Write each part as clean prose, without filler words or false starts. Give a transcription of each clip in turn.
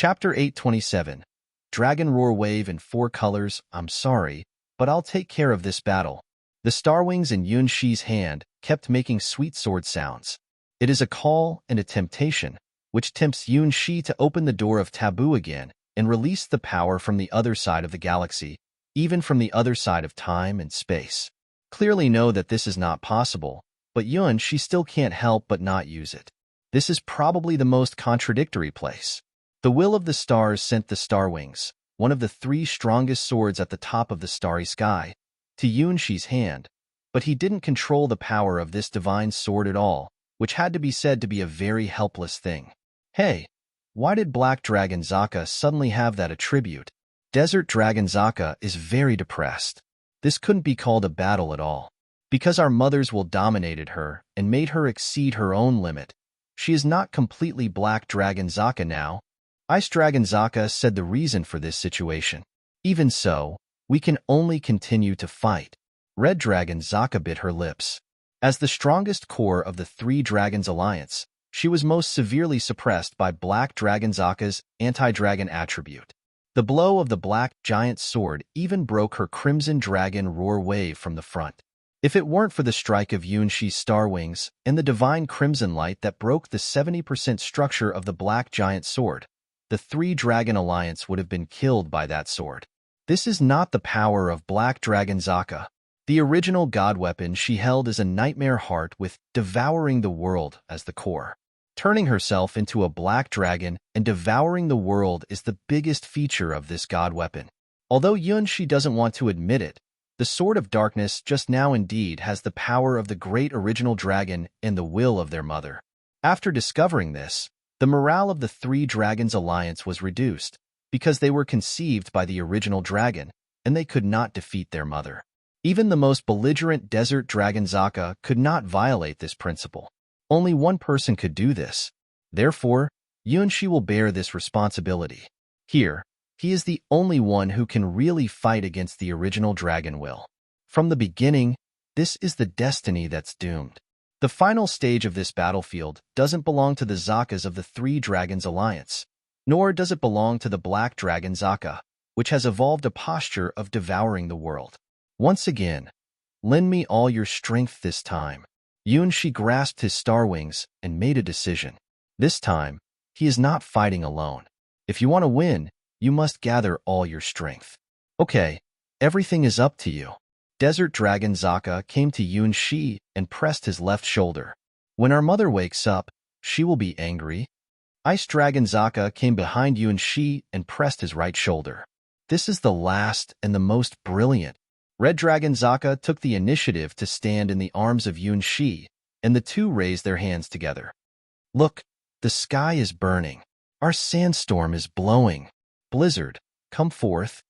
Chapter 827. Dragon Roar Wave in 4 colors. I'm sorry, but I'll take care of this battle. The star wings in Yun Shi's hand kept making sweet sword sounds. It is a call and a temptation, which tempts Yun Shi to open the door of taboo again and release the power from the other side of the galaxy, even from the other side of time and space. Clearly know that this is not possible, but Yun Shi still can't help but not use it. This is probably the most contradictory place. The will of the stars sent the star wings, one of the 3 strongest swords at the top of the starry sky, to Yun Shi's hand, but he didn't control the power of this divine sword at all, which had to be said to be a very helpless thing. Hey, why did Black Dragon Zaka suddenly have that attribute? Desert Dragon Zaka is very depressed. This couldn't be called a battle at all. Because our mothers will dominated her and made her exceed her own limit, she is not completely Black Dragon Zaka now. Ice Dragon Zaka said the reason for this situation. Even so, we can only continue to fight. Red Dragon Zaka bit her lips. As the strongest core of the 3 Dragons Alliance, she was most severely suppressed by Black Dragon Zaka's anti-dragon attribute. The blow of the Black Giant Sword even broke her Crimson Dragon Roar Wave from the front. If it weren't for the strike of Yun Shi's star wings and the divine crimson light that broke the 70% structure of the Black Giant Sword, the 3 Dragon Alliance would have been killed by that sword. This is not the power of Black Dragon Zaka. The original god weapon she held is a nightmare heart with devouring the world as the core. Turning herself into a black dragon and devouring the world is the biggest feature of this god weapon. Although Yun Shi doesn't want to admit it, the Sword of Darkness just now indeed has the power of the great original dragon and the will of their mother. After discovering this, the morale of the 3 Dragons Alliance was reduced, because they were conceived by the original dragon, and they could not defeat their mother. Even the most belligerent Desert Dragon Zaka could not violate this principle. Only one person could do this. Therefore, Yun Shi will bear this responsibility. Here, he is the only one who can really fight against the original dragon will. From the beginning, this is the destiny that's doomed. The final stage of this battlefield doesn't belong to the Zakas of the 3 Dragons Alliance, nor does it belong to the Black Dragon Zaka, which has evolved a posture of devouring the world. Once again, lend me all your strength this time. Yun Shi grasped his star wings and made a decision. This time, he is not fighting alone. If you want to win, you must gather all your strength. Okay, everything is up to you. Desert Dragon Zaka came to Yun Shi and pressed his left shoulder. When our mother wakes up, she will be angry. Ice Dragon Zaka came behind Yun Shi and pressed his right shoulder. This is the last and the most brilliant. Red Dragon Zaka took the initiative to stand in the arms of Yun Shi, and the 2 raised their hands together. Look, the sky is burning. Our sandstorm is blowing. Blizzard, come forth.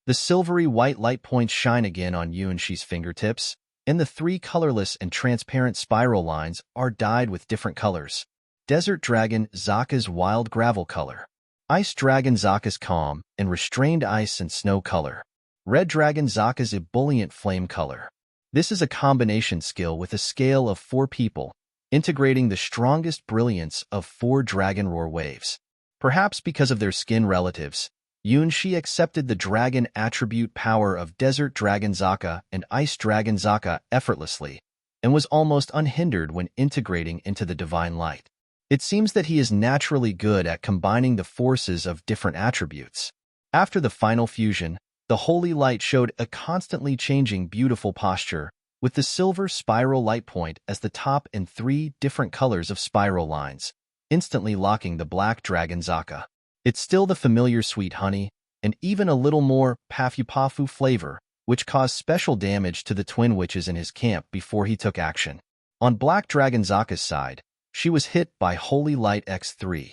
The silvery white light points shine again on Yun Shi's fingertips, and the 3 colorless and transparent spiral lines are dyed with different colors. Desert Dragon Zaka's wild gravel color. Ice Dragon Zaka's calm and restrained ice and snow color. Red Dragon Zaka's ebullient flame color. This is a combination skill with a scale of 4 people, integrating the strongest brilliance of 4 Dragon Roar waves. Perhaps because of their skin relatives, Yun Shi accepted the dragon attribute power of Desert Dragon Zaka and Ice Dragon Zaka effortlessly, and was almost unhindered when integrating into the divine light. It seems that he is naturally good at combining the forces of different attributes. After the final fusion, the holy light showed a constantly changing beautiful posture, with the silver spiral light point as the top and 3 different colors of spiral lines, instantly locking the Black Dragon Zaka. It's still the familiar sweet honey, and even a little more pafu-pafu flavor, which caused special damage to the twin witches in his camp before he took action. On Black Dragon Zaka's side, she was hit by Holy Light X3.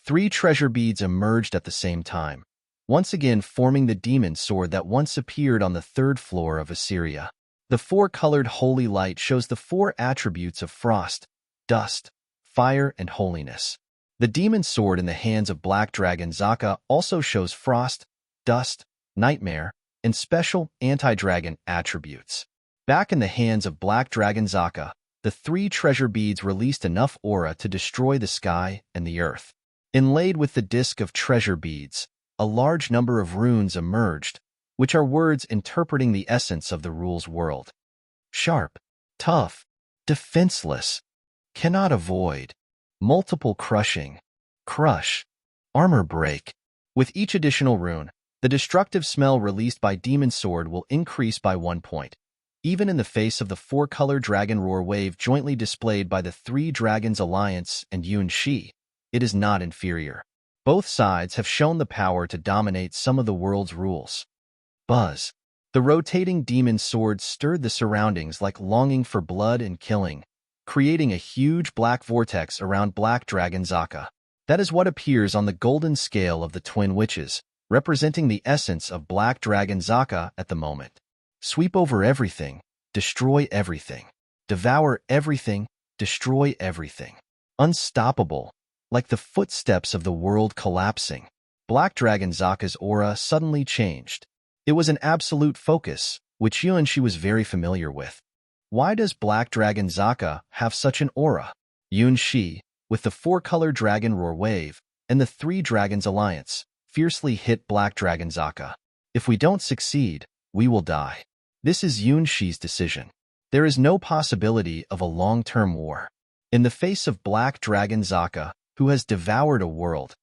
3 treasure beads emerged at the same time, once again forming the demon sword that once appeared on the 3rd floor of Assyria. The 4-colored holy light shows the 4 attributes of frost, dust, fire, and holiness. The demon sword in the hands of Black Dragon Zaka also shows frost, dust, nightmare, and special anti-dragon attributes. Back in the hands of Black Dragon Zaka, the 3 treasure beads released enough aura to destroy the sky and the earth. Inlaid with the disk of treasure beads, a large number of runes emerged, which are words interpreting the essence of the rule's world. Sharp, tough, defenseless, cannot avoid, multiple crushing, crush, armor break. With each additional rune, the destructive smell released by Demon Sword will increase by 1 point. Even in the face of the 4-color Dragon Roar wave jointly displayed by the 3 Dragons Alliance and Yun Shi, it is not inferior. Both sides have shown the power to dominate some of the world's rules. Buzz. The rotating demon sword stirred the surroundings like longing for blood and killing, creating a huge black vortex around Black Dragon Zaka. That is what appears on the golden scale of the Twin Witches, representing the essence of Black Dragon Zaka at the moment. Sweep over everything, destroy everything. Devour everything, destroy everything. Unstoppable, like the footsteps of the world collapsing. Black Dragon Zaka's aura suddenly changed. It was an absolute focus, which Yun Shi was very familiar with. Why does Black Dragon Zaka have such an aura? Yun Shi, with the 4-color Dragon Roar wave and the 3 Dragons Alliance, fiercely hit Black Dragon Zaka. If we don't succeed, we will die. This is Yun Shi's decision. There is no possibility of a long-term war. In the face of Black Dragon Zaka, who has devoured a world,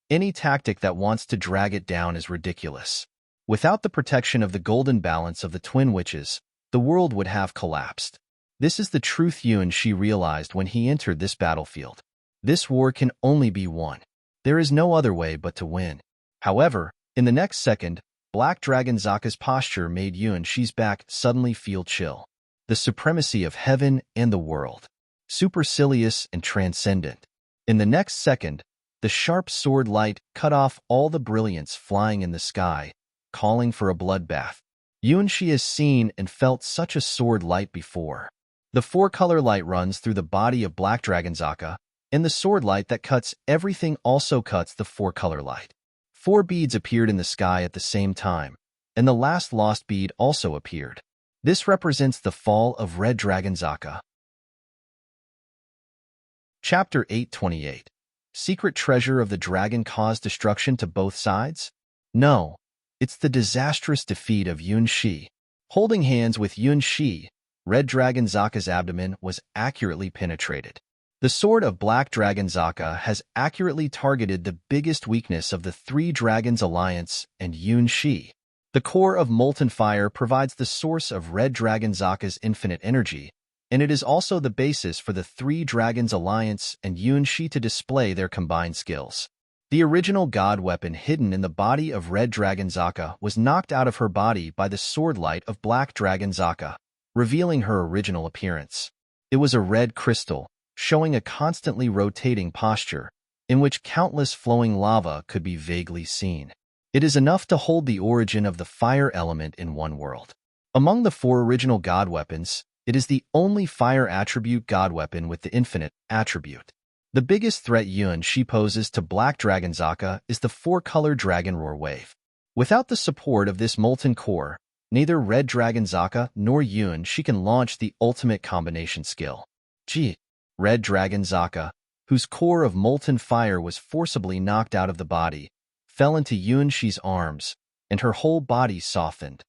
any tactic that wants to drag it down is ridiculous. Without the protection of the golden balance of the Twin Witches, the world would have collapsed. This is the truth Yun Shi realized when he entered this battlefield. This war can only be won. There is no other way but to win. However, in the next second, Black Dragon Zaka's posture made Yun Shi's back suddenly feel chill. The supremacy of heaven and the world. Supercilious and transcendent. In the next second, the sharp sword light cut off all the brilliance flying in the sky, calling for a bloodbath. Yun Shi has seen and felt such a sword light before. The 4-color light runs through the body of Black Dragon Zaka, and the sword light that cuts everything also cuts the 4-color light. 4 beads appeared in the sky at the same time, and the last lost bead also appeared. This represents the fall of Red Dragon Zaka. Chapter 828. Secret treasure of the dragon caused destruction to both sides? No. It's the disastrous defeat of Yun Shi. Holding hands with Yun Shi, Red Dragon Zaka's abdomen was accurately penetrated. The sword of Black Dragon Zaka has accurately targeted the biggest weakness of the 3 Dragons Alliance and Yun Shi. The core of molten fire provides the source of Red Dragon Zaka's infinite energy, and it is also the basis for the 3 Dragons Alliance and Yun Shi to display their combined skills. The original god weapon hidden in the body of Red Dragon Zaka was knocked out of her body by the sword light of Black Dragon Zaka, revealing her original appearance. It was a red crystal, showing a constantly rotating posture, in which countless flowing lava could be vaguely seen. It is enough to hold the origin of the fire element in one world. Among the 4 original god weapons, it is the only fire attribute god weapon with the infinite attribute. The biggest threat Yun Shi poses to Black Dragon Zaka is the 4-color Dragon Roar wave. Without the support of this molten core, neither Red Dragon Zaka nor Yun Shi can launch the ultimate combination skill. Red Dragon Zaka, whose core of molten fire was forcibly knocked out of the body, fell into Yun Shi's arms, and her whole body softened.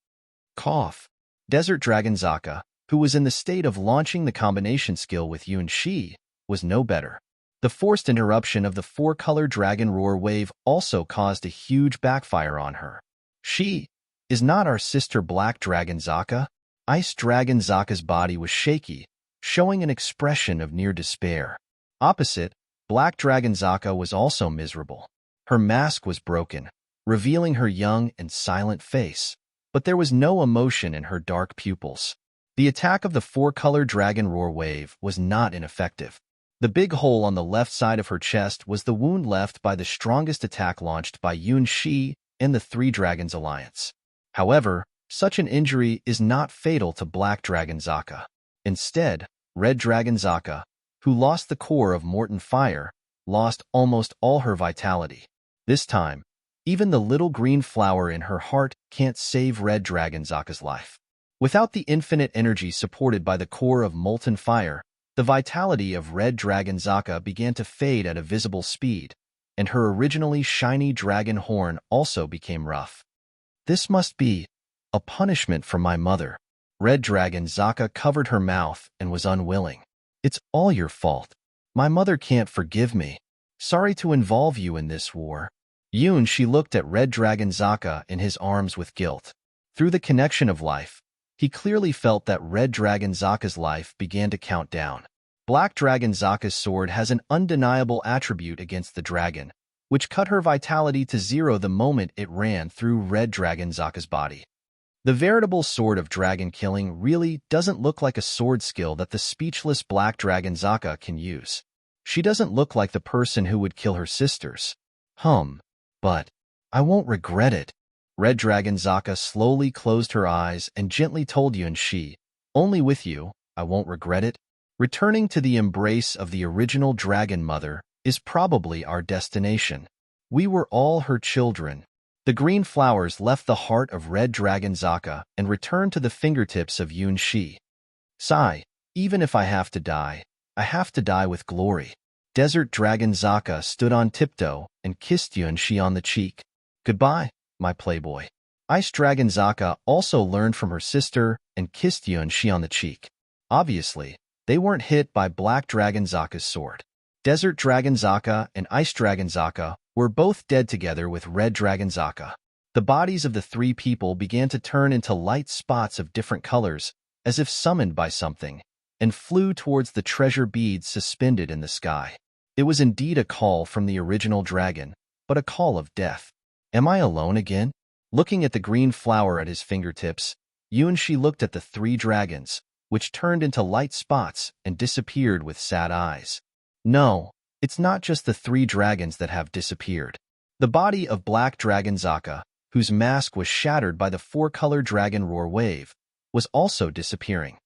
Cough. Desert Dragon Zaka, who was in the state of launching the combination skill with Yun Shi, was no better. The forced interruption of the 4-color Dragon Roar wave also caused a huge backfire on her. She is not our sister Black Dragon Zaka. Ice Dragon Zaka's body was shaky, showing an expression of near despair. Opposite, Black Dragon Zaka was also miserable. Her mask was broken, revealing her young and silent face, but there was no emotion in her dark pupils. The attack of the 4-color Dragon Roar wave was not ineffective. The big hole on the left side of her chest was the wound left by the strongest attack launched by Yun Shi and the 3 Dragons Alliance. However, such an injury is not fatal to Black Dragon Zaka. Instead, Red Dragon Zaka, who lost the core of molten fire, lost almost all her vitality. This time, even the little green flower in her heart can't save Red Dragon Zaka's life. Without the infinite energy supported by the core of molten fire, the vitality of Red Dragon Zaka began to fade at a visible speed, and her originally shiny dragon horn also became rough. This must be a punishment from my mother. Red Dragon Zaka covered her mouth and was unwilling. It's all your fault. My mother can't forgive me. Sorry to involve you in this war. She looked at Red Dragon Zaka in his arms with guilt. Through the connection of life, he clearly felt that Red Dragon Zaka's life began to count down. Black Dragon Zaka's sword has an undeniable attribute against the dragon, which cut her vitality to 0 the moment it ran through Red Dragon Zaka's body. The veritable sword of dragon killing really doesn't look like a sword skill that the speechless Black Dragon Zaka can use. She doesn't look like the person who would kill her sisters. But I won't regret it. Red Dragon Zaka slowly closed her eyes and gently told Yunshi, only with you, I won't regret it. Returning to the embrace of the original Dragon Mother is probably our destination. We were all her children. The green flowers left the heart of Red Dragon Zaka and returned to the fingertips of Yunshi. Sigh, even if I have to die, I have to die with glory. Desert Dragon Zaka stood on tiptoe and kissed Yunshi on the cheek. Goodbye, my playboy. Ice Dragon Zaka also learned from her sister and kissed Yunshi on the cheek. Obviously, they weren't hit by Black Dragon Zaka's sword. Desert Dragon Zaka and Ice Dragon Zaka were both dead together with Red Dragon Zaka. The bodies of the 3 people began to turn into light spots of different colors, as if summoned by something, and flew towards the treasure beads suspended in the sky. It was indeed a call from the original dragon, but a call of death. Am I alone again? Looking at the green flower at his fingertips, Yunshi looked at the 3 dragons, which turned into light spots and disappeared with sad eyes. No, it's not just the 3 dragons that have disappeared. The body of Black Dragon Zaka, whose mask was shattered by the 4-color dragon roar wave, was also disappearing.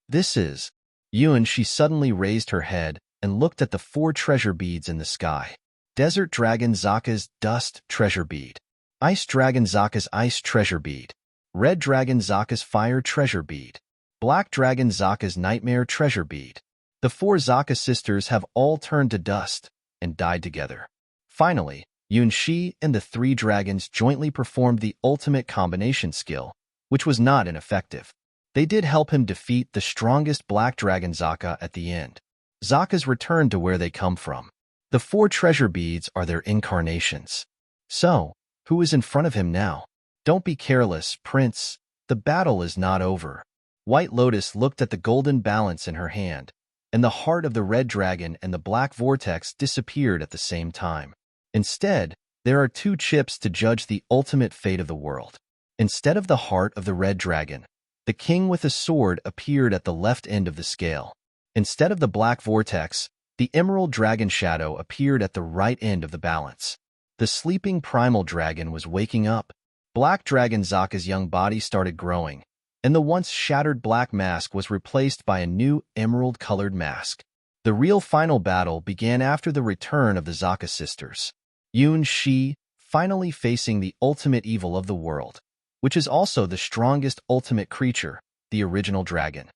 This is... She suddenly raised her head and looked at the 4 treasure beads in the sky. Desert Dragon Zaka's Dust Treasure Bead. Ice Dragon Zaka's Ice Treasure Bead. Red Dragon Zaka's Fire Treasure Bead. Black Dragon Zaka's Nightmare Treasure Bead. The 4 Zaka sisters have all turned to dust and died together. Finally, Yunshi and the 3 dragons jointly performed the ultimate combination skill, which was not ineffective. They did help him defeat the strongest Black Dragon Zaka at the end. Zakas returned to where they come from. The 4 treasure beads are their incarnations. So, who is in front of him now? Don't be careless, Prince. The battle is not over. White Lotus looked at the golden balance in her hand, and the heart of the red dragon and the black vortex disappeared at the same time. Instead, there are 2 chips to judge the ultimate fate of the world. Instead of the heart of the red dragon, the king with a sword appeared at the left end of the scale. Instead of the black vortex, the emerald dragon shadow appeared at the right end of the balance. The sleeping primal dragon was waking up. Black Dragon Zaka's young body started growing, and the once shattered black mask was replaced by a new emerald-colored mask. The real final battle began after the return of the Zaka sisters. Yunshi finally facing the ultimate evil of the world, which is also the strongest ultimate creature, the original dragon.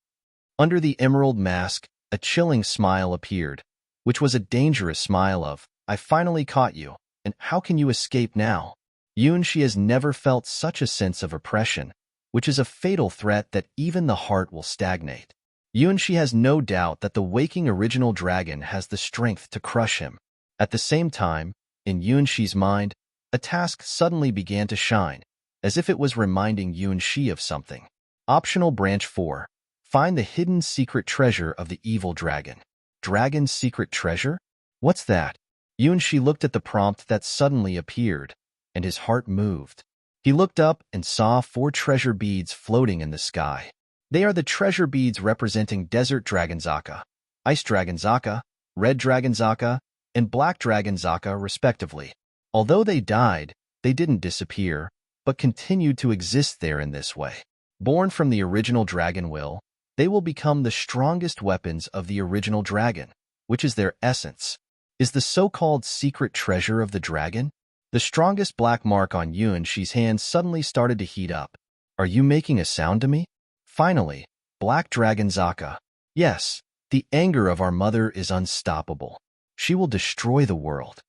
Under the emerald mask, a chilling smile appeared, which was a dangerous smile of, I finally caught you, and how can you escape now? Yunshi has never felt such a sense of oppression, which is a fatal threat that even the heart will stagnate. Yunshi has no doubt that the waking original dragon has the strength to crush him. At the same time, in Yunshi's mind, a task suddenly began to shine, as if it was reminding Yunshi of something. Optional Branch 4. Find the hidden secret treasure of the evil dragon. Dragon's secret treasure? What's that? Yunshi looked at the prompt that suddenly appeared, and his heart moved. He looked up and saw 4 treasure beads floating in the sky. They are the treasure beads representing Desert Dragon Zaka, Ice Dragon Zaka, Red Dragon Zaka, and Black Dragon Zaka, respectively. Although they died, they didn't disappear, but continued to exist there in this way. Born from the original dragon will, they will become the strongest weapons of the original dragon, which is their essence. Is the so-called secret treasure of the dragon? The strongest black mark on Yunshi's hand suddenly started to heat up. Are you making a sound to me? Finally, Black Dragon Zaka. Yes, the anger of our mother is unstoppable. She will destroy the world.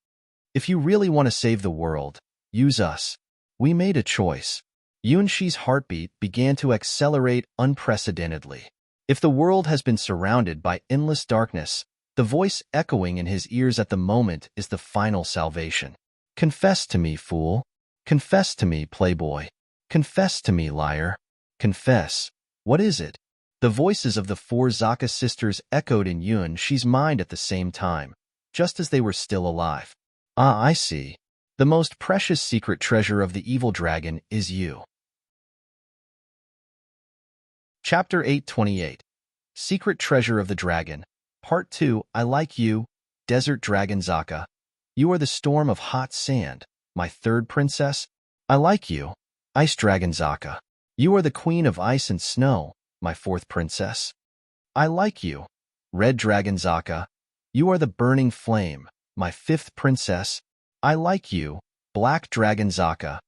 If you really want to save the world, use us. We made a choice. Yunshi's heartbeat began to accelerate unprecedentedly. If the world has been surrounded by endless darkness, the voice echoing in his ears at the moment is the final salvation. Confess to me, fool. Confess to me, playboy. Confess to me, liar. Confess. What is it? The voices of the four Zaka sisters echoed in Yunshi's mind at the same time, just as they were still alive. Ah, I see. The most precious secret treasure of the evil dragon is you. Chapter 828. Secret Treasure of the Dragon. Part 2. I like you, Desert Dragon Zaka. You are the storm of hot sand, my third princess. I like you, Ice Dragon Zaka. You are the queen of ice and snow, my fourth princess. I like you, Red Dragon Zaka. You are the burning flame, my fifth princess. I like you, Black Dragon Zaka.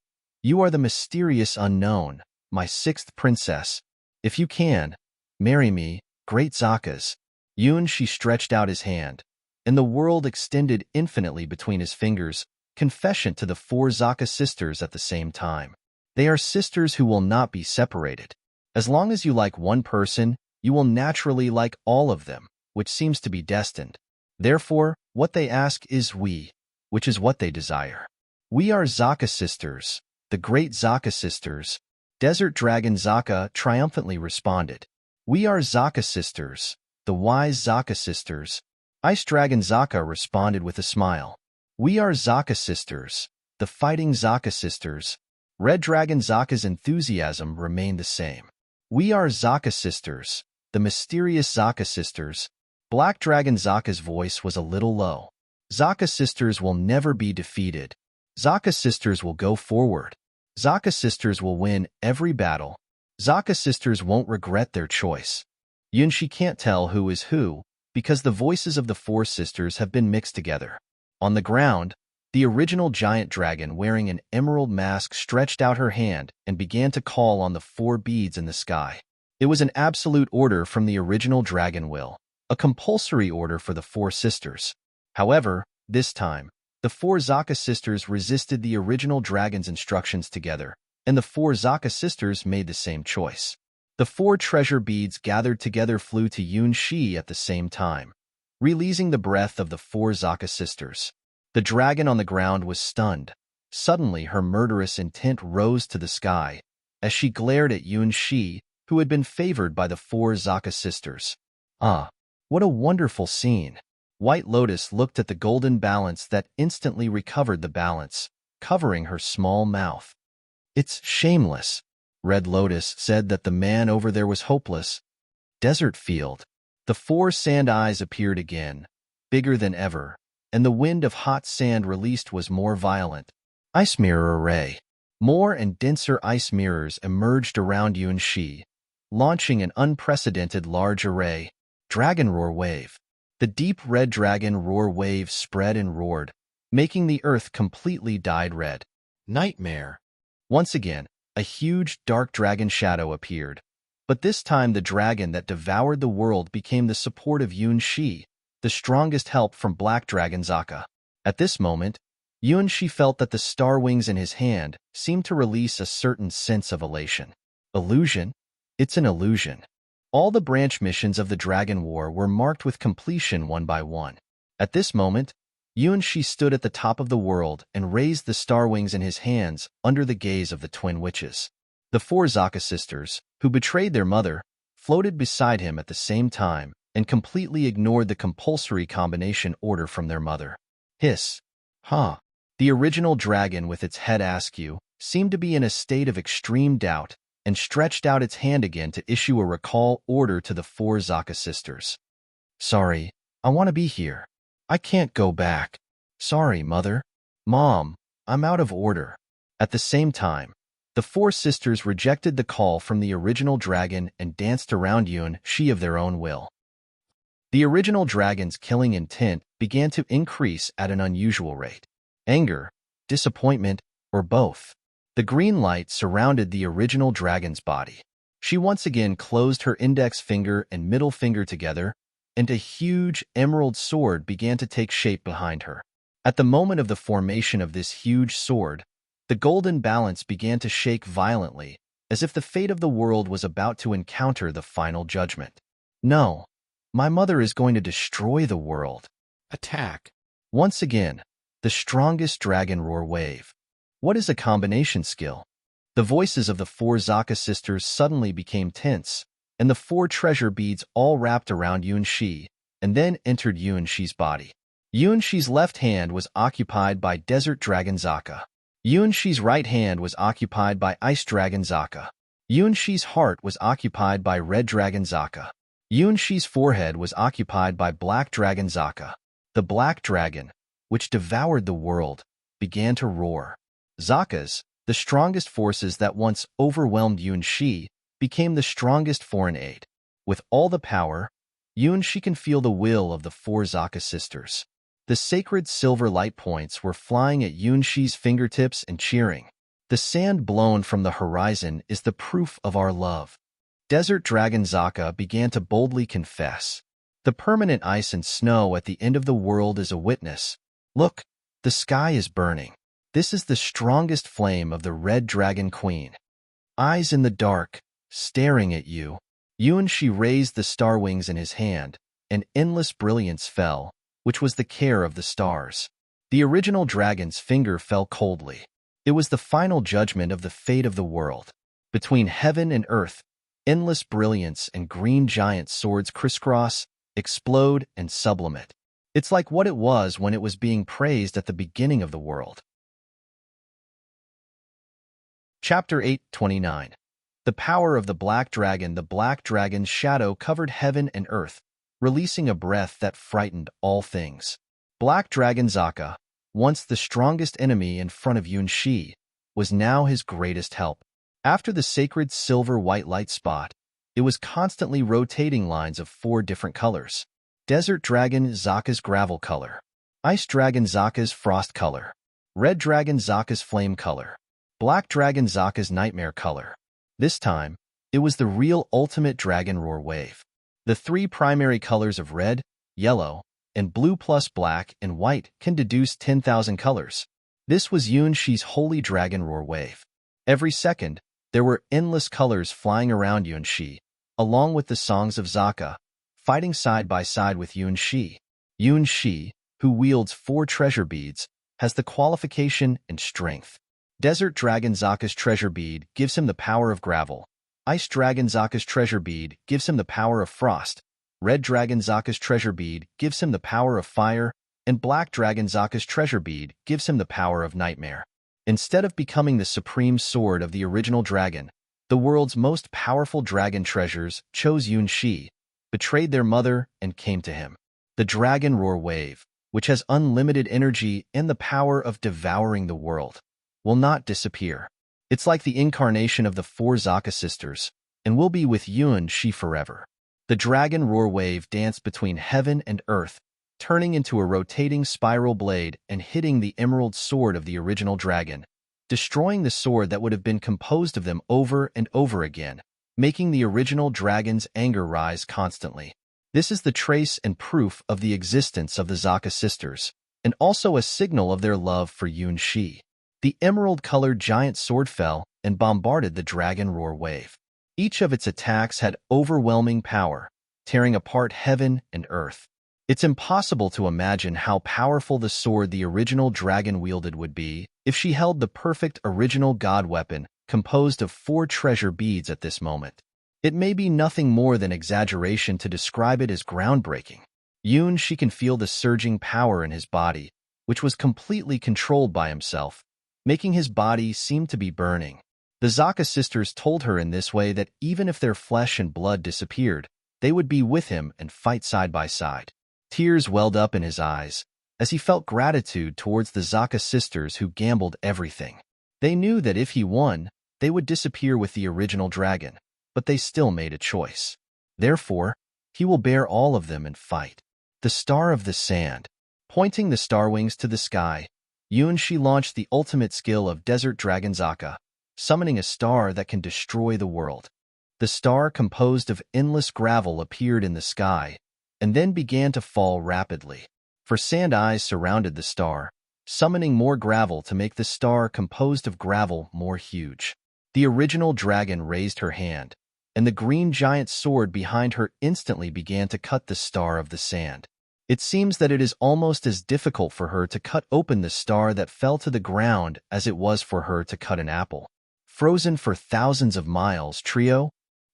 You are the mysterious unknown, my sixth princess. If you can, marry me, great Zakas. She stretched out his hand, and the world extended infinitely between his fingers, confession to the four Zaka sisters at the same time. They are sisters who will not be separated. As long as you like one person, you will naturally like all of them, which seems to be destined. Therefore, what they ask is we, which is what they desire. We are Zaka sisters, the great Zaka sisters. Desert Dragon Zaka triumphantly responded. We are Zaka sisters, the wise Zaka sisters. Ice Dragon Zaka responded with a smile. We are Zaka sisters, the fighting Zaka sisters. Red Dragon Zaka's enthusiasm remained the same. We are Zaka sisters, the mysterious Zaka sisters. Black Dragon Zaka's voice was a little low. Zaka sisters will never be defeated. Zaka sisters will go forward. Zaka sisters will win every battle. Zaka sisters won't regret their choice. Yunshi can't tell who is who, because the voices of the four sisters have been mixed together. On the ground, the original giant dragon wearing an emerald mask stretched out her hand and began to call on the four beads in the sky. It was an absolute order from the original dragon will, a compulsory order for the four sisters. However, this time, the four Zaka sisters resisted the original dragon's instructions together, and the four Zaka sisters made the same choice. The four treasure beads gathered together flew to Yunshi at the same time, releasing the breath of the four Zaka sisters. The dragon on the ground was stunned. Suddenly, her murderous intent rose to the sky as she glared at Yunshi, who had been favored by the four Zaka sisters. Ah, what a wonderful scene! White Lotus looked at the golden balance that instantly recovered the balance, covering her small mouth. It's shameless. Red Lotus said that the man over there was hopeless. Desert field. The four sand eyes appeared again, bigger than ever, and the wind of hot sand released was more violent. Ice mirror array. More and denser ice mirrors emerged around Yunshi, launching an unprecedented large array. Dragon roar wave. The deep red dragon roar wave spread and roared, making the earth completely dyed red. Nightmare. Once again, a huge dark dragon shadow appeared, but this time the dragon that devoured the world became the support of Yunshi, the strongest help from Black Dragon Zaka. At this moment, Yunshi felt that the star wings in his hand seemed to release a certain sense of elation. Illusion? It's an illusion. All the branch missions of the Dragon War were marked with completion one by one. At this moment, Yunshi stood at the top of the world and raised the star wings in his hands under the gaze of the twin witches. The four Zaka sisters, who betrayed their mother, floated beside him at the same time and completely ignored the compulsory combination order from their mother. Hiss. Huh. The original dragon with its head askew seemed to be in a state of extreme doubt and stretched out its hand again to issue a recall order to the four Zaka sisters. Sorry, I want to be here. I can't go back. Sorry, Mother. Mom, I'm out of order. At the same time, the four sisters rejected the call from the original dragon and danced around Yunshi of their own will. The original dragon's killing intent began to increase at an unusual rate. Anger, disappointment, or both. The green light surrounded the original dragon's body. She once again closed her index finger and middle finger together, and a huge emerald sword began to take shape behind her. At the moment of the formation of this huge sword, the golden balance began to shake violently, as if the fate of the world was about to encounter the final judgment. No, my mother is going to destroy the world. Attack. Once again, the strongest dragon roar wave. What is a combination skill? The voices of the four Zaka sisters suddenly became tense, and the four treasure beads all wrapped around Yunshi, and then entered Yunshi's body. Yunshi's left hand was occupied by Desert Dragon Zaka. Yunshi's right hand was occupied by Ice Dragon Zaka. Yunshi's heart was occupied by Red Dragon Zaka. Yunshi's forehead was occupied by Black Dragon Zaka. The Black Dragon, which devoured the world, began to roar. Zakas, the strongest forces that once overwhelmed Yunshi, became the strongest foreign aid. With all the power, Yunshi can feel the will of the four Zaka sisters. The sacred silver light points were flying at Yunshi's fingertips and cheering. The sand blown from the horizon is the proof of our love. Desert Dragon Zaka began to boldly confess. The permanent ice and snow at the end of the world is a witness. Look, the sky is burning. This is the strongest flame of the Red Dragon Queen. Eyes in the dark, staring at you. Yunshi raised the star wings in his hand, and endless brilliance fell, which was the care of the stars. The original dragon's finger fell coldly. It was the final judgment of the fate of the world. Between heaven and earth, endless brilliance and green giant swords crisscross, explode, and sublimate. It's like what it was when it was being praised at the beginning of the world. Chapter 8:29. The power of the Black Dragon. The Black Dragon's shadow covered heaven and earth, releasing a breath that frightened all things. Black Dragon Zaka, once the strongest enemy in front of Yunshi, was now his greatest help. After the sacred silver-white light spot, it was constantly rotating lines of four different colors. Desert Dragon Zaka's gravel color, Ice Dragon Zaka's frost color, Red Dragon Zaka's flame color, Black Dragon Zaka's nightmare color. This time, it was the real ultimate dragon roar wave. The three primary colors of red, yellow, and blue plus black and white can deduce 10,000 colors. This was Yunshi's holy dragon roar wave. Every second, there were endless colors flying around Yunshi, along with the songs of Zaka, fighting side by side with Yunshi. Yunshi, who wields four treasure beads, has the qualification and strength. Desert Dragon Zaka's treasure bead gives him the power of gravel. Ice Dragon Zaka's treasure bead gives him the power of frost. Red Dragon Zaka's treasure bead gives him the power of fire, and Black Dragon Zaka's treasure bead gives him the power of nightmare. Instead of becoming the supreme sword of the original dragon, the world's most powerful dragon treasures chose Yunshi, betrayed their mother, and came to him. The Dragon Roar Wave, which has unlimited energy and the power of devouring the world, will not disappear. It's like the incarnation of the four Zaka sisters, and will be with Yunshi forever. The Dragon Roar Wave danced between heaven and earth, turning into a rotating spiral blade and hitting the emerald sword of the original dragon, destroying the sword that would have been composed of them over and over again, making the original dragon's anger rise constantly. This is the trace and proof of the existence of the Zaka sisters, and also a signal of their love for Yunshi. The emerald-colored giant sword fell and bombarded the Dragon Roar Wave. Each of its attacks had overwhelming power, tearing apart heaven and earth. It's impossible to imagine how powerful the sword the original dragon wielded would be if she held the perfect original god weapon composed of four treasure beads at this moment. It may be nothing more than exaggeration to describe it as groundbreaking. She can feel the surging power in his body, which was completely controlled by himself, making his body seem to be burning. The Zaka sisters told her in this way that even if their flesh and blood disappeared, they would be with him and fight side by side. Tears welled up in his eyes as he felt gratitude towards the Zaka sisters who gambled everything. They knew that if he won, they would disappear with the original dragon, but they still made a choice. Therefore, he will bear all of them and fight. The Star of the Sand. Pointing the star wings to the sky, Yunshi launched the ultimate skill of Desert Dragon Zaka, summoning a star that can destroy the world. The star, composed of endless gravel, appeared in the sky, and then began to fall rapidly. for sand eyes surrounded the star, summoning more gravel to make the star composed of gravel more huge. The original dragon raised her hand, and the green giant sword behind her instantly began to cut the star of the sand. It seems that it is almost as difficult for her to cut open the star that fell to the ground as it was for her to cut an apple. Frozen for thousands of miles, trio.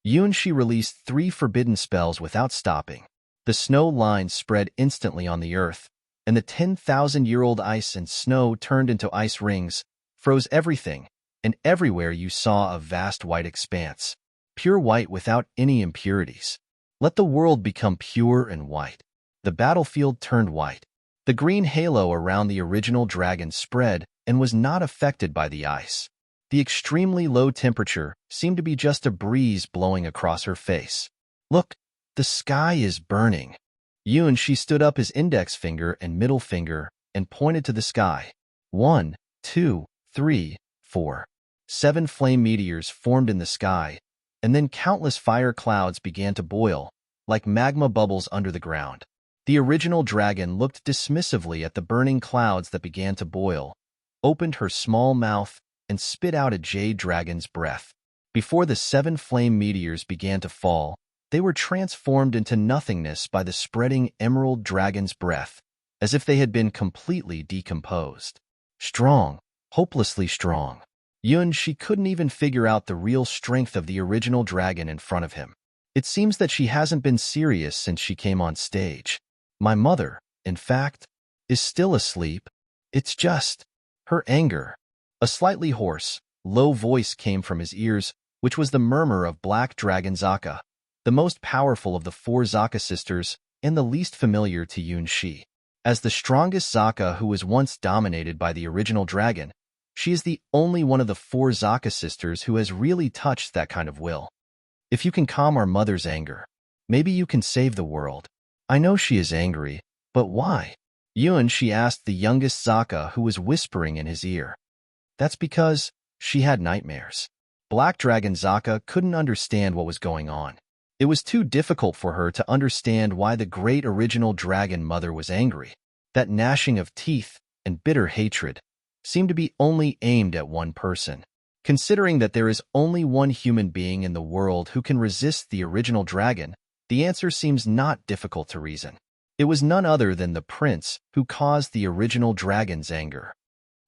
Yunshi released 3 forbidden spells without stopping. The snow line spread instantly on the earth, and the 10,000-year-old ice and snow turned into ice rings, froze everything, and everywhere you saw a vast white expanse, pure white without any impurities. Let the world become pure and white. The battlefield turned white. The green halo around the original dragon spread and was not affected by the ice. The extremely low temperature seemed to be just a breeze blowing across her face. Look, the sky is burning. She stood up his index finger and middle finger and pointed to the sky. 1, 2, 3, 4. 7 flame meteors formed in the sky, and then countless fire clouds began to boil, like magma bubbles under the ground. The original dragon looked dismissively at the burning clouds that began to boil, opened her small mouth, and spit out a jade dragon's breath. Before the 7 flame meteors began to fall, they were transformed into nothingness by the spreading emerald dragon's breath, as if they had been completely decomposed. Strong, hopelessly strong. She couldn't even figure out the real strength of the original dragon in front of him. It seems that she hasn't been serious since she came on stage. My mother, in fact, is still asleep. It's just her anger. A slightly hoarse, low voice came from his ears, which was the murmur of Black Dragon Zaka, the most powerful of the 4 Zaka sisters and the least familiar to Yunshi. As the strongest Zaka who was once dominated by the original dragon, she is the only one of the 4 Zaka sisters who has really touched that kind of will. If you can calm our mother's anger, maybe you can save the world. I know she is angry, but why? She asked the youngest Zaka who was whispering in his ear. That's because she had nightmares. Black Dragon Zaka couldn't understand what was going on. It was too difficult for her to understand why the great original dragon mother was angry. That gnashing of teeth and bitter hatred seemed to be only aimed at one person. Considering that there is only one human being in the world who can resist the original dragon, the answer seems not difficult to reason. It was none other than the prince who caused the original dragon's anger.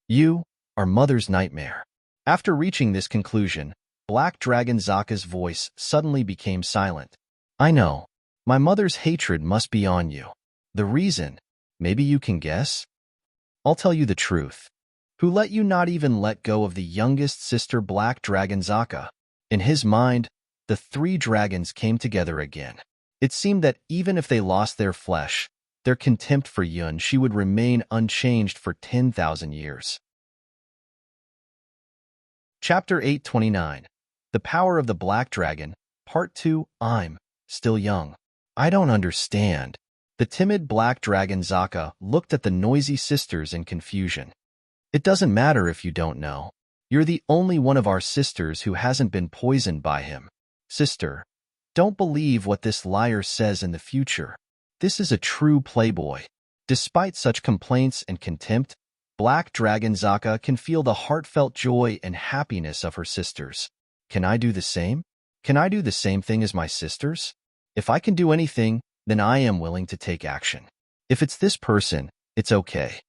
You are mother's nightmare. After reaching this conclusion, Black Dragon Zaka's voice suddenly became silent. I know. My mother's hatred must be on you. The reason, maybe you can guess? I'll tell you the truth. Who let you not even let go of the youngest sister Black Dragon Zaka? In his mind, the 3 dragons came together again. It seemed that even if they lost their flesh, their contempt for She would remain unchanged for 10,000 years. Chapter 829. The Power of the Black Dragon, Part 2. I'm still young. I don't understand. The timid Black Dragon Zaka looked at the noisy sisters in confusion. It doesn't matter if you don't know. You're the only one of our sisters who hasn't been poisoned by him. Sister, don't believe what this liar says in the future. This is a true playboy. Despite such complaints and contempt, Black Dragon Zaka can feel the heartfelt joy and happiness of her sisters. Can I do the same? Can I do the same thing as my sisters? If I can do anything, then I am willing to take action. If it's this person, it's okay.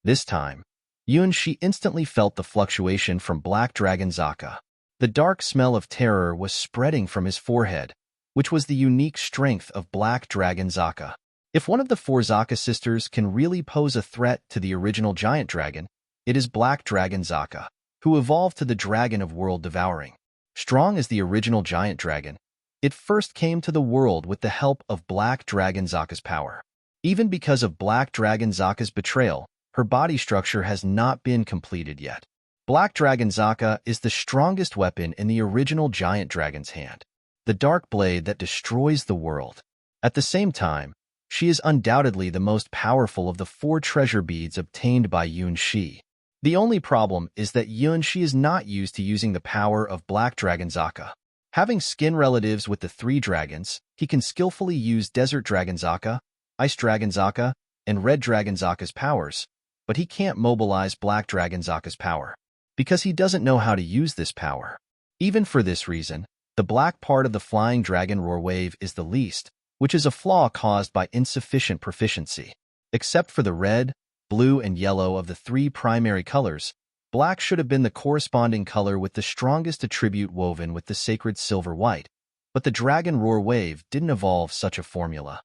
This time, She instantly felt the fluctuation from Black Dragon Zaka. The dark smell of terror was spreading from his forehead, which was the unique strength of Black Dragon Zaka. If one of the 4 Zaka sisters can really pose a threat to the original giant dragon, it is Black Dragon Zaka, who evolved to the Dragon of World Devouring. Strong as the original giant dragon, it first came to the world with the help of Black Dragon Zaka's power. Even because of Black Dragon Zaka's betrayal, her body structure has not been completed yet. Black Dragon Zaka is the strongest weapon in the original giant dragon's hand, the dark blade that destroys the world. At the same time, she is undoubtedly the most powerful of the 4 treasure beads obtained by Shi. The only problem is that Shi is not used to using the power of Black Dragon Zaka. Having skin relatives with the 3 dragons, he can skillfully use Desert Dragon Zaka, Ice Dragon Zaka, and Red Dragon Zaka's powers, but he can't mobilize Black Dragon Zaka's power, because he doesn't know how to use this power. Even for this reason, the black part of the flying dragon roar wave is the least, which is a flaw caused by insufficient proficiency. Except for the red, blue, and yellow of the three primary colors, black should have been the corresponding color with the strongest attribute woven with the sacred silver white, but the dragon roar wave didn't evolve such a formula.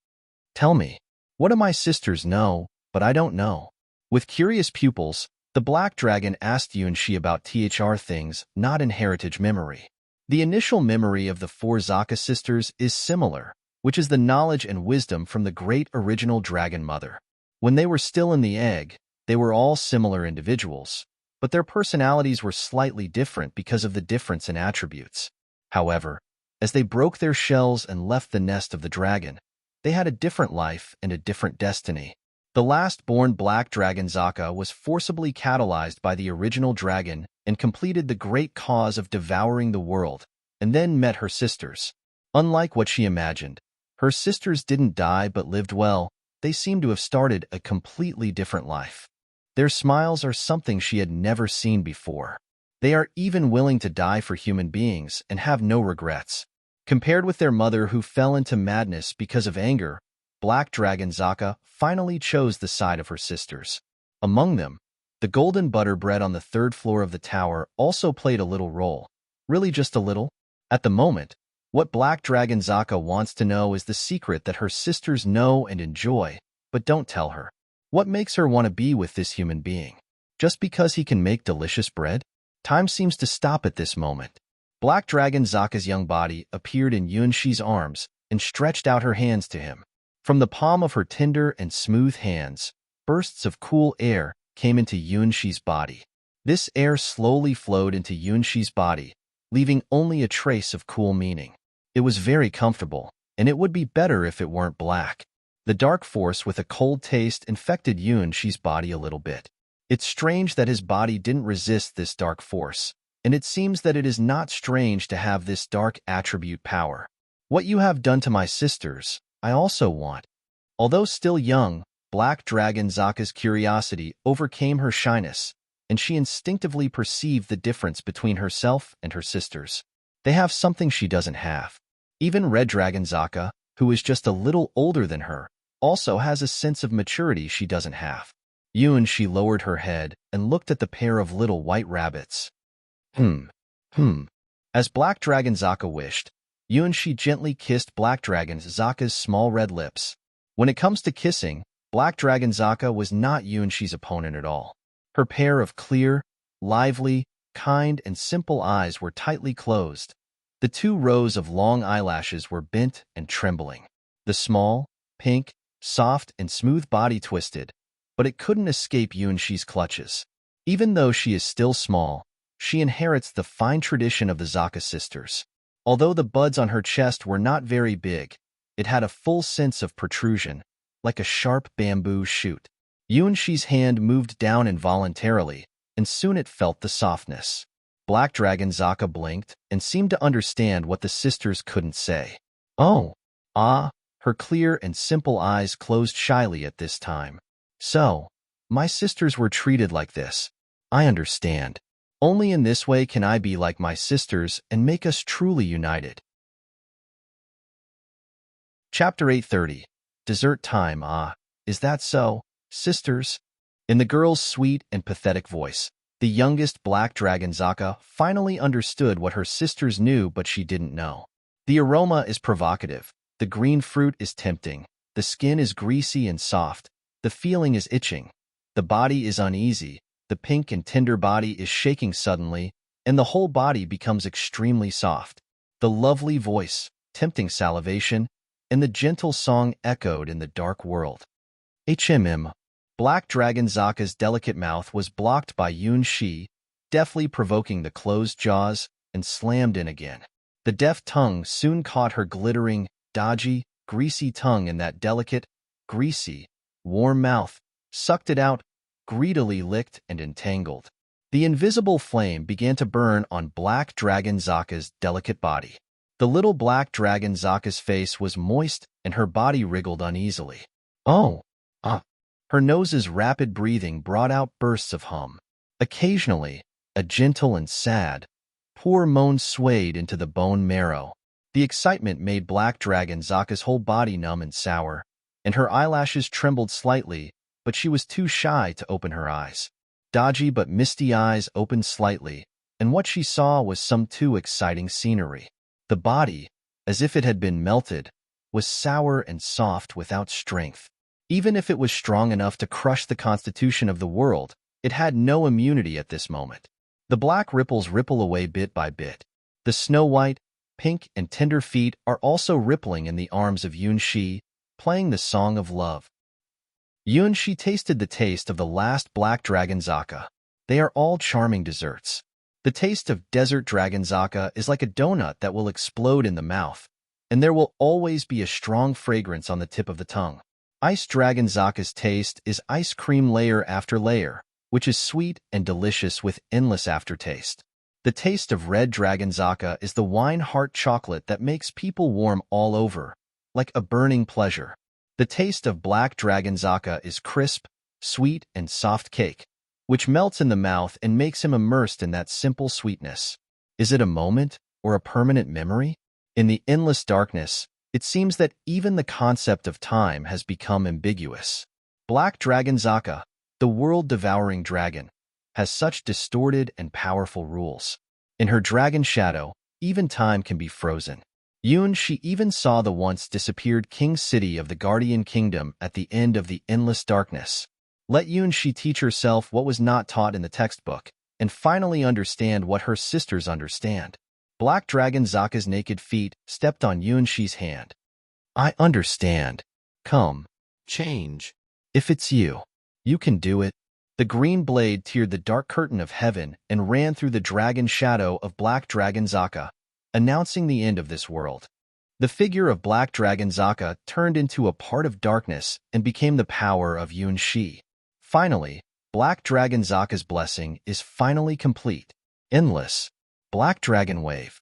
Tell me, what do my sisters know, but I don't know? With curious pupils, the black dragon asked Yunshi about THR things, not in heritage memory. The initial memory of the four Zaka sisters is similar, which is the knowledge and wisdom from the great original dragon mother. When they were still in the egg, they were all similar individuals, but their personalities were slightly different because of the difference in attributes. However, as they broke their shells and left the nest of the dragon, they had a different life and a different destiny. The last-born Black Dragon Zaka was forcibly catalyzed by the original dragon and completed the great cause of devouring the world, and then met her sisters. Unlike what she imagined, her sisters didn't die but lived well. They seemed to have started a completely different life. Their smiles are something she had never seen before. They are even willing to die for human beings and have no regrets. Compared with their mother who fell into madness because of anger, Black Dragon Zaka finally chose the side of her sisters. Among them, the golden butter bread on the third floor of the tower also played a little role. Really just a little? At the moment, what Black Dragon Zaka wants to know is the secret that her sisters know and enjoy, but don't tell her. What makes her want to be with this human being? Just because he can make delicious bread? Time seems to stop at this moment. Black Dragon Zaka's young body appeared in Yunshi's arms and stretched out her hands to him. From the palm of her tender and smooth hands, bursts of cool air came into Yunshi's body. This air slowly flowed into Yunshi's body, leaving only a trace of cool meaning. It was very comfortable, and it would be better if it weren't black. The dark force with a cold taste infected Yunshi's body a little bit. It's strange that his body didn't resist this dark force, and it seems that it is not strange to have this dark attribute power. What you have done to my sisters, I also want. Although still young, Black Dragon Zaka's curiosity overcame her shyness, and she instinctively perceived the difference between herself and her sisters. They have something she doesn't have. Even Red Dragon Zaka, who is just a little older than her, also has a sense of maturity she doesn't have. She lowered her head and looked at the pair of little white rabbits. As Black Dragon Zaka wished, She gently kissed Black Dragon Zaka's small red lips. When it comes to kissing, Black Dragon Zaka was not She's opponent at all. Her pair of clear, lively, kind, and simple eyes were tightly closed. The 2 rows of long eyelashes were bent and trembling. The small, pink, soft, and smooth body twisted, but it couldn't escape She's clutches. Even though she is still small, she inherits the fine tradition of the Zaka sisters. Although the buds on her chest were not very big, it had a full sense of protrusion, like a sharp bamboo shoot. She's hand moved down involuntarily, and soon it felt the softness. Black Dragon Zaka blinked and seemed to understand what the sisters couldn't say. Oh, ah, her clear and simple eyes closed shyly at this time. So, my sisters were treated like this. I understand. Only in this way can I be like my sisters and make us truly united. Chapter 830. Dessert time. Ah, is that so, sisters? In the girl's sweet and pathetic voice, the youngest Black Dragon Zaka finally understood what her sisters knew but she didn't know. The aroma is provocative, the green fruit is tempting, the skin is greasy and soft, the feeling is itching, the body is uneasy, the pink and tender body is shaking suddenly, and the whole body becomes extremely soft. The lovely voice, tempting salivation, and the gentle song echoed in the dark world. Black Dragon Zaka's delicate mouth was blocked by Shi, deftly provoking the closed jaws, and slammed in again. The deft tongue soon caught her glittering, dodgy, greasy tongue in that delicate, greasy, warm mouth, sucked it out, greedily licked and entangled. The invisible flame began to burn on Black Dragon Zaka's delicate body. The little Black Dragon Zaka's face was moist and her body wriggled uneasily. Oh, Her nose's rapid breathing brought out bursts of hum. Occasionally, a gentle and sad, poor moan swayed into the bone marrow. The excitement made Black Dragon Zaka's whole body numb and sour, and her eyelashes trembled slightly, but she was too shy to open her eyes. Dodgy but misty eyes opened slightly, and what she saw was some too exciting scenery. The body, as if it had been melted, was sour and soft without strength. Even if it was strong enough to crush the constitution of the world, it had no immunity at this moment. The black ripples ripple away bit by bit. The snow-white, pink, and tender feet are also rippling in the arms of Yunxi, playing the song of love. Yunxi tasted the taste of the last Black Dragon Zaka. They are all charming desserts. The taste of Desert Dragon Zaka is like a donut that will explode in the mouth, and there will always be a strong fragrance on the tip of the tongue. Ice Dragon Zaka's taste is ice cream layer after layer, which is sweet and delicious with endless aftertaste. The taste of Red Dragon Zaka is the wine heart chocolate that makes people warm all over, like a burning pleasure. The taste of Black Dragon Zaka is crisp, sweet, and soft cake, which melts in the mouth and makes him immersed in that simple sweetness. Is it a moment or a permanent memory? In the endless darkness, it seems that even the concept of time has become ambiguous. Black Dragon Zaka, the world-devouring dragon, has such distorted and powerful rules. In her dragon shadow, even time can be frozen. She even saw the once-disappeared king city of the Guardian Kingdom at the end of the endless darkness. Let She teach herself what was not taught in the textbook, and finally understand what her sisters understand. Black Dragon Zaka's naked feet stepped on She's hand. I understand. Come. Change. If it's you, you can do it. The green blade teared the dark curtain of heaven and ran through the dragon shadow of Black Dragon Zaka, announcing the end of this world. The figure of Black Dragon Zaka turned into a part of darkness and became the power of Yunxi. Finally, Black Dragon Zaka's blessing is finally complete. Endless. Black Dragon Wave.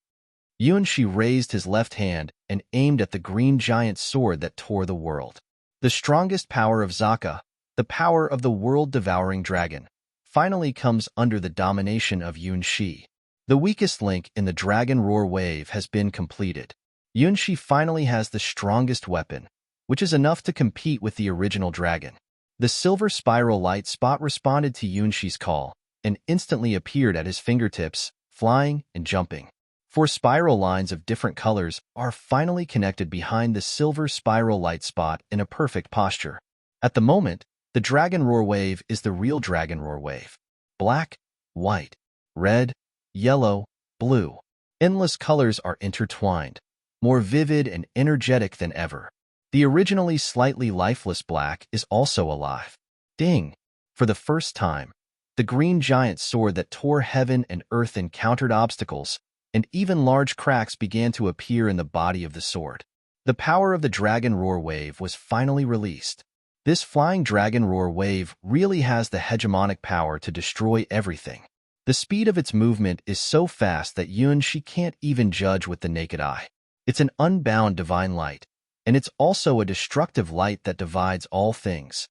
Yunxi raised his left hand and aimed at the green giant sword that tore the world. The strongest power of Zaka, the power of the world-devouring dragon, finally comes under the domination of Yunxi. The weakest link in the Dragon Roar Wave has been completed. Yunxi finally has the strongest weapon, which is enough to compete with the original dragon. The silver spiral light spot responded to Yunxi's call and instantly appeared at his fingertips, flying and jumping. Four spiral lines of different colors are finally connected behind the silver spiral light spot in a perfect posture. At the moment, the Dragon Roar Wave is the real Dragon Roar Wave. Black, white, red, yellow, blue. Endless colors are intertwined, more vivid and energetic than ever. The originally slightly lifeless black is also alive. Ding! For the first time, the green giant sword that tore heaven and earth encountered obstacles, and even large cracks began to appear in the body of the sword. The power of the Dragon Roar Wave was finally released. This flying Dragon Roar Wave really has the hegemonic power to destroy everything. The speed of its movement is so fast that She can't even judge with the naked eye. It's an unbound divine light, and it's also a destructive light that divides all things.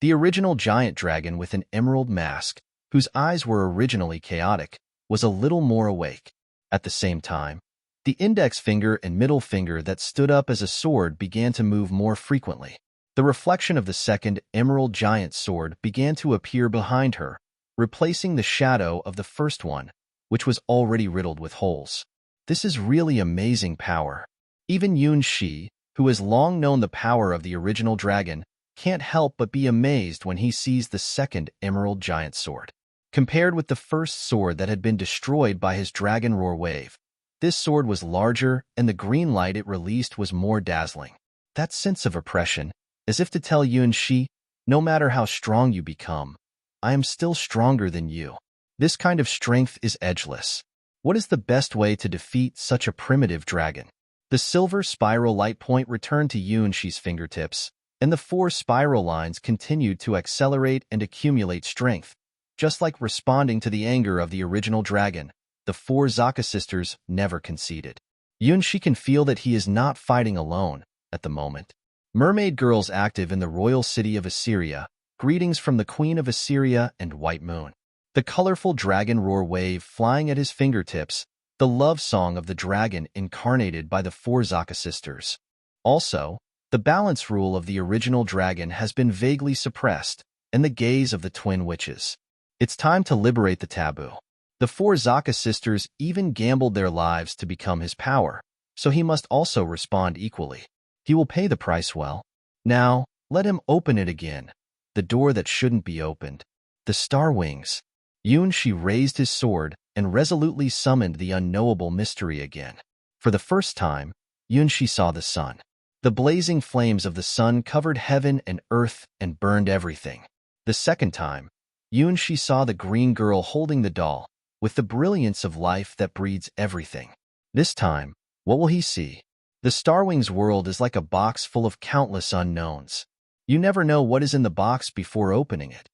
The original giant dragon with an emerald mask, whose eyes were originally chaotic, was a little more awake. At the same time, the index finger and middle finger that stood up as a sword began to move more frequently. The reflection of the second emerald giant sword began to appear behind her, replacing the shadow of the first one, which was already riddled with holes. This is really amazing power. Even Yunxi, who has long known the power of the original dragon, can't help but be amazed when he sees the second emerald giant sword. Compared with the first sword that had been destroyed by his Dragon Roar Wave, this sword was larger and the green light it released was more dazzling. That sense of oppression, as if to tell Yunxi, no matter how strong you become, I am still stronger than you. This kind of strength is edgeless. What is the best way to defeat such a primitive dragon? The silver spiral light point returned to Yunxi's fingertips, and the four spiral lines continued to accelerate and accumulate strength. Just like responding to the anger of the original dragon, the four Zaka sisters never conceded. Yunxi can feel that he is not fighting alone at the moment. Mermaid girls active in the royal city of Assyria, greetings from the Queen of Assyria and White Moon. The colorful dragon roar wave flying at his fingertips, the love song of the dragon incarnated by the four Zaka sisters. Also, the balance rule of the original dragon has been vaguely suppressed, and the gaze of the twin witches. It's time to liberate the taboo. The four Zaka sisters even gambled their lives to become his power, so he must also respond equally. He will pay the price well. Now, let him open it again, the door that shouldn't be opened. The star wings. Yunshi raised his sword and resolutely summoned the unknowable mystery again. For the first time, Yunshi saw the sun. The blazing flames of the sun covered heaven and earth and burned everything. The second time, Yunshi saw the green girl holding the doll, with the brilliance of life that breeds everything. This time, what will he see? The Starwings world is like a box full of countless unknowns. You never know what is in the box before opening it.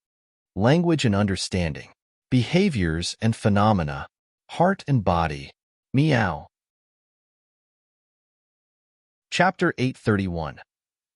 Language and understanding. Behaviors and phenomena. Heart and body. Meow. Chapter 831.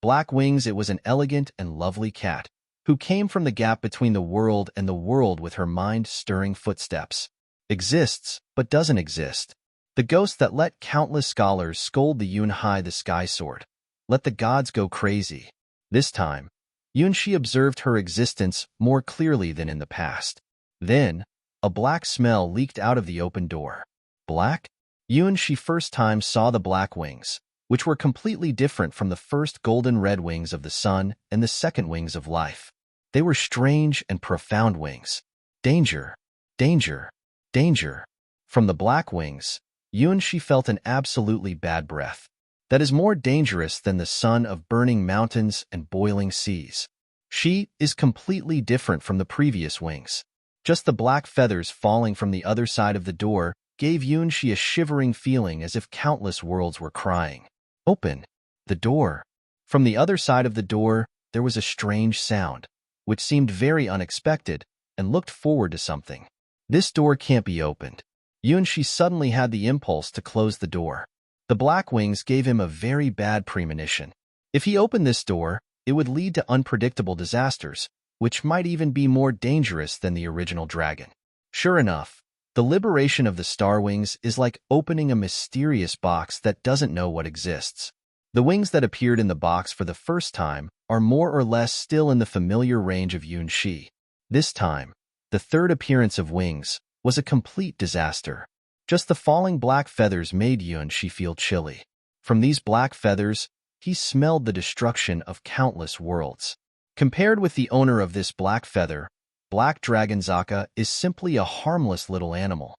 Black Wings. It was an elegant and lovely cat, who came from the gap between the world and the world with her mind-stirring footsteps. Exists, but doesn't exist. The ghost that let countless scholars scold the Yunhai the Sky Sword. Let the gods go crazy. This time, Yunshi observed her existence more clearly than in the past. Then, a black smell leaked out of the open door. Black? Yunshi first time saw the black wings, which were completely different from the first golden red wings of the sun and the second wings of life. They were strange and profound wings. Danger, danger, danger. From the black wings, Yunshi felt an absolutely bad breath that is more dangerous than the sun of burning mountains and boiling seas. She is completely different from the previous wings. Just the black feathers falling from the other side of the door gave Yunshi a shivering feeling as if countless worlds were crying. Open the door. From the other side of the door, there was a strange sound, which seemed very unexpected, and looked forward to something. This door can't be opened. Yunshi suddenly had the impulse to close the door. The black wings gave him a very bad premonition. If he opened this door, it would lead to unpredictable disasters, which might even be more dangerous than the original dragon. Sure enough, the liberation of the Star Wings is like opening a mysterious box that doesn't know what exists. The wings that appeared in the box for the first time are more or less still in the familiar range of Yunshi. This time, the third appearance of wings was a complete disaster. Just the falling black feathers made Yunshi feel chilly. From these black feathers, he smelled the destruction of countless worlds. Compared with the owner of this black feather, Black Dragon Zaka is simply a harmless little animal.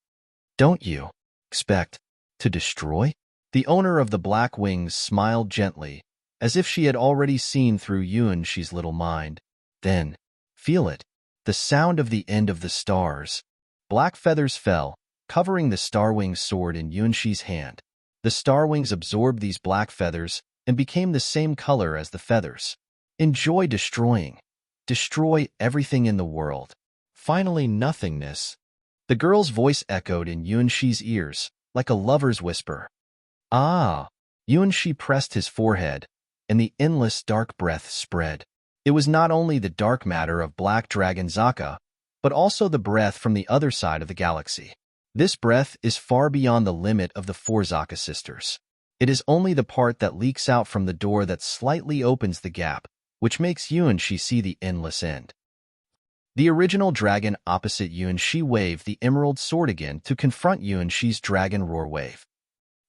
Don't you expect to destroy? The owner of the black wings smiled gently, as if she had already seen through Yunshi's little mind. Then, feel it, the sound of the end of the stars. Black feathers fell, covering the Starwing sword in Yunshi's hand. The Starwings absorbed these black feathers and became the same color as the feathers. Enjoy destroying. Destroy everything in the world. Finally, nothingness. The girl's voice echoed in Yunshi's ears, like a lover's whisper. Ah! Yunshi pressed his forehead, and the endless dark breath spread. It was not only the dark matter of Black Dragon Zaka, but also the breath from the other side of the galaxy. This breath is far beyond the limit of the four Zaka sisters. It is only the part that leaks out from the door that slightly opens the gap, which makes Yunshi see the endless end. The original dragon opposite Yunshi waved the emerald sword again to confront Yunshi's dragon roar wave.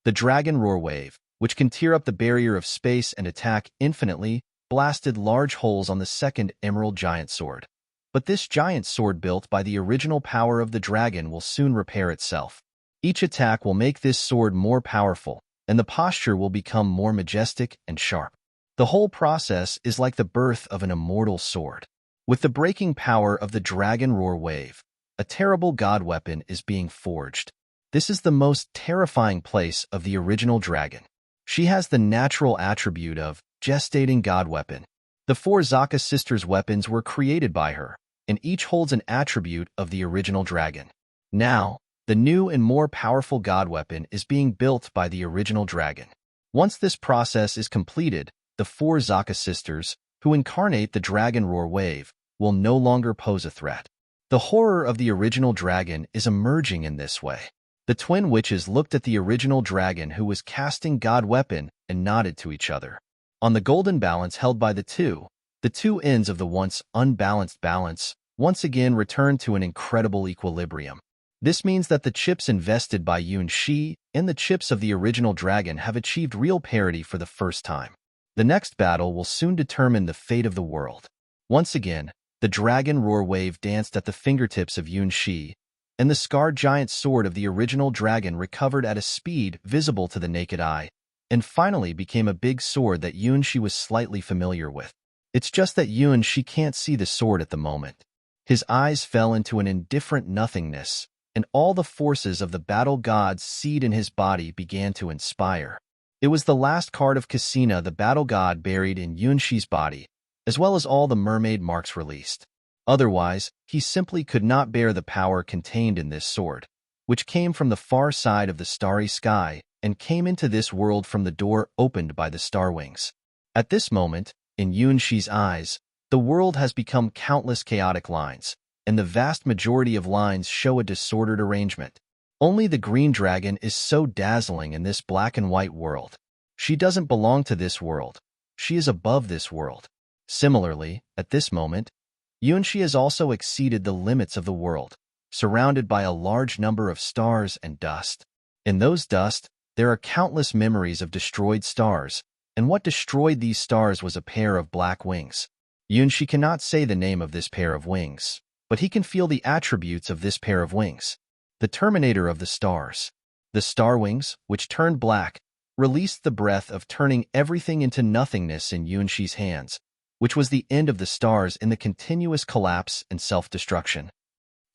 The dragon roar wave, which can tear up the barrier of space and attack infinitely, blasted large holes on the second emerald giant sword. But this giant sword built by the original power of the dragon will soon repair itself. Each attack will make this sword more powerful, and the posture will become more majestic and sharp. The whole process is like the birth of an immortal sword. With the breaking power of the dragon roar wave, a terrible god weapon is being forged. This is the most terrifying place of the original dragon. She has the natural attribute of gestating god weapon. The four Zaka sisters' weapons were created by her, and each holds an attribute of the original dragon. Now, the new and more powerful god weapon is being built by the original dragon. Once this process is completed, the four Zaka sisters, who incarnate the dragon roar wave, will no longer pose a threat. The horror of the original dragon is emerging in this way. The twin witches looked at the original dragon who was casting god weapon and nodded to each other. On the golden balance held by the two ends of the once unbalanced balance once again returned to an incredible equilibrium. This means that the chips invested by Yun Shi and the chips of the original dragon have achieved real parity for the first time. The next battle will soon determine the fate of the world. Once again, the dragon roar wave danced at the fingertips of Yun Shi, and the scarred giant sword of the original dragon recovered at a speed visible to the naked eye, and finally became a big sword that Yun Shi was slightly familiar with. It's just that Yun Shi can't see the sword at the moment. His eyes fell into an indifferent nothingness, and all the forces of the battle god's seed in his body began to inspire. It was the last card of Cassina, the battle god, buried in Yun Shi's body, as well as all the mermaid marks released. Otherwise, he simply could not bear the power contained in this sword, which came from the far side of the starry sky and came into this world from the door opened by the star wings. At this moment, in Yun Shi's eyes, the world has become countless chaotic lines, and the vast majority of lines show a disordered arrangement. Only the green dragon is so dazzling in this black and white world. She doesn't belong to this world. She is above this world. Similarly, at this moment, Yun Shi has also exceeded the limits of the world, surrounded by a large number of stars and dust. In those dust, there are countless memories of destroyed stars, and what destroyed these stars was a pair of black wings. Yun Shi cannot say the name of this pair of wings, but he can feel the attributes of this pair of wings. The terminator of the stars. The star wings, which turned black, released the breath of turning everything into nothingness in Yun Shi's hands, which was the end of the stars in the continuous collapse and self-destruction.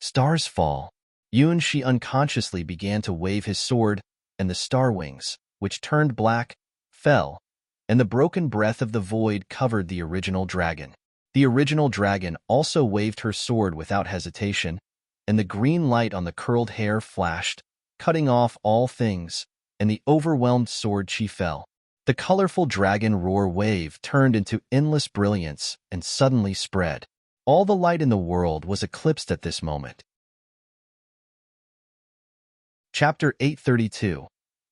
Stars fall. Yun Shi unconsciously began to wave his sword, and the star wings, which turned black, fell, and the broken breath of the void covered the original dragon. The original dragon also waved her sword without hesitation, and the green light on the curled hair flashed, cutting off all things, and the overwhelmed sword she fell. The colorful dragon roar wave turned into endless brilliance and suddenly spread. All the light in the world was eclipsed at this moment. Chapter 832.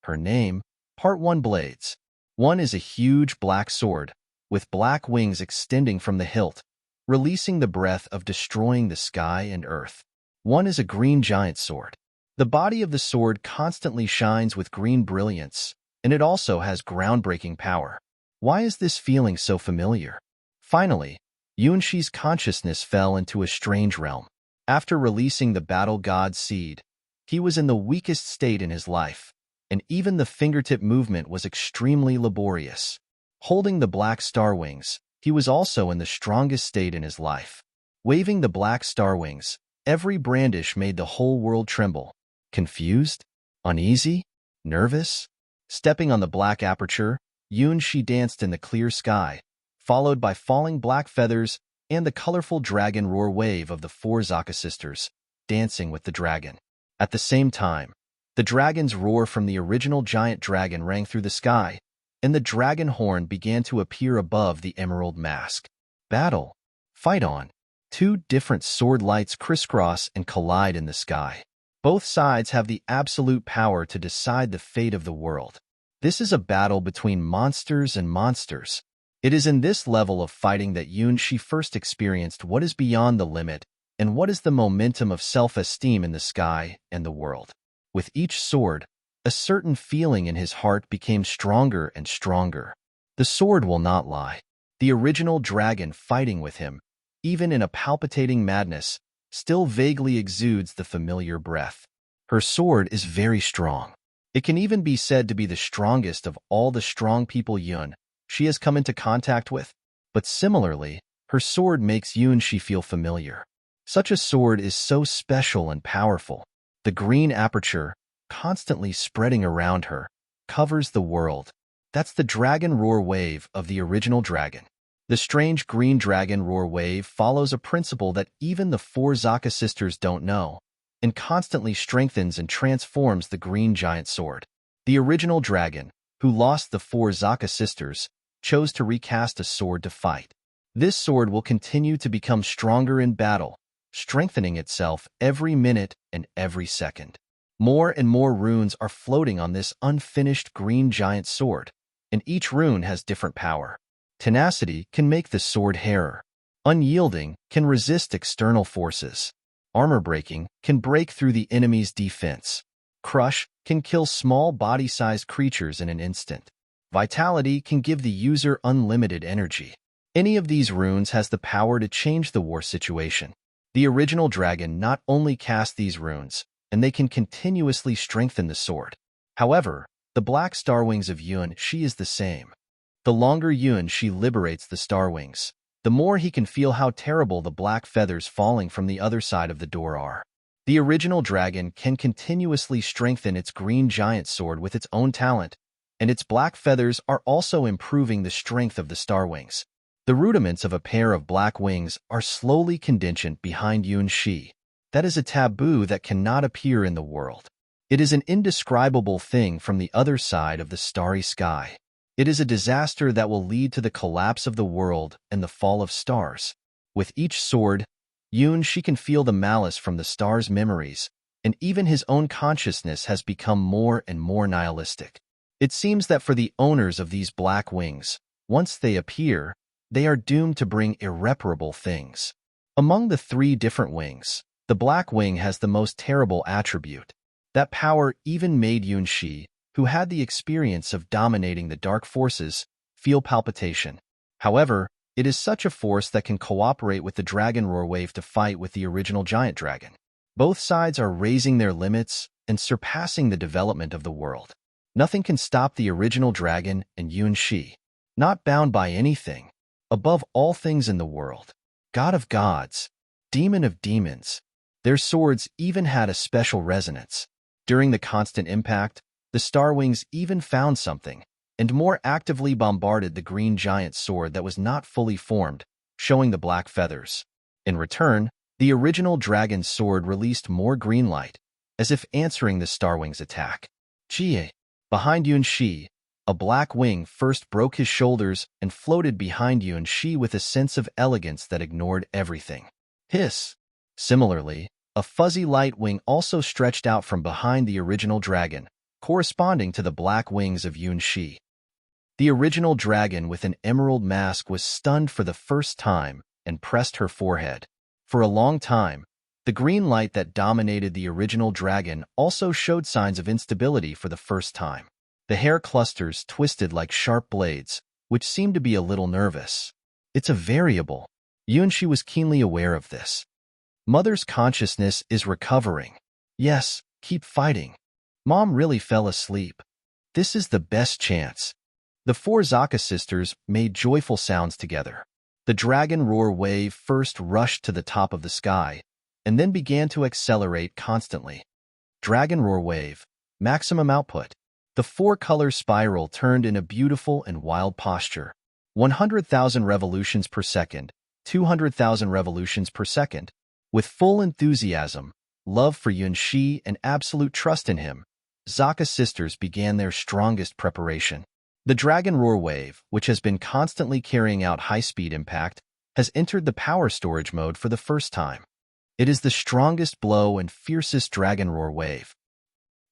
Her Name, Part 1. Blades. One is a huge black sword, with black wings extending from the hilt, releasing the breath of destroying the sky and earth. One is a green giant sword. The body of the sword constantly shines with green brilliance, and it also has groundbreaking power. Why is this feeling so familiar? Finally, Yun Shi's consciousness fell into a strange realm. After releasing the battle god's seed, he was in the weakest state in his life, and even the fingertip movement was extremely laborious. Holding the black star wings, he was also in the strongest state in his life. Waving the black star wings, every brandish made the whole world tremble. Confused? Uneasy? Nervous? Stepping on the black aperture, Yun Shi danced in the clear sky, followed by falling black feathers and the colorful dragon roar wave of the four Zaka sisters, dancing with the dragon. At the same time, the dragon's roar from the original giant dragon rang through the sky, and the dragon horn began to appear above the emerald mask. Battle. Fight on. Two different sword lights crisscross and collide in the sky. Both sides have the absolute power to decide the fate of the world. This is a battle between monsters and monsters. It is in this level of fighting that Yun Shi first experienced what is beyond the limit and what is the momentum of self-esteem in the sky and the world. With each sword, a certain feeling in his heart became stronger and stronger. The sword will not lie. The original dragon fighting with him, even in a palpitating madness, still vaguely exudes the familiar breath. Her sword is very strong. It can even be said to be the strongest of all the strong people Yun Shi has come into contact with. But similarly, her sword makes Yun Shi feel familiar. Such a sword is so special and powerful. The green aperture, constantly spreading around her, covers the world. That's the dragon roar wave of the original dragon. The strange green dragon roar wave follows a principle that even the four Zaka sisters don't know, and constantly strengthens and transforms the green giant sword. The original dragon, who lost the four Zaka sisters, chose to recast a sword to fight. This sword will continue to become stronger in battle, strengthening itself every minute and every second. More and more runes are floating on this unfinished green giant sword, and each rune has different power. Tenacity can make the sword hairer. Unyielding can resist external forces. Armor-breaking can break through the enemy's defense. Crush can kill small body-sized creatures in an instant. Vitality can give the user unlimited energy. Any of these runes has the power to change the war situation. The original dragon not only cast these runes, and they can continuously strengthen the sword. However, the black star wings of Yuan-Shi is the same. The longer Yuan-Shi liberates the star wings, the more he can feel how terrible the black feathers falling from the other side of the door are. The original dragon can continuously strengthen its green giant sword with its own talent, and its black feathers are also improving the strength of the star wings. The rudiments of a pair of black wings are slowly contingent behind Yuan-Shi. That is a taboo that cannot appear in the world. It is an indescribable thing from the other side of the starry sky. It is a disaster that will lead to the collapse of the world and the fall of stars. With each sword, Yuan-Shi can feel the malice from the stars' memories, and even his own consciousness has become more and more nihilistic. It seems that for the owners of these black wings, once they appear, they are doomed to bring irreparable things. Among the 3 different wings, the black wing has the most terrible attribute. That power even made Yuan-Shi, who had the experience of dominating the dark forces, feel palpitation. However, it is such a force that can cooperate with the Dragon Roar Wave to fight with the original giant dragon. Both sides are raising their limits and surpassing the development of the world. Nothing can stop the original dragon and Yuan-Shi. Not bound by anything. Above all things in the world. God of gods. Demon of demons. Their swords even had a special resonance. During the constant impact, the Star Wings even found something, and more actively bombarded the green giant sword that was not fully formed, showing the black feathers. In return, the original dragon's sword released more green light, as if answering the Star Wings' attack. Jie. Behind Yuan-Shi, a black wing first broke his shoulders and floated behind Yuan-Shi with a sense of elegance that ignored everything. Hiss. Similarly, a fuzzy light wing also stretched out from behind the original dragon, corresponding to the black wings of Yuan-Shi. The original dragon with an emerald mask was stunned for the first time and pressed her forehead. For a long time, the green light that dominated the original dragon also showed signs of instability for the first time. The hair clusters twisted like sharp blades, which seemed to be a little nervous. It's a variable. Yuan-Shi was keenly aware of this. Mother's consciousness is recovering. Yes, keep fighting. Mom really fell asleep. This is the best chance. The 4 Zaka sisters made joyful sounds together. The Dragon Roar Wave first rushed to the top of the sky, and then began to accelerate constantly. Dragon Roar Wave, maximum output. The 4-color spiral turned in a beautiful and wild posture. 100,000 revolutions per second, 200,000 revolutions per second. With full enthusiasm, love for Yuan-Shi, and absolute trust in him, Zaka sisters began their strongest preparation. The Dragon Roar Wave, which has been constantly carrying out high-speed impact, has entered the power storage mode for the first time. It is the strongest blow and fiercest Dragon Roar Wave.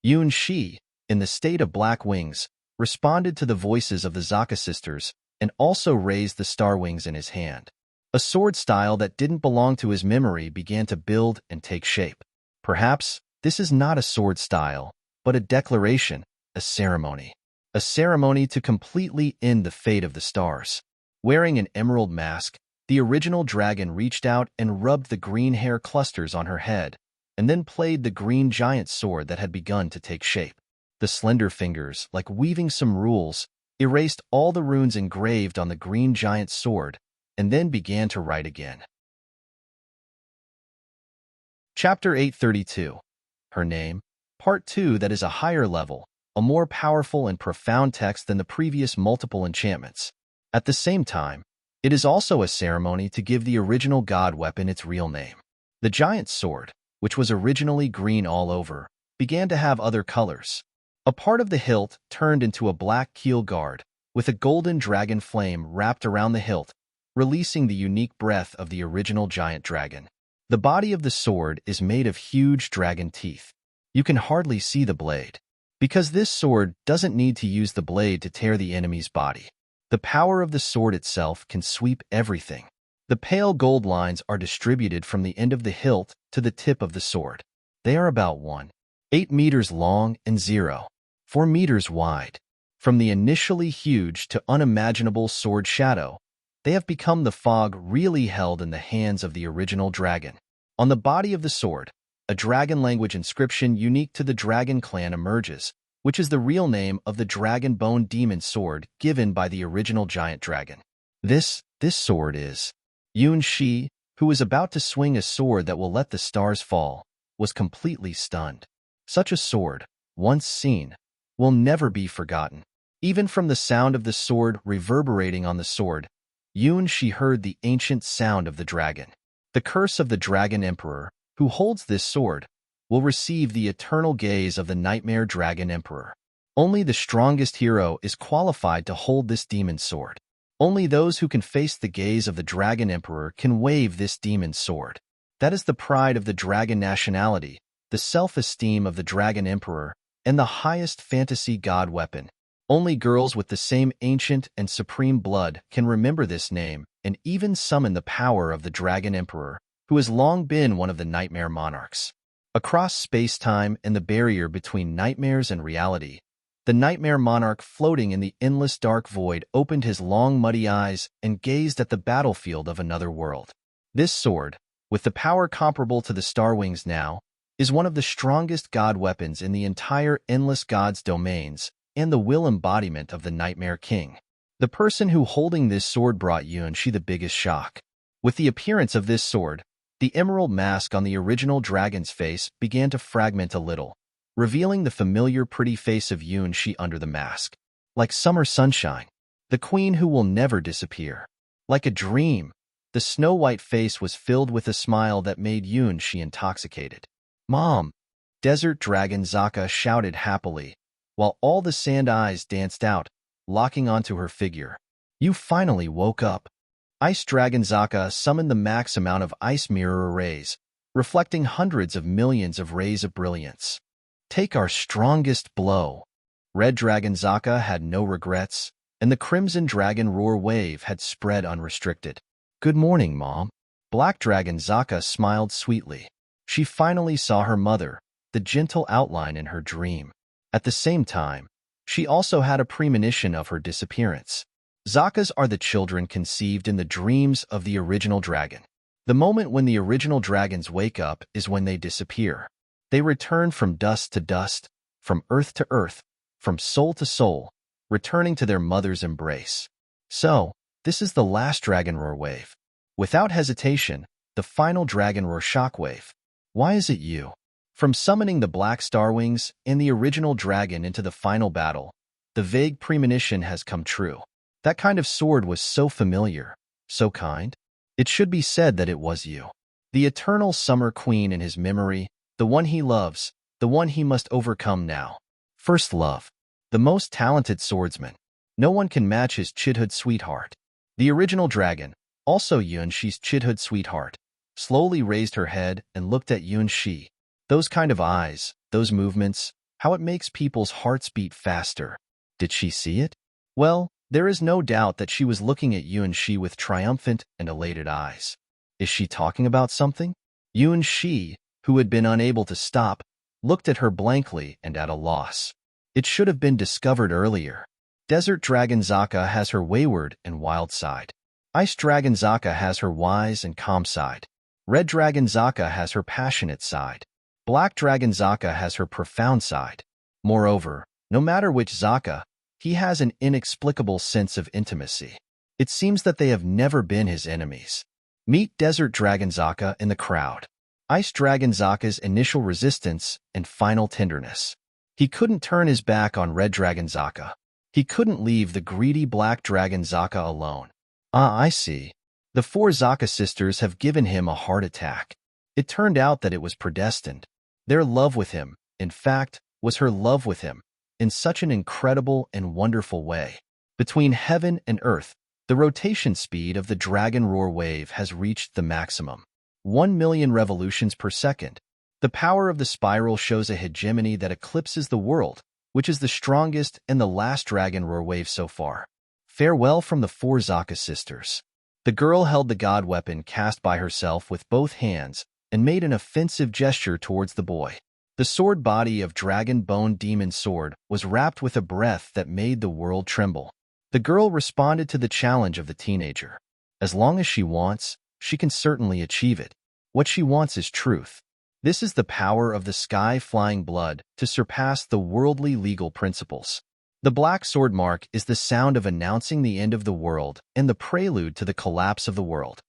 Yuan-Shi, in the state of black wings, responded to the voices of the Zaka sisters and also raised the star wings in his hand. A sword style that didn't belong to his memory began to build and take shape. Perhaps this is not a sword style, but a declaration, a ceremony. A ceremony to completely end the fate of the stars. Wearing an emerald mask, the original dragon reached out and rubbed the green hair clusters on her head, and then played the green giant sword that had begun to take shape. The slender fingers, like weaving some rules, erased all the runes engraved on the green giant sword, and then began to write again. Chapter 832. Her Name, Part 2. That is a higher level, a more powerful and profound text than the previous multiple enchantments. At the same time, it is also a ceremony to give the original god weapon its real name. The giant sword, which was originally green all over, began to have other colors. A part of the hilt turned into a black keel guard, with a golden dragon flame wrapped around the hilt, releasing the unique breath of the original giant dragon. The body of the sword is made of huge dragon teeth. You can hardly see the blade, because this sword doesn't need to use the blade to tear the enemy's body. The power of the sword itself can sweep everything. The pale gold lines are distributed from the end of the hilt to the tip of the sword. They are about 1.8 meters long and 0.4 meters wide. From the initially huge to unimaginable sword shadow, they have become the fog really held in the hands of the original dragon. On the body of the sword, a dragon language inscription unique to the dragon clan emerges, which is the real name of the dragon bone demon sword given by the original giant dragon. This sword is Yun-Shi, who is about to swing a sword that will let the stars fall, was completely stunned. Such a sword, once seen, will never be forgotten. Even from the sound of the sword reverberating on the sword, Yun-Shi heard the ancient sound of the dragon. The curse of the dragon emperor, who holds this sword, will receive the eternal gaze of the nightmare dragon emperor. Only the strongest hero is qualified to hold this demon sword. Only those who can face the gaze of the dragon emperor can wave this demon sword. That is the pride of the dragon nationality, the self-esteem of the dragon emperor, and the highest fantasy god weapon. Only girls with the same ancient and supreme blood can remember this name and even summon the power of the dragon emperor, who has long been one of the nightmare monarchs. Across space-time and the barrier between nightmares and reality, the nightmare monarch floating in the endless dark void opened his long muddy eyes and gazed at the battlefield of another world. This sword, with the power comparable to the Star Wings now, is one of the strongest god weapons in the entire Endless Gods domains and the will embodiment of the Nightmare King. The person who holding this sword brought Yun-Shi the biggest shock. With the appearance of this sword, the emerald mask on the original dragon's face began to fragment a little, revealing the familiar pretty face of Yun-Shi under the mask. Like summer sunshine, the queen who will never disappear. Like a dream, the snow-white face was filled with a smile that made Yun-Shi intoxicated. "Mom!" Desert Dragon Zaka shouted happily, while all the sand eyes danced out, locking onto her figure. "You finally woke up." Ice Dragon Zaka summoned the max amount of ice mirror rays, reflecting hundreds of millions of rays of brilliance. "Take our strongest blow." Red Dragon Zaka had no regrets, and the Crimson Dragon Roar wave had spread unrestricted. "Good morning, Mom." Black Dragon Zaka smiled sweetly. She finally saw her mother, the gentle outline in her dream. At the same time, she also had a premonition of her disappearance. Zakas are the children conceived in the dreams of the original dragon. The moment when the original dragons wake up is when they disappear. They return from dust to dust, from earth to earth, from soul to soul, returning to their mother's embrace. So, this is the last Dragon Roar wave. Without hesitation, the final Dragon Roar shockwave. Why is it you? From summoning the Black Star Wings and the original dragon into the final battle, the vague premonition has come true. That kind of sword was so familiar, so kind. It should be said that it was you. The eternal summer queen in his memory, the one he loves, the one he must overcome now. First love. The most talented swordsman. No one can match his childhood sweetheart. The original dragon, also Yun-Shi's childhood sweetheart, slowly raised her head and looked at Yun-Shi. Those kind of eyes, those movements, how it makes people's hearts beat faster. Did she see it? Well, there is no doubt that she was looking at Yun-Shi with triumphant and elated eyes. Is she talking about something? Yun-Shi, who had been unable to stop, looked at her blankly and at a loss. It should have been discovered earlier. Desert Dragon Zaka has her wayward and wild side. Ice Dragon Zaka has her wise and calm side. Red Dragon Zaka has her passionate side. Black Dragon Zaka has her profound side. Moreover, no matter which Zaka, he has an inexplicable sense of intimacy. It seems that they have never been his enemies. Meet Desert Dragon Zaka in the crowd. Ice Dragon Zaka's initial resistance and final tenderness. He couldn't turn his back on Red Dragon Zaka. He couldn't leave the greedy Black Dragon Zaka alone. Ah, I see. The 4 Zaka sisters have given him a heart attack. It turned out that it was predestined. Their love with him, in fact, was her love with him, in such an incredible and wonderful way. Between heaven and earth, the rotation speed of the dragon roar wave has reached the maximum. 1,000,000 revolutions per second. The power of the spiral shows a hegemony that eclipses the world, which is the strongest and the last dragon roar wave so far. Farewell from the four Zaka sisters. The girl held the god weapon cast by herself with both hands and made an offensive gesture towards the boy. The sword body of Dragon Bone Demon Sword was wrapped with a breath that made the world tremble. The girl responded to the challenge of the teenager. As long as she wants, she can certainly achieve it. What she wants is truth. This is the power of the sky-flying blood to surpass the worldly legal principles. The black sword mark is the sound of announcing the end of the world and the prelude to the collapse of the world.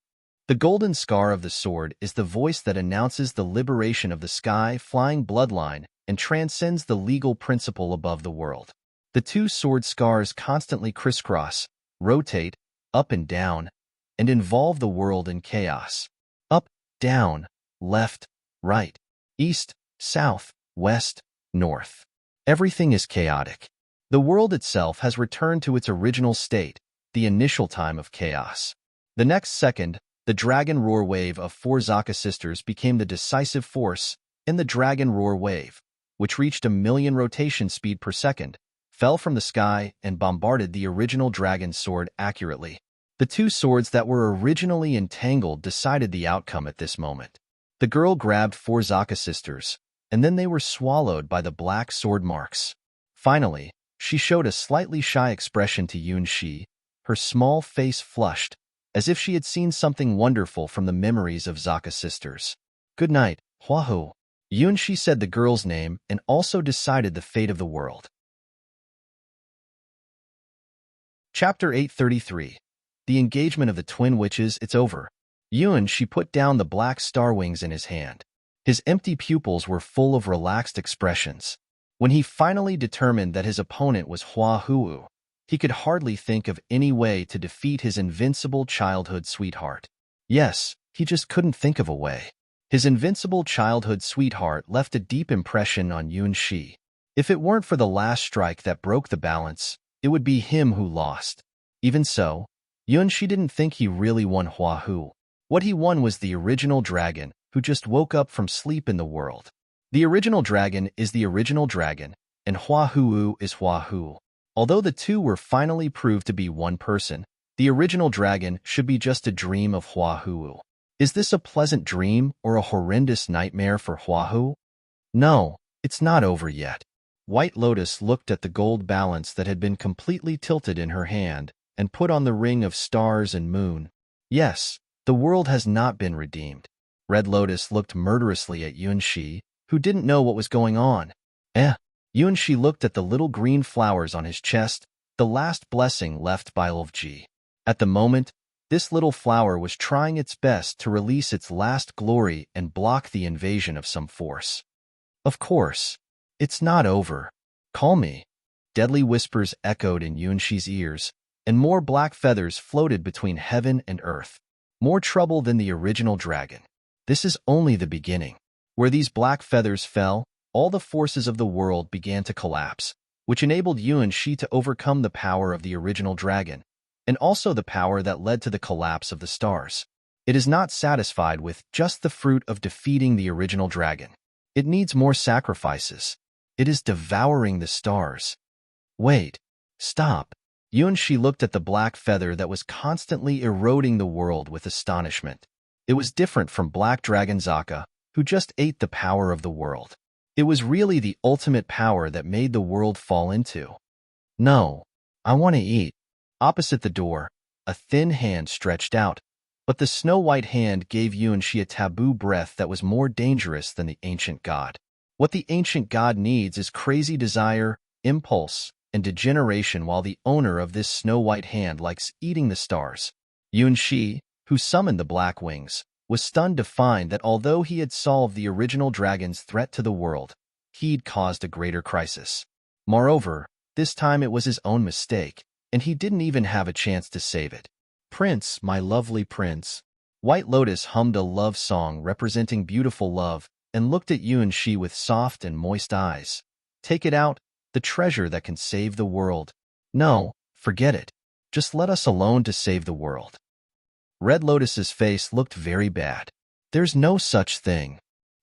The golden scar of the sword is the voice that announces the liberation of the sky-flying bloodline and transcends the legal principle above the world. The two sword scars constantly crisscross, rotate, up and down, and involve the world in chaos. Up, down, left, right, east, south, west, north. Everything is chaotic. The world itself has returned to its original state, the initial time of chaos. The next second, the dragon roar wave of four Zaka sisters became the decisive force, and the dragon roar wave, which reached 1,000,000 rotation speed per second, fell from the sky and bombarded the original dragon's sword accurately. The two swords that were originally entangled decided the outcome at this moment. The girl grabbed four Zaka sisters, and then they were swallowed by the black sword marks. Finally, she showed a slightly shy expression to Yunshi, her small face flushed, as if she had seen something wonderful from the memories of Zaka sisters. "Good night, Huahu." Yunshi said the girl's name and also decided the fate of the world. Chapter 833. The engagement of the twin witches, it's over. Yunshi put down the black star wings in his hand. His empty pupils were full of relaxed expressions. When he finally determined that his opponent was Huahu, he could hardly think of any way to defeat his invincible childhood sweetheart. Yes, he just couldn't think of a way. His invincible childhood sweetheart left a deep impression on Yunshi. If it weren't for the last strike that broke the balance, it would be him who lost. Even so, Yunshi didn't think he really won Huahu. What he won was the original dragon, who just woke up from sleep in the world. The original dragon is the original dragon, and Huahu is Huahu. Although the two were finally proved to be one person, the original dragon should be just a dream of Huahu. Is this a pleasant dream or a horrendous nightmare for Huahu? No, it's not over yet. White Lotus looked at the gold balance that had been completely tilted in her hand and put on the ring of stars and moon. Yes, the world has not been redeemed. Red Lotus looked murderously at Yunshi, who didn't know what was going on. Yunshi looked at the little green flowers on his chest, the last blessing left by Ulfji. At the moment, this little flower was trying its best to release its last glory and block the invasion of some force. Of course, it's not over. Call me. Deadly whispers echoed in Yunshi's ears, and more black feathers floated between heaven and earth. More trouble than the original dragon. This is only the beginning. Where these black feathers fell, all the forces of the world began to collapse, which enabled Yunshi to overcome the power of the original dragon, and also the power that led to the collapse of the stars. It is not satisfied with just the fruit of defeating the original dragon. It needs more sacrifices. It is devouring the stars. Wait. Stop. Yunshi looked at the black feather that was constantly eroding the world with astonishment. It was different from Black Dragon Zaka, who just ate the power of the world. It was really the ultimate power that made the world fall into. No, I want to eat. Opposite the door, a thin hand stretched out, but the snow-white hand gave Yunshi a taboo breath that was more dangerous than the ancient god. What the ancient god needs is crazy desire, impulse, and degeneration, while the owner of this snow-white hand likes eating the stars. Yunshi, who summoned the black wings, was stunned to find that although he had solved the original dragon's threat to the world, he'd caused a greater crisis. Moreover, this time it was his own mistake, and he didn't even have a chance to save it. "Prince, my lovely prince." White Lotus hummed a love song representing beautiful love and looked at Yunshi with soft and moist eyes. "Take it out, the treasure that can save the world." "No, Forget it. Just let us alone to save the world. Red Lotus's face looked very bad. There's no such thing.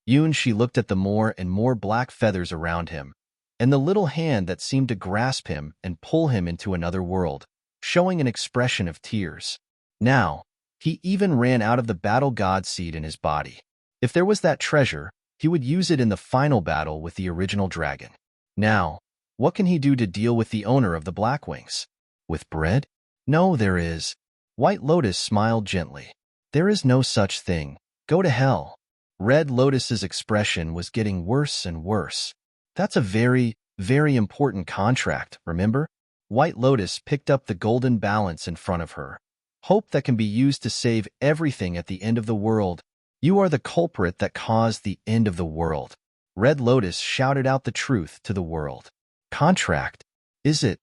She looked at the more and more black feathers around him, and the little hand that seemed to grasp him and pull him into another world, showing an expression of tears. Now, he even ran out of the battle god seed in his body. If there was that treasure, he would use it in the final battle with the original dragon. Now, what can he do to deal with the owner of the Black Wings? With bread? No, there is. White Lotus smiled gently. There is no such thing. Go to hell. Red Lotus's expression was getting worse and worse. That's a very, very important contract, remember? White Lotus picked up the golden balance in front of her. Hope that can be used to save everything at the end of the world. You are the culprit that caused the end of the world. Red Lotus shouted out the truth to the world. Contract? Is it?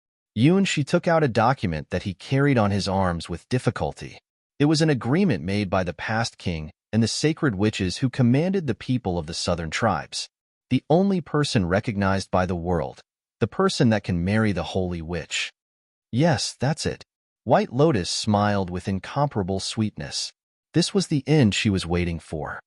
She took out a document that he carried on his arms with difficulty. It was an agreement made by the past king and the sacred witches who commanded the people of the southern tribes. The only person recognized by the world, the person that can marry the holy witch. Yes, that's it. White Lotus smiled with incomparable sweetness. This was the end she was waiting for.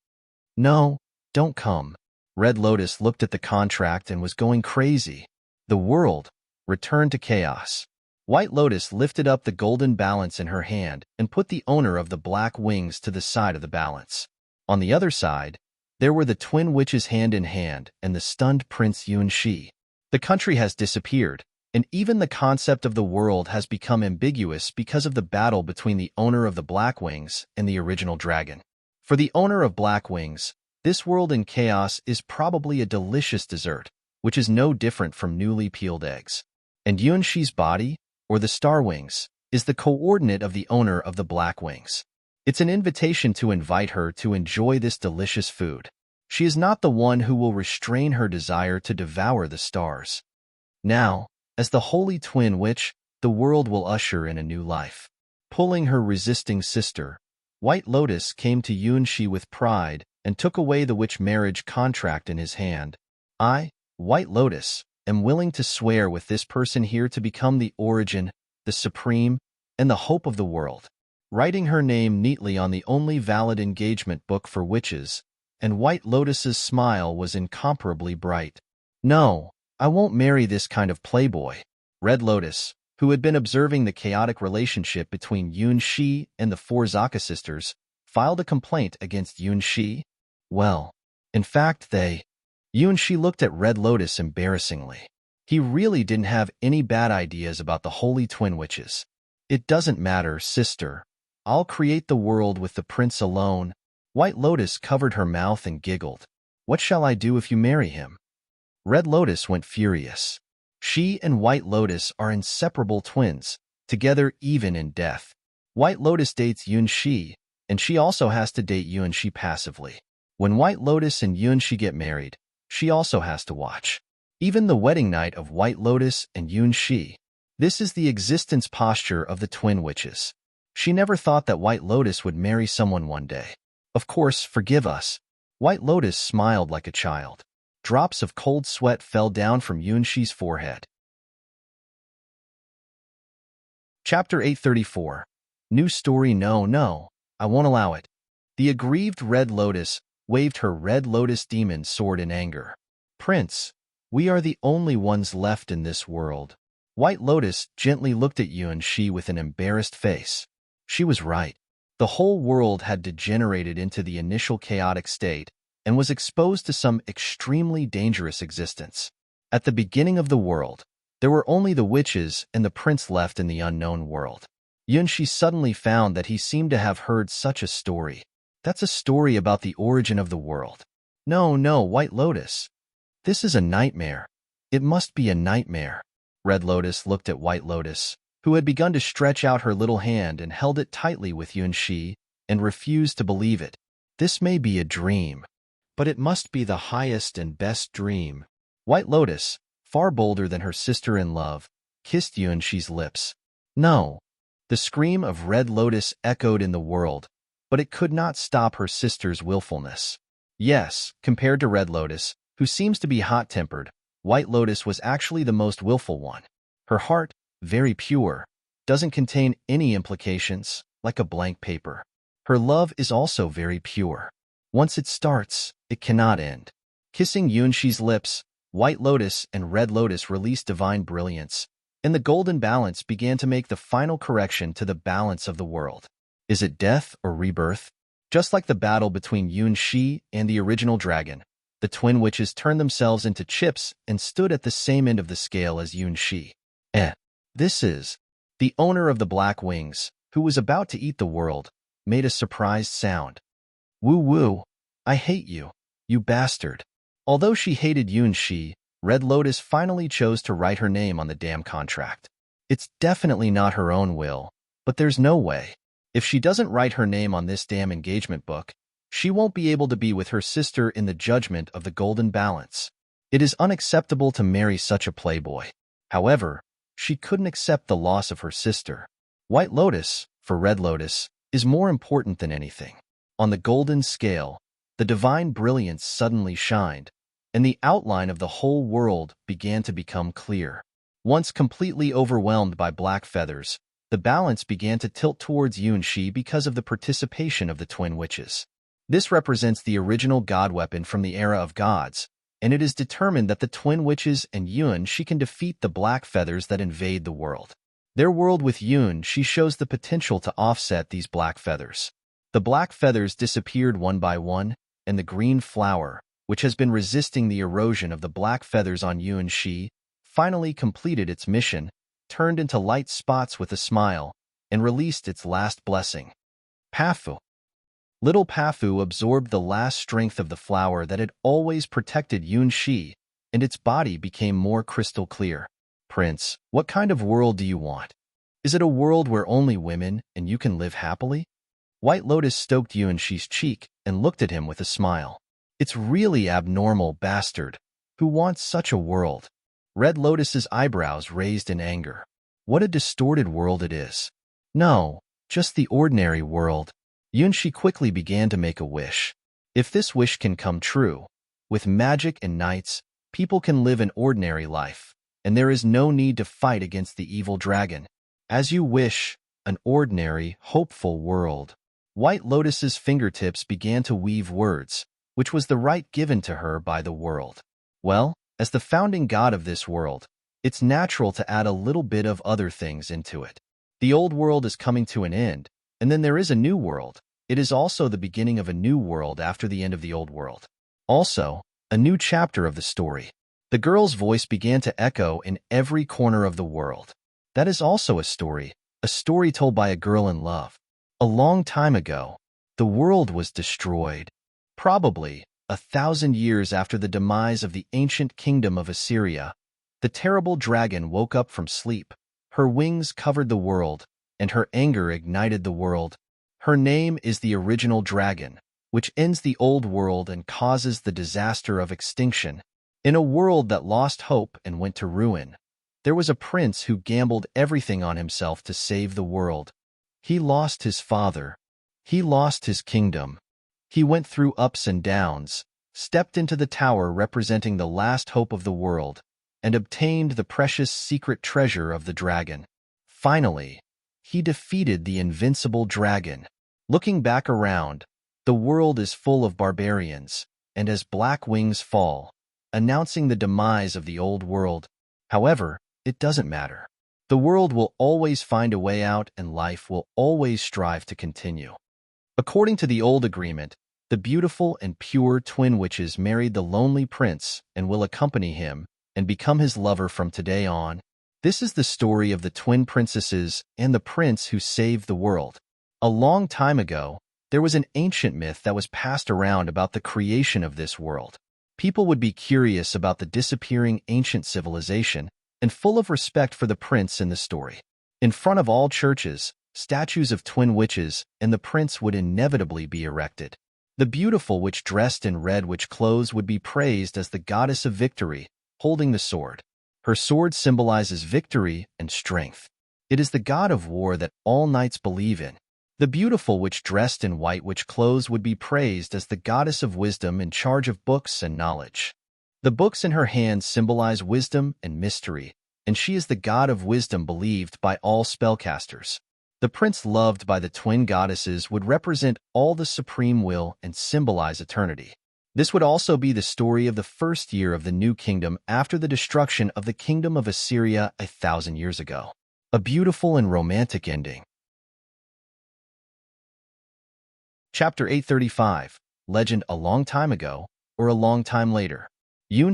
No, don't come. Red Lotus looked at the contract and was going crazy. The world returned to chaos. White Lotus lifted up the golden balance in her hand and put the owner of the Black Wings to the side of the balance. On the other side, there were the twin witches hand in hand and the stunned Prince Yunshi. The country has disappeared, and even the concept of the world has become ambiguous because of the battle between the owner of the Black Wings and the original dragon. For the owner of Black Wings, this world in chaos is probably a delicious dessert, which is no different from newly peeled eggs. And Yunshi's body, or the Star Wings, is the coordinate of the owner of the Black Wings. It's an invitation to invite her to enjoy this delicious food. She is not the one who will restrain her desire to devour the stars. Now, as the holy twin witch, the world will usher in a new life. Pulling her resisting sister, White Lotus came to Yunshi with pride and took away the witch marriage contract in his hand. I, White Lotus, am willing to swear with this person here to become the origin, the supreme, and the hope of the world. Writing her name neatly on the only valid engagement book for witches, and White Lotus's smile was incomparably bright. No, I won't marry this kind of playboy. Red Lotus, who had been observing the chaotic relationship between Yunshi and the four Zaka sisters, filed a complaint against Yunshi. Well, in fact, Yunshi looked at Red Lotus embarrassingly. He really didn't have any bad ideas about the holy twin witches. It doesn't matter, sister. I'll create the world with the prince alone. White Lotus covered her mouth and giggled. What shall I do if you marry him? Red Lotus went furious. She and White Lotus are inseparable twins, together even in death. White Lotus dates Yunshi, and she also has to date Yunshi passively. When White Lotus and Yunshi get married, she also has to watch. Even the wedding night of White Lotus and Yunshi. This is the existence posture of the twin witches. She never thought that White Lotus would marry someone one day. Of course, forgive us. White Lotus smiled like a child. Drops of cold sweat fell down from Yunshi's forehead. Chapter 834. New story. No, I won't allow it. The aggrieved Red Lotus waved her Red Lotus demon sword in anger. Prince, we are the only ones left in this world. White Lotus gently looked at Yunshi with an embarrassed face. She was right. The whole world had degenerated into the initial chaotic state and was exposed to some extremely dangerous existence. At the beginning of the world, there were only the witches and the prince left in the unknown world. Yunshi suddenly found that he seemed to have heard such a story. That's a story about the origin of the world. No, White Lotus. This is a nightmare. It must be a nightmare. Red Lotus looked at White Lotus, who had begun to stretch out her little hand and held it tightly with Yunshi, and refused to believe it. This may be a dream, but it must be the highest and best dream. White Lotus, far bolder than her sister in love, kissed Yunshi's lips. No. The scream of Red Lotus echoed in the world, but it could not stop her sister's willfulness. Yes, compared to Red Lotus, who seems to be hot-tempered, White Lotus was actually the most willful one. Her heart, very pure, doesn't contain any implications, like a blank paper. Her love is also very pure. Once it starts, it cannot end. Kissing Yunshi's lips, White Lotus and Red Lotus released divine brilliance, and the golden balance began to make the final correction to the balance of the world. Is it death or rebirth? Just like the battle between Yunshi and the original dragon, the twin witches turned themselves into chips and stood at the same end of the scale as Yunshi. This is the owner of the black wings, who was about to eat the world, made a surprised sound. Woo woo, I hate you, you bastard. Although she hated Yunshi, Red Lotus finally chose to write her name on the damn contract. It's definitely not her own will, but there's no way. If she doesn't write her name on this damn engagement book, she won't be able to be with her sister in the judgment of the golden balance. It is unacceptable to marry such a playboy. However, she couldn't accept the loss of her sister. White Lotus, for Red Lotus, is more important than anything. On the golden scale, the divine brilliance suddenly shined, and the outline of the whole world began to become clear. Once completely overwhelmed by black feathers, the balance began to tilt towards Yunshi because of the participation of the twin witches. This represents the original god weapon from the era of gods, and it is determined that the twin witches and Yunshi can defeat the black feathers that invade the world. Their world with Yunshi shows the potential to offset these black feathers. The black feathers disappeared one by one, and the green flower, which has been resisting the erosion of the black feathers on Yunshi, finally completed its mission, turned into light spots with a smile, and released its last blessing. Pafu. Little Pafu absorbed the last strength of the flower that had always protected Yunshi, and its body became more crystal clear. Prince, what kind of world do you want? Is it a world where only women and you can live happily? White Lotus stroked Yunshi's cheek and looked at him with a smile. It's really abnormal, bastard. Who wants such a world? Red Lotus's eyebrows raised in anger. What a distorted world it is. No, just the ordinary world. Yunshi quickly began to make a wish. If this wish can come true, with magic and knights, people can live an ordinary life, and there is no need to fight against the evil dragon. As you wish, an ordinary, hopeful world. White Lotus's fingertips began to weave words, which was the right given to her by the world. Well, as the founding god of this world, it's natural to add a little bit of other things into it. The old world is coming to an end, and then there is a new world. It is also the beginning of a new world after the end of the old world. Also, a new chapter of the story. The girl's voice began to echo in every corner of the world. That is also a story told by a girl in love. A long time ago, the world was destroyed. Probably 1,000 years after the demise of the ancient kingdom of Assyria, the terrible dragon woke up from sleep. Her wings covered the world, and her anger ignited the world. Her name is the original dragon, which ends the old world and causes the disaster of extinction. In a world that lost hope and went to ruin, there was a prince who gambled everything on himself to save the world. He lost his father. He lost his kingdom. He went through ups and downs, stepped into the tower representing the last hope of the world, and obtained the precious secret treasure of the dragon. Finally, he defeated the invincible dragon. Looking back around, the world is full of barbarians, and as black wings fall, announcing the demise of the old world. However, it doesn't matter. The world will always find a way out and life will always strive to continue. According to the old agreement, the beautiful and pure twin witches married the lonely prince and will accompany him and become his lover from today on. This is the story of the twin princesses and the prince who saved the world. A long time ago, there was an ancient myth that was passed around about the creation of this world. People would be curious about the disappearing ancient civilization and full of respect for the prince in the story. In front of all churches, statues of twin witches and the prince would inevitably be erected. The beautiful witch dressed in red witch clothes would be praised as the goddess of victory, holding the sword. Her sword symbolizes victory and strength. It is the god of war that all knights believe in. The beautiful witch dressed in white witch clothes would be praised as the goddess of wisdom in charge of books and knowledge. The books in her hands symbolize wisdom and mystery, and she is the god of wisdom believed by all spellcasters. The prince loved by the twin goddesses would represent all the supreme will and symbolize eternity. This would also be the story of the first year of the new kingdom after the destruction of the kingdom of Assyria 1,000 years ago. A beautiful and romantic ending. Chapter 835, Legend A Long Time Ago, or A Long Time Later.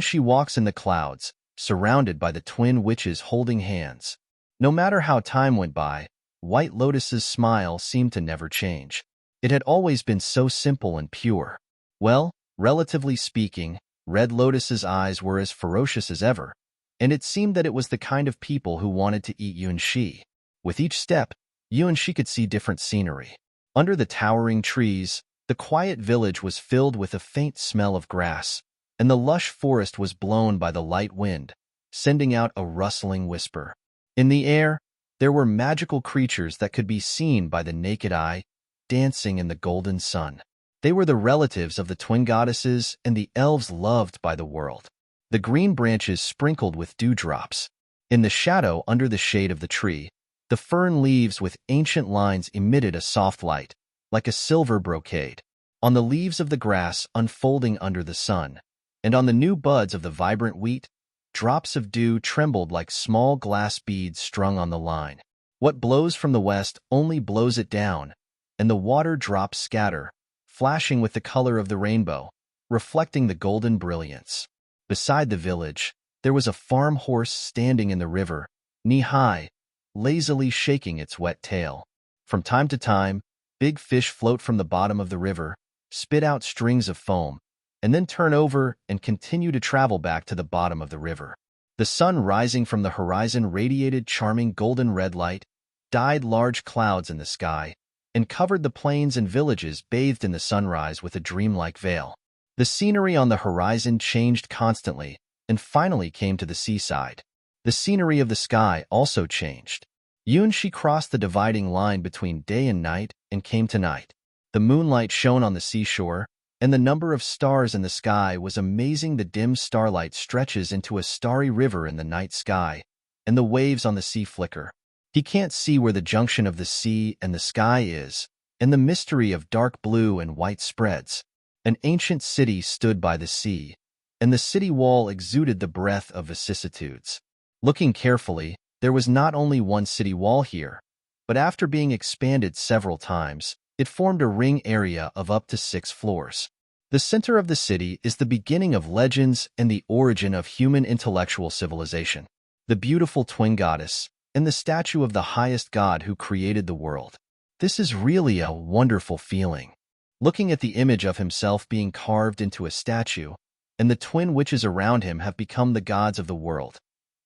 She walks in the clouds, surrounded by the twin witches holding hands. No matter how time went by, White Lotus's smile seemed to never change. It had always been so simple and pure. Well, relatively speaking, Red Lotus's eyes were as ferocious as ever, and it seemed that it was the kind of people who wanted to eat Yunxi. With each step, Yunxi could see different scenery. Under the towering trees, the quiet village was filled with a faint smell of grass, and the lush forest was blown by the light wind, sending out a rustling whisper. In the air, there were magical creatures that could be seen by the naked eye, dancing in the golden sun. They were the relatives of the twin goddesses and the elves loved by the world. The green branches sprinkled with dewdrops. In the shadow under the shade of the tree, the fern leaves with ancient lines emitted a soft light, like a silver brocade. On the leaves of the grass unfolding under the sun, and on the new buds of the vibrant wheat, drops of dew trembled like small glass beads strung on the line. What blows from the west only blows it down, and the water drops scatter, flashing with the color of the rainbow, reflecting the golden brilliance. Beside the village, there was a farm horse standing in the river, knee-high, lazily shaking its wet tail. From time to time, big fish float from the bottom of the river, spit out strings of foam, and then turn over and continue to travel back to the bottom of the river. The sun rising from the horizon radiated charming golden red light, dyed large clouds in the sky, and covered the plains and villages bathed in the sunrise with a dreamlike veil. The scenery on the horizon changed constantly, and finally came to the seaside. The scenery of the sky also changed. Yunxi crossed the dividing line between day and night and came to night. The moonlight shone on the seashore, and the number of stars in the sky was amazing. The dim starlight stretches into a starry river in the night sky, and the waves on the sea flicker. He can't see where the junction of the sea and the sky is, and the mystery of dark blue and white spreads. An ancient city stood by the sea, and the city wall exuded the breath of vicissitudes. Looking carefully, there was not only one city wall here, but after being expanded several times, it formed a ring area of up to 6 floors. The center of the city is the beginning of legends and the origin of human intellectual civilization. The beautiful twin goddess, and the statue of the highest god who created the world. This is really a wonderful feeling. Looking at the image of himself being carved into a statue, and the twin witches around him have become the gods of the world.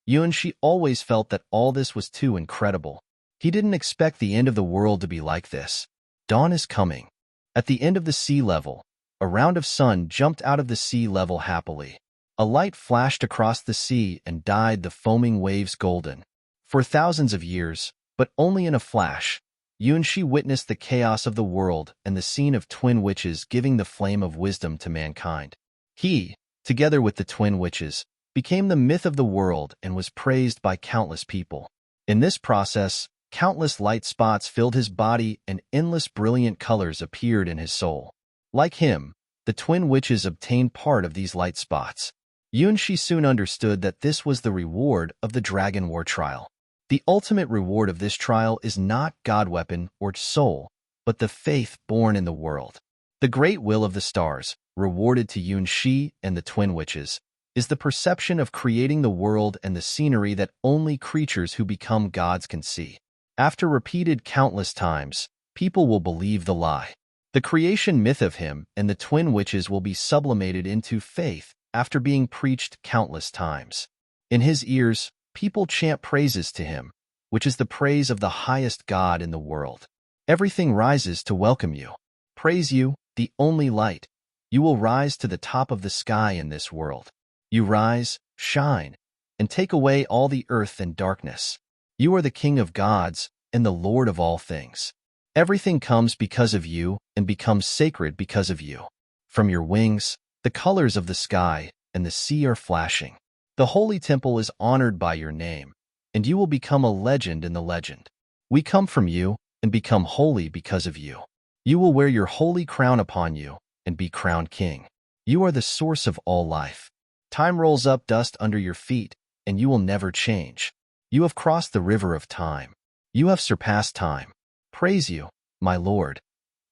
Yunxi always felt that all this was too incredible. He didn't expect the end of the world to be like this. Dawn is coming. At the end of the sea level, a round of sun jumped out of the sea level happily. A light flashed across the sea and dyed the foaming waves golden. For thousands of years, but only in a flash, Yunxi witnessed the chaos of the world and the scene of twin witches giving the flame of wisdom to mankind. He, together with the twin witches, became the myth of the world and was praised by countless people. In this process, countless light spots filled his body and endless brilliant colors appeared in his soul. Like him, the twin witches obtained part of these light spots. Yunxi soon understood that this was the reward of the Dragon War trial. The ultimate reward of this trial is not god weapon or soul, but the faith born in the world. The great will of the stars, rewarded to Yunxi and the twin witches, is the perception of creating the world and the scenery that only creatures who become gods can see. After repeated countless times, people will believe the lie. The creation myth of him and the twin witches will be sublimated into faith after being preached countless times. In his ears, people chant praises to him, which is the praise of the highest God in the world. Everything rises to welcome you. Praise you, the only light. You will rise to the top of the sky in this world. You rise, shine, and take away all the earth and darkness. You are the King of gods and the Lord of all things. Everything comes because of you and becomes sacred because of you. From your wings, the colors of the sky and the sea are flashing. The holy temple is honored by your name, and you will become a legend in the legend. We come from you and become holy because of you. You will wear your holy crown upon you and be crowned king. You are the source of all life. Time rolls up dust under your feet, and you will never change. You have crossed the river of time. You have surpassed time. Praise you, my Lord.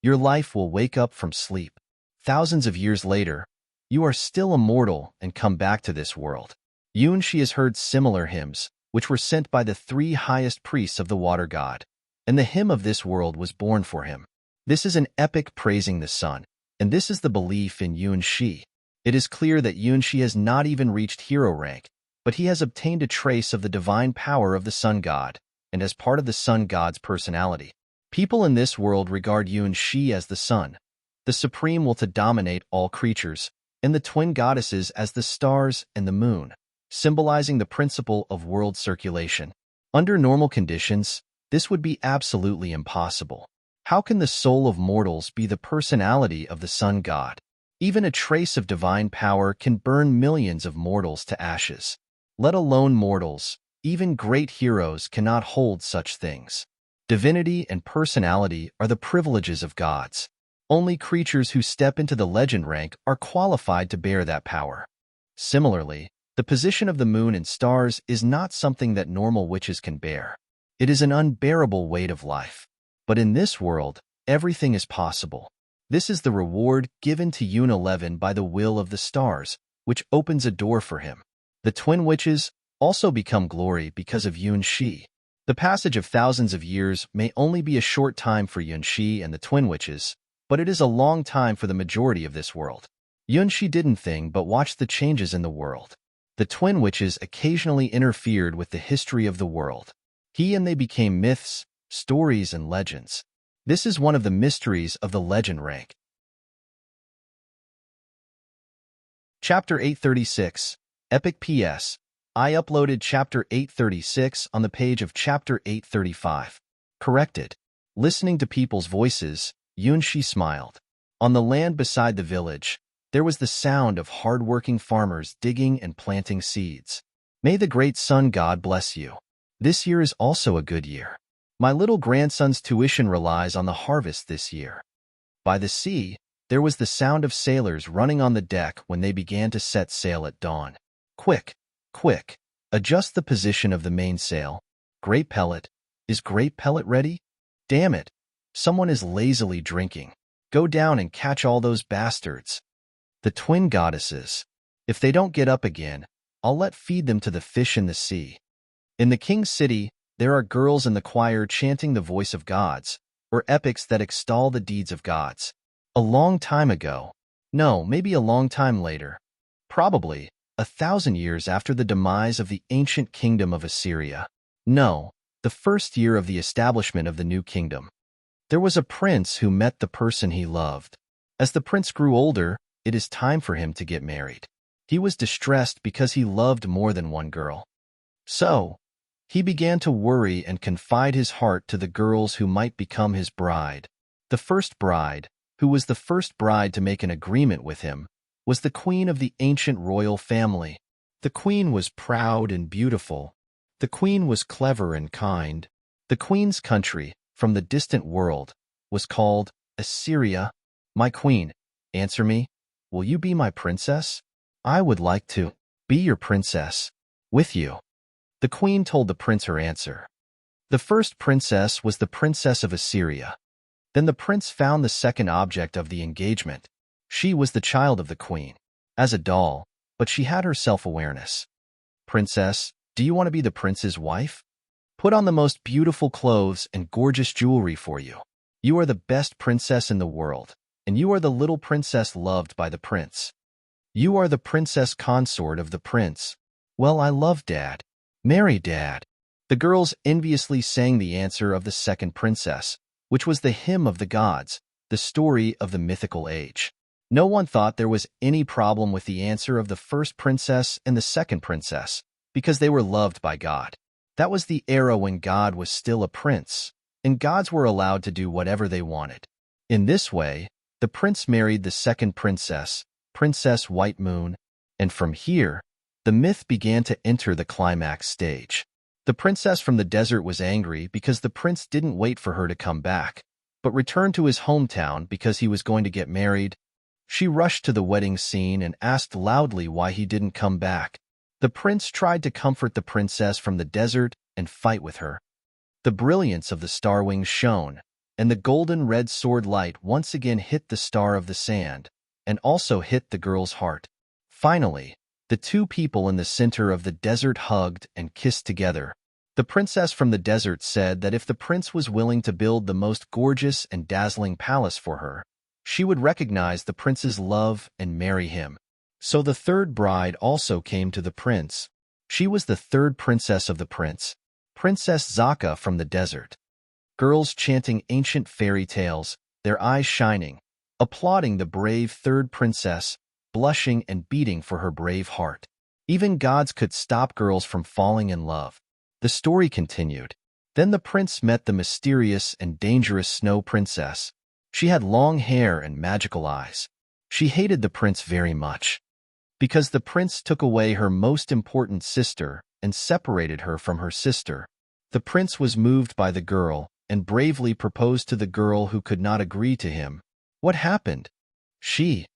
Your life will wake up from sleep. Thousands of years later, you are still immortal and come back to this world. Yunshi has heard similar hymns, which were sent by the 3 highest priests of the water god, and the hymn of this world was born for him. This is an epic praising the sun, and this is the belief in Yunshi. It is clear that Yunshi has not even reached hero rank, but he has obtained a trace of the divine power of the sun god, and as part of the sun god's personality. People in this world regard Yunshi as the sun, the supreme will to dominate all creatures, and the twin goddesses as the stars and the moon, symbolizing the principle of world circulation. Under normal conditions, this would be absolutely impossible. How can the soul of mortals be the personality of the sun god? Even a trace of divine power can burn millions of mortals to ashes. Let alone mortals, even great heroes cannot hold such things. Divinity and personality are the privileges of gods. Only creatures who step into the legend rank are qualified to bear that power. Similarly, the position of the moon and stars is not something that normal witches can bear. It is an unbearable weight of life. But in this world, everything is possible. This is the reward given to Yun 11 by the will of the stars, which opens a door for him. The twin witches also become glory because of Yunshi. The passage of thousands of years may only be a short time for Yunshi and the twin witches, but it is a long time for the majority of this world. Yunshi didn't think but watched the changes in the world. The twin witches occasionally interfered with the history of the world. He and they became myths, stories, and legends. This is one of the mysteries of the legend rank. Chapter 836, Epic PS. I uploaded Chapter 836 on the page of Chapter 835. Corrected. Listening to people's voices, Yunshi smiled. On the land beside the village, there was the sound of hard-working farmers digging and planting seeds. May the great sun god bless you. This year is also a good year. My little grandson's tuition relies on the harvest this year. By the sea, there was the sound of sailors running on the deck when they began to set sail at dawn. Quick, quick, adjust the position of the mainsail. Grape pellet. Is grape pellet ready? Damn it. Someone is lazily drinking. Go down and catch all those bastards. The twin goddesses. If they don't get up again, I'll let feed them to the fish in the sea. In the king's city, there are girls in the choir chanting the voice of gods, or epics that extol the deeds of gods. A long time ago. No, maybe a long time later. Probably 1,000 years after the demise of the ancient kingdom of Assyria. No, the first year of the establishment of the new kingdom. There was a prince who met the person he loved. As the prince grew older, it is time for him to get married. He was distressed because he loved more than one girl. So, he began to worry and confide his heart to the girls who might become his bride. The first bride, who was the first bride to make an agreement with him, was the queen of the ancient royal family. The queen was proud and beautiful. The queen was clever and kind. The queen's country, from the distant world, was called Assyria. My queen, answer me. Will you be my princess? I would like to be your princess. With you. The queen told the prince her answer. The first princess was the princess of Assyria. Then the prince found the second object of the engagement. She was the child of the queen. As a doll, but she had her self-awareness. Princess, do you want to be the prince's wife? Put on the most beautiful clothes and gorgeous jewelry for you. You are the best princess in the world, and you are the little princess loved by the prince. You are the princess consort of the prince. Well, I love Dad. Marry Dad. The girls enviously sang the answer of the second princess, which was the hymn of the gods, the story of the mythical age. No one thought there was any problem with the answer of the first princess and the second princess, because they were loved by God. That was the era when God was still a prince, and gods were allowed to do whatever they wanted. In this way, the prince married the second princess, Princess White Moon, and from here, the myth began to enter the climax stage. The princess from the desert was angry because the prince didn't wait for her to come back, but returned to his hometown because he was going to get married. She rushed to the wedding scene and asked loudly why he didn't come back. The prince tried to comfort the princess from the desert and fight with her. The brilliance of the star wings shone, and the golden red sword light once again hit the star of the sand, and also hit the girl's heart. Finally, the two people in the center of the desert hugged and kissed together. The princess from the desert said that if the prince was willing to build the most gorgeous and dazzling palace for her, she would recognize the prince's love and marry him. So the third bride also came to the prince. She was the third princess of the prince, Princess Zaka from the desert. Girls chanting ancient fairy tales, their eyes shining, applauding the brave third princess, blushing and beating for her brave heart. Even gods could stop girls from falling in love. The story continued. Then the prince met the mysterious and dangerous Snow Princess. She had long hair and magical eyes. She hated the prince very much, because the prince took away her most important sister and separated her from her sister. The prince was moved by the girl and bravely proposed to the girl who could not agree to him. What happened? She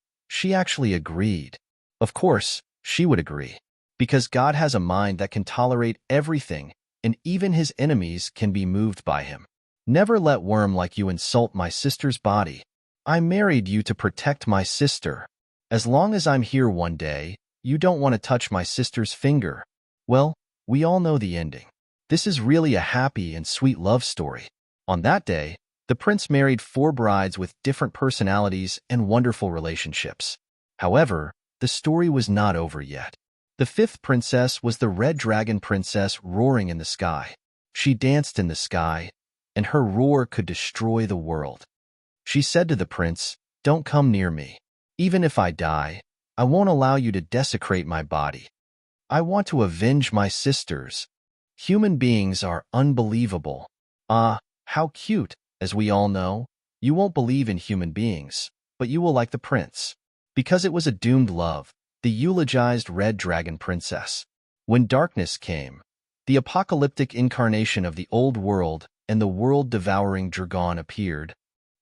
actually agreed. Of course, she would agree, because God has a mind that can tolerate everything, and even his enemies can be moved by him. Never let worm like you insult my sister's body. I married you to protect my sister. As long as I'm here one day, you don't want to touch my sister's finger. Well, we all know the ending. This is really a happy and sweet love story. On that day, the prince married 4 brides with different personalities and wonderful relationships. However, the story was not over yet. The 5th princess was the Red Dragon Princess roaring in the sky. She danced in the sky, and her roar could destroy the world. She said to the prince, "Don't come near me. Even if I die, I won't allow you to desecrate my body. I want to avenge my sisters. Human beings are unbelievable. Ah, how cute. As we all know, you won't believe in human beings, but you will like the prince." Because it was a doomed love, the eulogized Red Dragon Princess. When darkness came, the apocalyptic incarnation of the old world and the world-devouring dragon appeared.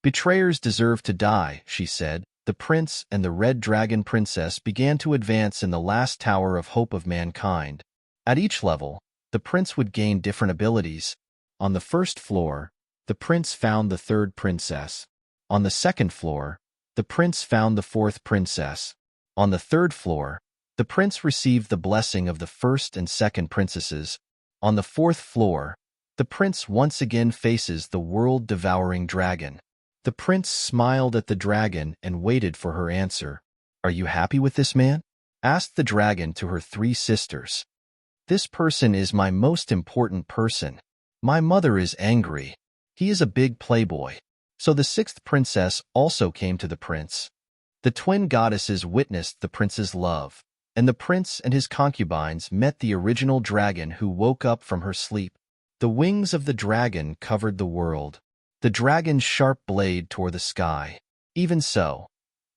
"Betrayers deserve to die," she said. The prince and the Red Dragon Princess began to advance in the last tower of hope of mankind. At each level, the prince would gain different abilities. On the first floor, the prince found the 3rd princess. On the second floor, the prince found the 4th princess. On the 3rd floor, the prince received the blessing of the 1st and 2nd princesses. On the 4th floor, the prince once again faces the world-devouring dragon. The prince smiled at the dragon and waited for her answer. "Are you happy with this man?" asked the dragon to her 3 sisters. "This person is my most important person. My mother is angry. He is a big playboy." So the 6th princess also came to the prince. The twin goddesses witnessed the prince's love, and the prince and his concubines met the original dragon who woke up from her sleep. The wings of the dragon covered the world. The dragon's sharp blade tore the sky. Even so,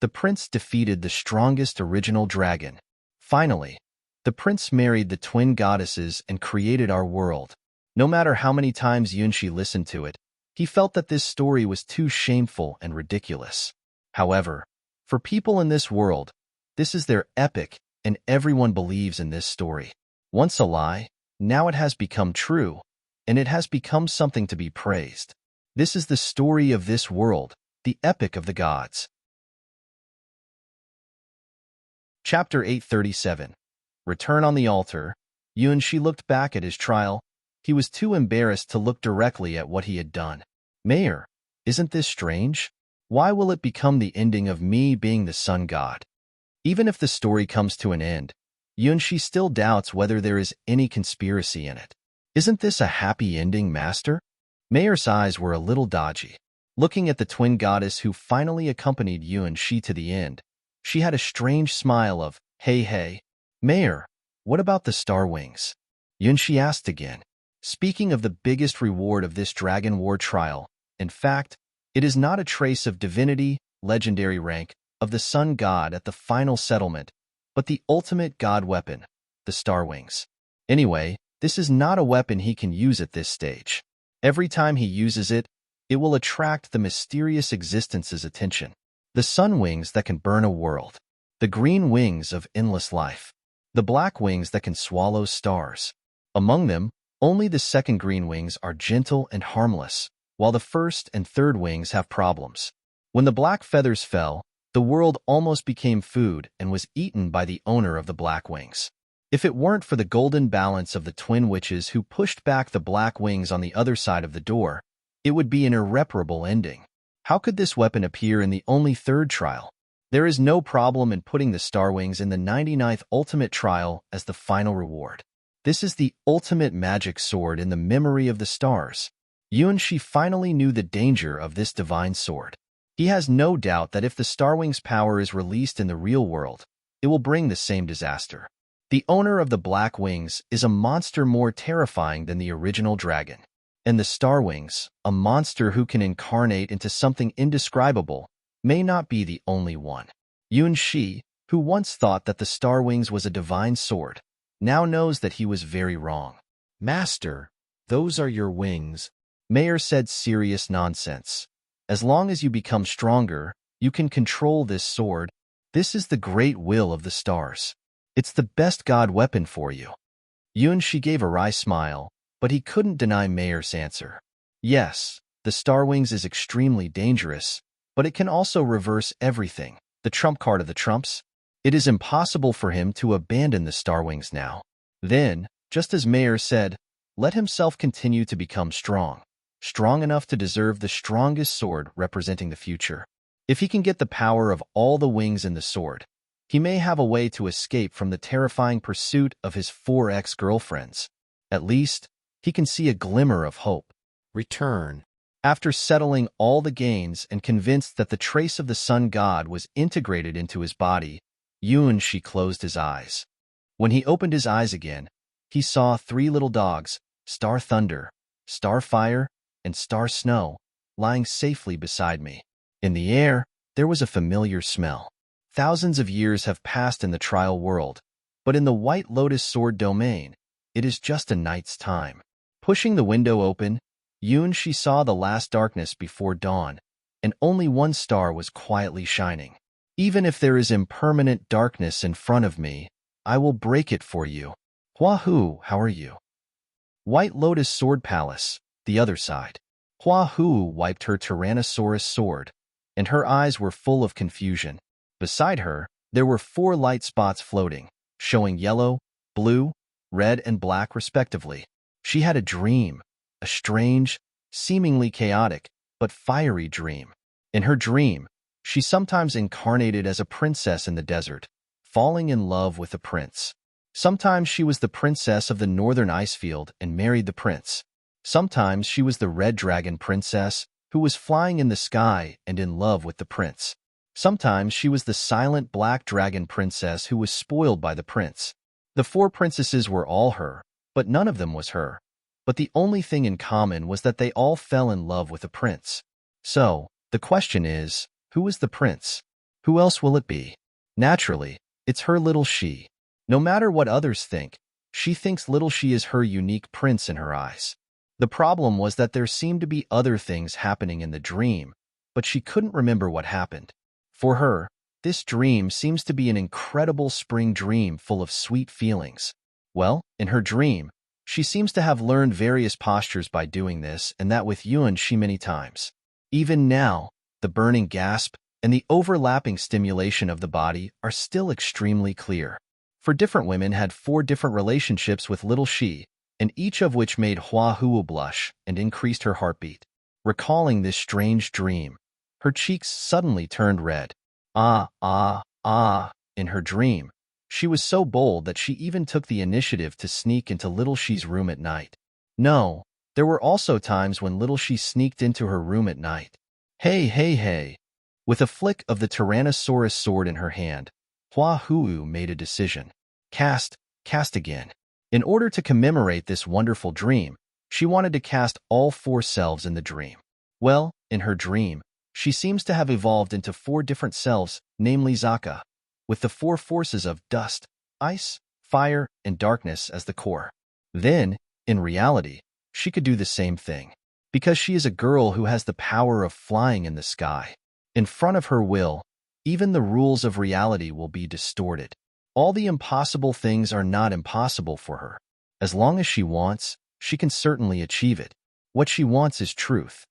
the prince defeated the strongest original dragon. Finally, the prince married the twin goddesses and created our world. No matter how many times Yunshi listened to it, he felt that this story was too shameful and ridiculous. However, for people in this world, this is their epic, and everyone believes in this story. Once a lie, now it has become true, and it has become something to be praised. This is the story of this world, the epic of the gods. Chapter 837. Return on the altar. Yunshi looked back at his trial. He was too embarrassed to look directly at what he had done. "Mayor, isn't this strange? Why will it become the ending of me being the sun god?" Even if the story comes to an end, Yunshi still doubts whether there is any conspiracy in it. "Isn't this a happy ending, master?" Mayor's eyes were a little dodgy. Looking at the twin goddess who finally accompanied Yunshi to the end, she had a strange smile of, Hey, Mayor, what about the star wings?" Yunshi asked again. Speaking of the biggest reward of this dragon war trial, in fact, it is not a trace of divinity, legendary rank, of the sun god at the final settlement, but the ultimate god weapon, the star wings. Anyway, this is not a weapon he can use at this stage. Every time he uses it, it will attract the mysterious existence's attention. The sun wings that can burn a world. The green wings of endless life. The black wings that can swallow stars. Among them, only the second green wings are gentle and harmless, while the first and third wings have problems. When the black feathers fell, the world almost became food and was eaten by the owner of the black wings. If it weren't for the golden balance of the twin witches who pushed back the black wings on the other side of the door, it would be an irreparable ending. How could this weapon appear in the only third trial? There is no problem in putting the star wings in the 99th ultimate trial as the final reward. This is the ultimate magic sword in the memory of the stars. Yuan-Shi finally knew the danger of this divine sword. He has no doubt that if the star wings power is released in the real world, it will bring the same disaster. The owner of the black wings is a monster more terrifying than the original dragon. And the star wings, a monster who can incarnate into something indescribable, may not be the only one. Yuan-Shi, who once thought that the star wings was a divine sword, now knows that he was very wrong. "Master, those are your wings." Mayer said serious nonsense. "As long as you become stronger, you can control this sword. This is the great will of the stars. It's the best god weapon for you." Yuan-Shi gave a wry smile, but he couldn't deny Mayer's answer. Yes, the star wings is extremely dangerous, but it can also reverse everything, the trump card of the trumps. It is impossible for him to abandon the star wings now. Then, just as Mayer said, let himself continue to become strong enough to deserve the strongest sword representing the future. If he can get the power of all the wings in the sword, he may have a way to escape from the terrifying pursuit of his 4 ex-girlfriends. At least, he can see a glimmer of hope. Return. After settling all the gains and convinced that the trace of the sun god was integrated into his body, Yuan-Shi closed his eyes. When he opened his eyes again, he saw 3 little dogs, Star Thunder, Star Fire, and Star Snow, lying safely beside me. In the air, there was a familiar smell. Thousands of years have passed in the trial world, but in the White Lotus Sword domain, it is just a night's time. Pushing the window open, Yuan-Shi saw the last darkness before dawn, and only one star was quietly shining. "Even if there is impermanent darkness in front of me, I will break it for you." "Hua-Hu, how are you?" White Lotus Sword Palace, the other side. Hua-Hu wiped her Tyrannosaurus sword, and her eyes were full of confusion. Beside her, there were 4 light spots floating, showing yellow, blue, red, and black respectively. She had a dream, a strange, seemingly chaotic, but fiery dream. In her dream, she sometimes incarnated as a princess in the desert, falling in love with a prince. Sometimes she was the princess of the northern icefield and married the prince. Sometimes she was the red dragon princess who was flying in the sky and in love with the prince. Sometimes she was the silent black dragon princess who was spoiled by the prince. The 4 princesses were all her, but none of them was her. But the only thing in common was that they all fell in love with a prince. So, the question is, who is the prince? Who else will it be? Naturally, it's her little she. No matter what others think, she thinks little she is her unique prince in her eyes. The problem was that there seemed to be other things happening in the dream, but she couldn't remember what happened. For her, this dream seems to be an incredible spring dream full of sweet feelings. Well, in her dream, she seems to have learned various postures by doing this, and that with Yuan-Shi many times. Even now, the burning gasp and the overlapping stimulation of the body are still extremely clear. For different women had 4 different relationships with little she, and each of which made Hua-Hu blush and increased her heartbeat. Recalling this strange dream, her cheeks suddenly turned red. In her dream, she was so bold that she even took the initiative to sneak into little she's room at night. No, there were also times when little she sneaked into her room at night. Hey. With a flick of the Tyrannosaurus sword in her hand, Hua-Hu made a decision. Cast again. In order to commemorate this wonderful dream, she wanted to cast all 4 selves in the dream. Well, in her dream, she seems to have evolved into 4 different selves, namely Zaka, with the 4 forces of dust, ice, fire, and darkness as the core. Then, in reality, she could do the same thing. Because she is a girl who has the power of flying in the sky. In front of her will, even the rules of reality will be distorted. All the impossible things are not impossible for her. As long as she wants, she can certainly achieve it. What she wants is truth.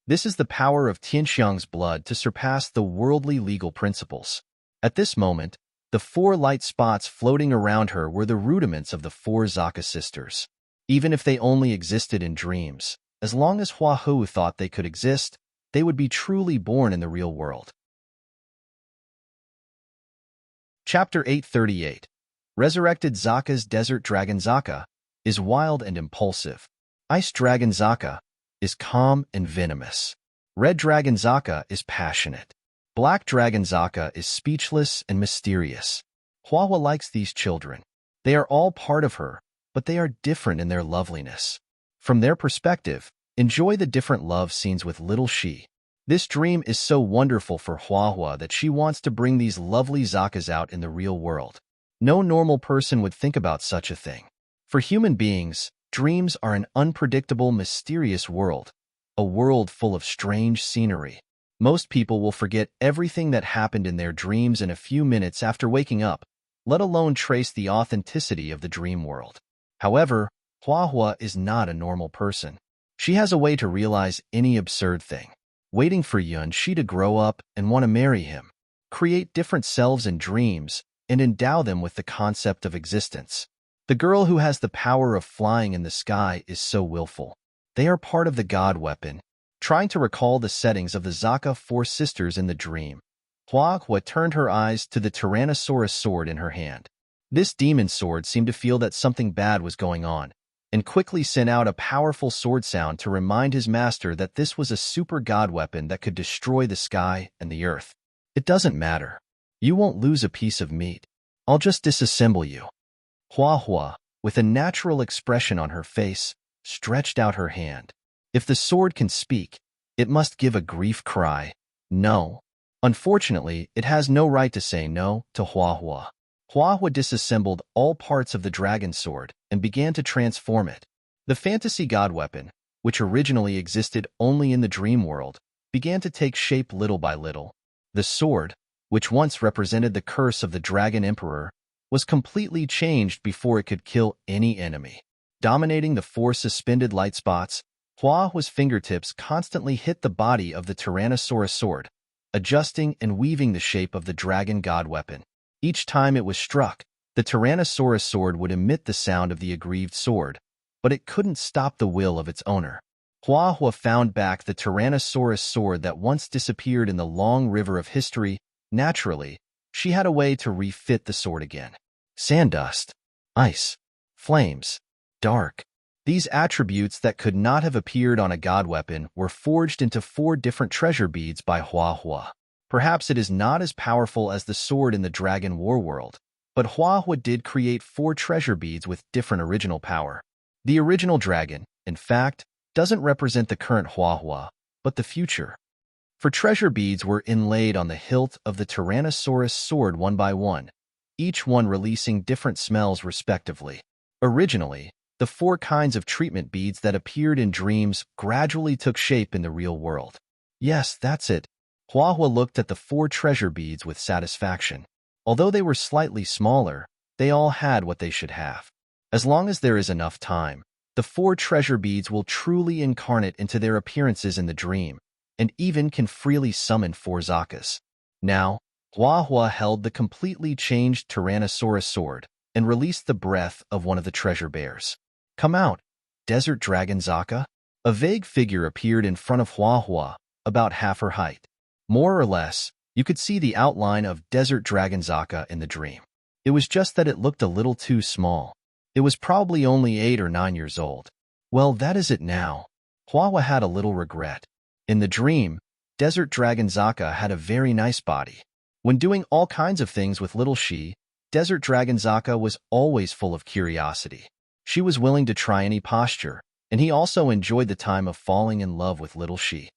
This is the power of Tianxiang's blood to surpass the worldly legal principles. At this moment, the 4 light spots floating around her were the rudiments of the 4 Zaka sisters. Even if they only existed in dreams, as long as Hua Hu thought they could exist, they would be truly born in the real world. Chapter 838. Resurrected Zaka's Desert Dragon Zaka is wild and impulsive. Ice Dragon Zaka is calm and venomous. Red Dragon Zaka is passionate. Black Dragon Zaka is speechless and mysterious. Hua likes these children. They are all part of her, but they are different in their loveliness. From their perspective, enjoy the different love scenes with little she. This dream is so wonderful for Hua that she wants to bring these lovely Zakas out in the real world. No normal person would think about such a thing. For human beings, dreams are an unpredictable, mysterious world, a world full of strange scenery. Most people will forget everything that happened in their dreams in a few minutes after waking up, let alone trace the authenticity of the dream world. However, Hua is not a normal person. She has a way to realize any absurd thing. Waiting for Yunxi to grow up and want to marry him. Create different selves in dreams and endow them with the concept of existence. The girl who has the power of flying in the sky is so willful. They are part of the god weapon. Trying to recall the settings of the Zaka 4 sisters in the dream, Hua turned her eyes to the Tyrannosaurus sword in her hand. This demon sword seemed to feel that something bad was going on, and quickly sent out a powerful sword sound to remind his master that this was a super god weapon that could destroy the sky and the earth. It doesn't matter. You won't lose a piece of meat. I'll just disassemble you. Hua, with a natural expression on her face, stretched out her hand. If the sword can speak, it must give a grief cry. No. Unfortunately, it has no right to say no to Hua. Hua disassembled all parts of the dragon sword and began to transform it. The fantasy god weapon, which originally existed only in the dream world, began to take shape little by little. The sword, which once represented the curse of the Dragon Emperor, was completely changed before it could kill any enemy. Dominating the 4 suspended light spots, Hua's fingertips constantly hit the body of the Tyrannosaurus sword, adjusting and weaving the shape of the dragon god weapon. Each time it was struck, the Tyrannosaurus sword would emit the sound of the aggrieved sword, but it couldn't stop the will of its owner. Hua found back the Tyrannosaurus sword that once disappeared in the long river of history. Naturally, she had a way to refit the sword again. Sandust, ice, flames, dark. These attributes that could not have appeared on a god weapon were forged into 4 different treasure beads by Hua. Perhaps it is not as powerful as the sword in the Dragon War world, but Hua did create 4 treasure beads with different original power. The original dragon, in fact, doesn't represent the current Hua, but the future. For treasure beads were inlaid on the hilt of the Tyrannosaurus sword one by one, each one releasing different smells respectively. Originally, the 4 kinds of treatment beads that appeared in dreams gradually took shape in the real world. Yes, that's it. Hua looked at the 4 treasure beads with satisfaction. Although they were slightly smaller, they all had what they should have. As long as there is enough time, the 4 treasure beads will truly incarnate into their appearances in the dream, and even can freely summon 4 Zakas. Now, Hua held the completely changed Tyrannosaurus sword and released the breath of one of the treasure bears. Come out, Desert Dragon Zaka. A vague figure appeared in front of Hua, about half her height. More or less, you could see the outline of Desert Dragon Zaka in the dream. It was just that it looked a little too small. It was probably only 8 or 9 years old. Well, that is it now. Hua had a little regret. In the dream, Desert Dragon Zaka had a very nice body. When doing all kinds of things with little she, Desert Dragon Zaka was always full of curiosity. She was willing to try any posture, and he also enjoyed the time of falling in love with little she.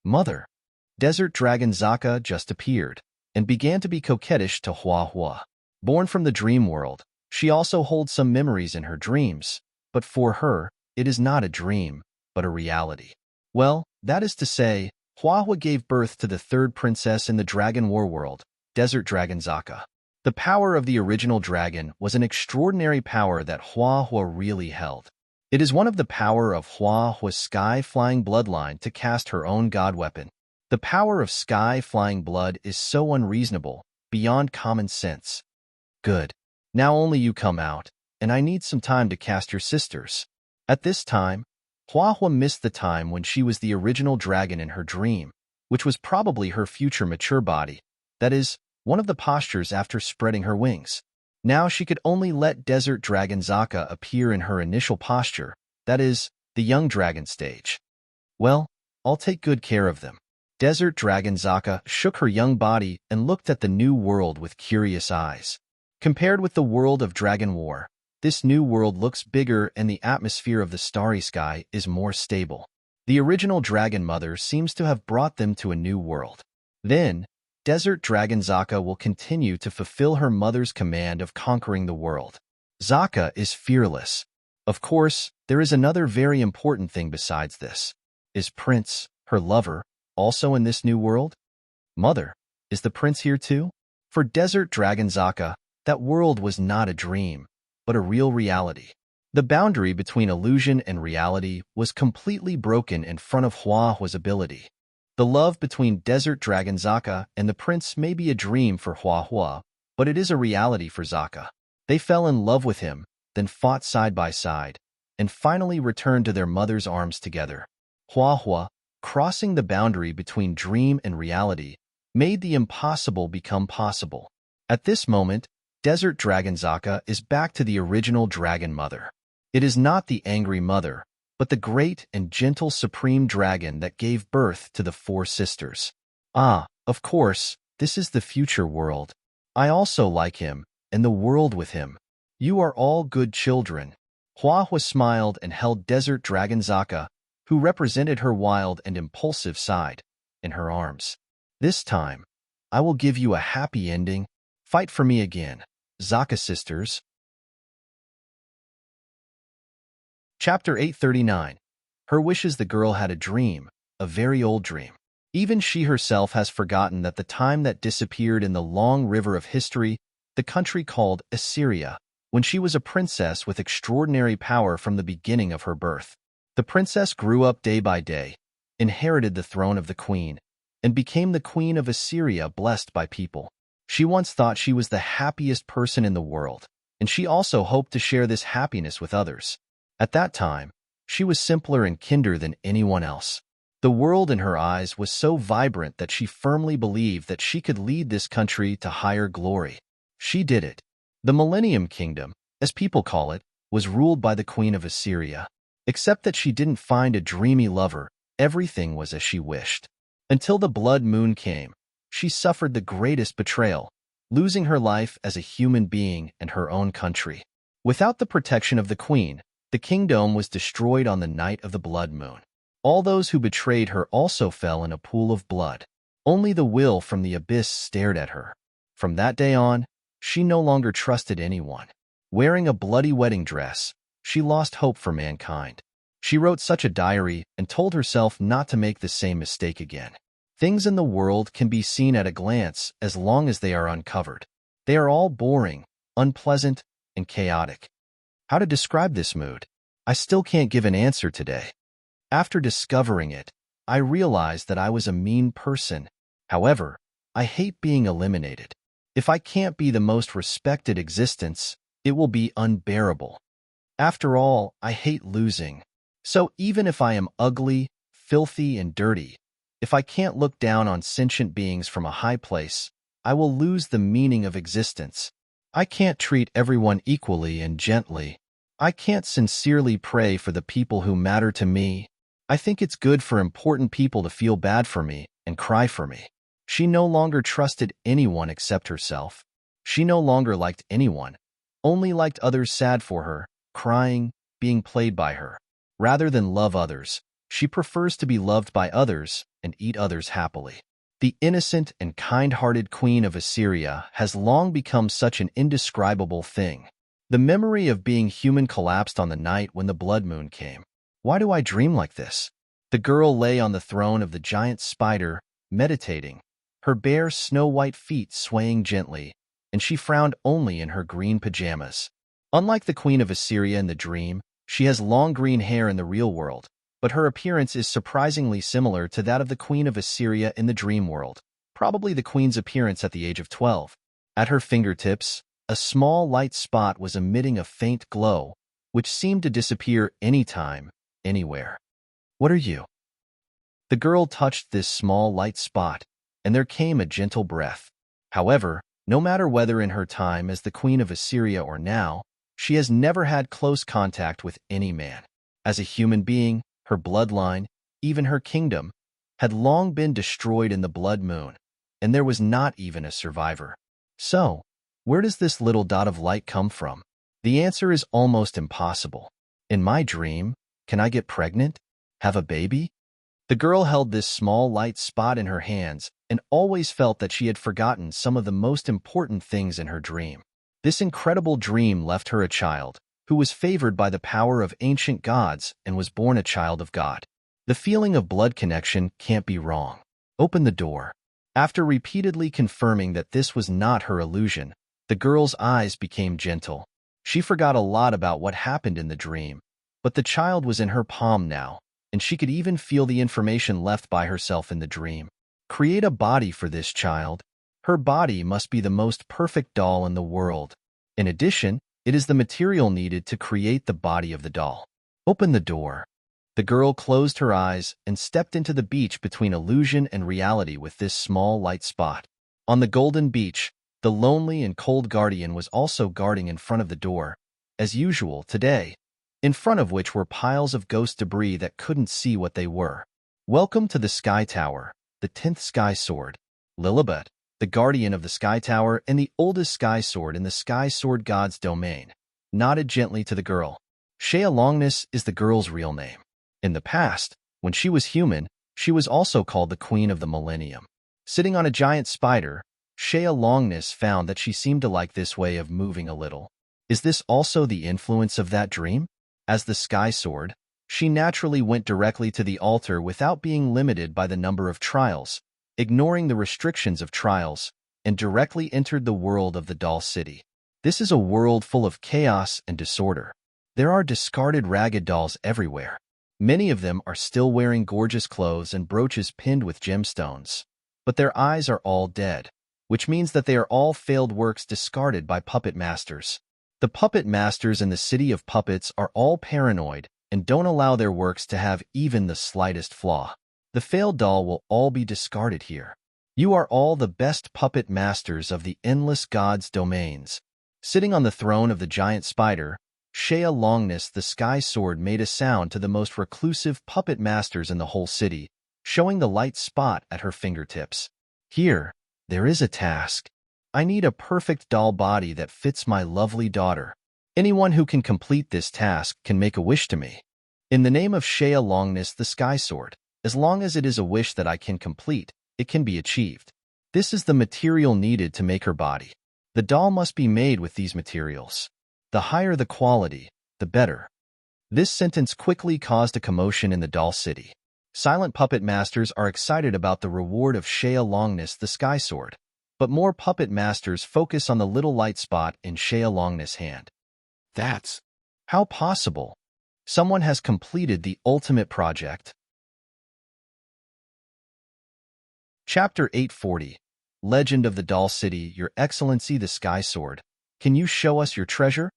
Mother. Desert Dragon Zaka just appeared, and began to be coquettish to Hua. Born from the dream world, she also holds some memories in her dreams, but for her, it is not a dream, but a reality. Well, that is to say, Huahua gave birth to the third princess in the Dragon War world, Desert Dragon Zaka. The power of the original dragon was an extraordinary power that Huahua really held. It is one of the power of Huahua's sky-flying bloodline to cast her own god weapon. The power of sky-flying blood is so unreasonable, beyond common sense. Good. Now only you come out, and I need some time to cast your sisters. At this time, Huahua missed the time when she was the original dragon in her dream, which was probably her future mature body, that is, one of the postures after spreading her wings. Now she could only let Desert Dragon Zaka appear in her initial posture, that is, the young dragon stage. Well, I'll take good care of them. Desert Dragon Zaka shook her young body and looked at the new world with curious eyes. Compared with the world of Dragon War, this new world looks bigger and the atmosphere of the starry sky is more stable. The original Dragon Mother seems to have brought them to a new world. Then, Desert Dragon Zaka will continue to fulfill her mother's command of conquering the world. Zaka is fearless. Of course, there is another very important thing besides this. Is Prince, her lover, also in this new world? Mother, is the prince here too? For Desert Dragon Zaka, that world was not a dream, but a real reality. The boundary between illusion and reality was completely broken in front of Huahua's ability. The love between Desert Dragon Zaka and the prince may be a dream for Huahua, but it is a reality for Zaka. They fell in love with him, then fought side by side, and finally returned to their mother's arms together. Huahua, crossing the boundary between dream and reality, made the impossible become possible. At this moment, Desert Dragon Zaka is back to the original Dragon Mother. It is not the angry mother, but the great and gentle supreme dragon that gave birth to the four sisters. Ah, of course, this is the future world. I also like him, and the world with him. You are all good children. Huahua smiled and held Desert Dragon Zaka, who represented her wild and impulsive side, in her arms. This time, I will give you a happy ending. Fight for me again, Zaka sisters. Chapter 839. Her wishes. The girl had a dream, a very old dream. Even she herself has forgotten that the time that disappeared in the long river of history, the country called Assyria, when she was a princess with extraordinary power from the beginning of her birth. The princess grew up day by day, inherited the throne of the queen, and became the queen of Assyria, blessed by people. She once thought she was the happiest person in the world, and she also hoped to share this happiness with others. At that time, she was simpler and kinder than anyone else. The world in her eyes was so vibrant that she firmly believed that she could lead this country to higher glory. She did it. The Millennium Kingdom, as people call it, was ruled by the Queen of Assyria. Except that she didn't find a dreamy lover, everything was as she wished. Until the blood moon came, she suffered the greatest betrayal, losing her life as a human being and her own country. Without the protection of the queen, the kingdom was destroyed on the night of the blood moon. All those who betrayed her also fell in a pool of blood. Only the will from the abyss stared at her. From that day on, she no longer trusted anyone. Wearing a bloody wedding dress, she lost hope for mankind. She wrote such a diary and told herself not to make the same mistake again. Things in the world can be seen at a glance as long as they are uncovered. They are all boring, unpleasant, and chaotic. How to describe this mood? I still can't give an answer today. After discovering it, I realized that I was a mean person. However, I hate being eliminated. If I can't be the most respected existence, it will be unbearable. After all, I hate losing. So even if I am ugly, filthy, and dirty, if I can't look down on sentient beings from a high place, I will lose the meaning of existence. I can't treat everyone equally and gently. I can't sincerely pray for the people who matter to me. I think it's good for important people to feel bad for me and cry for me. She no longer trusted anyone except herself. She no longer liked anyone, only liked others sad for her, crying, being played by her. Rather than love others, she prefers to be loved by others and eat others happily. The innocent and kind-hearted queen of Assyria has long become such an indescribable thing. The memory of being human collapsed on the night when the blood moon came. Why do I dream like this? The girl lay on the throne of the giant spider, meditating, her bare snow-white feet swaying gently, and she frowned only in her green pajamas. Unlike the queen of Assyria in the dream, she has long green hair in the real world, but her appearance is surprisingly similar to that of the queen of Assyria in the dream world, probably the queen's appearance at the age of 12. At her fingertips, a small light spot was emitting a faint glow, which seemed to disappear anytime, anywhere. What are you? The girl touched this small light spot, and there came a gentle breath. However, no matter whether in her time as the queen of Assyria or now, she has never had close contact with any man. As a human being, her bloodline, even her kingdom, had long been destroyed in the blood moon, and there was not even a survivor. So, where does this little dot of light come from? The answer is almost impossible. In my dream, can I get pregnant? Have a baby? The girl held this small light spot in her hands and always felt that she had forgotten some of the most important things in her dream. This incredible dream left her a child, who was favored by the power of ancient gods and was born a child of God. The feeling of blood connection can't be wrong. Open the door. After repeatedly confirming that this was not her illusion, the girl's eyes became gentle. She forgot a lot about what happened in the dream, but the child was in her palm now, and she could even feel the information left by herself in the dream. Create a body for this child. Her body must be the most perfect doll in the world. In addition, it is the material needed to create the body of the doll. Open the door. The girl closed her eyes and stepped into the beach between illusion and reality with this small light spot. On the golden beach, the lonely and cold guardian was also guarding in front of the door, as usual today, in front of which were piles of ghost debris that couldn't see what they were. Welcome to the Sky Tower, the 10th Sky Sword. Lilibet, the guardian of the Sky Tower and the oldest Sky Sword in the Sky Sword God's domain, nodded gently to the girl. Shea Longness is the girl's real name. In the past, when she was human, she was also called the Queen of the Millennium. Sitting on a giant spider, Shea Longness found that she seemed to like this way of moving a little. Is this also the influence of that dream? As the Sky Sword, she naturally went directly to the altar without being limited by the number of trials, ignoring the restrictions of trials, and directly entered the world of the doll city. This is a world full of chaos and disorder. There are discarded ragged dolls everywhere. Many of them are still wearing gorgeous clothes and brooches pinned with gemstones, but their eyes are all dead, which means that they are all failed works discarded by puppet masters. The puppet masters in the city of puppets are all paranoid and don't allow their works to have even the slightest flaw. The failed doll will all be discarded here. You are all the best puppet masters of the endless gods' domains. Sitting on the throne of the giant spider, Shea Longness the Sky Sword made a sound to the most reclusive puppet masters in the whole city, showing the light spot at her fingertips. Here, there is a task. I need a perfect doll body that fits my lovely daughter. Anyone who can complete this task can make a wish to me. In the name of Shea Longness the Sky Sword, as long as it is a wish that I can complete, it can be achieved. This is the material needed to make her body. The doll must be made with these materials. The higher the quality, the better. This sentence quickly caused a commotion in the doll city. Silent puppet masters are excited about the reward of Shea Longness the Sky Sword, but more puppet masters focus on the little light spot in Shea Longness' hand. That's how possible. Someone has completed the ultimate project. Chapter 840. Legend of the Doll City. Your Excellency the Sky Sword, can you show us your treasure?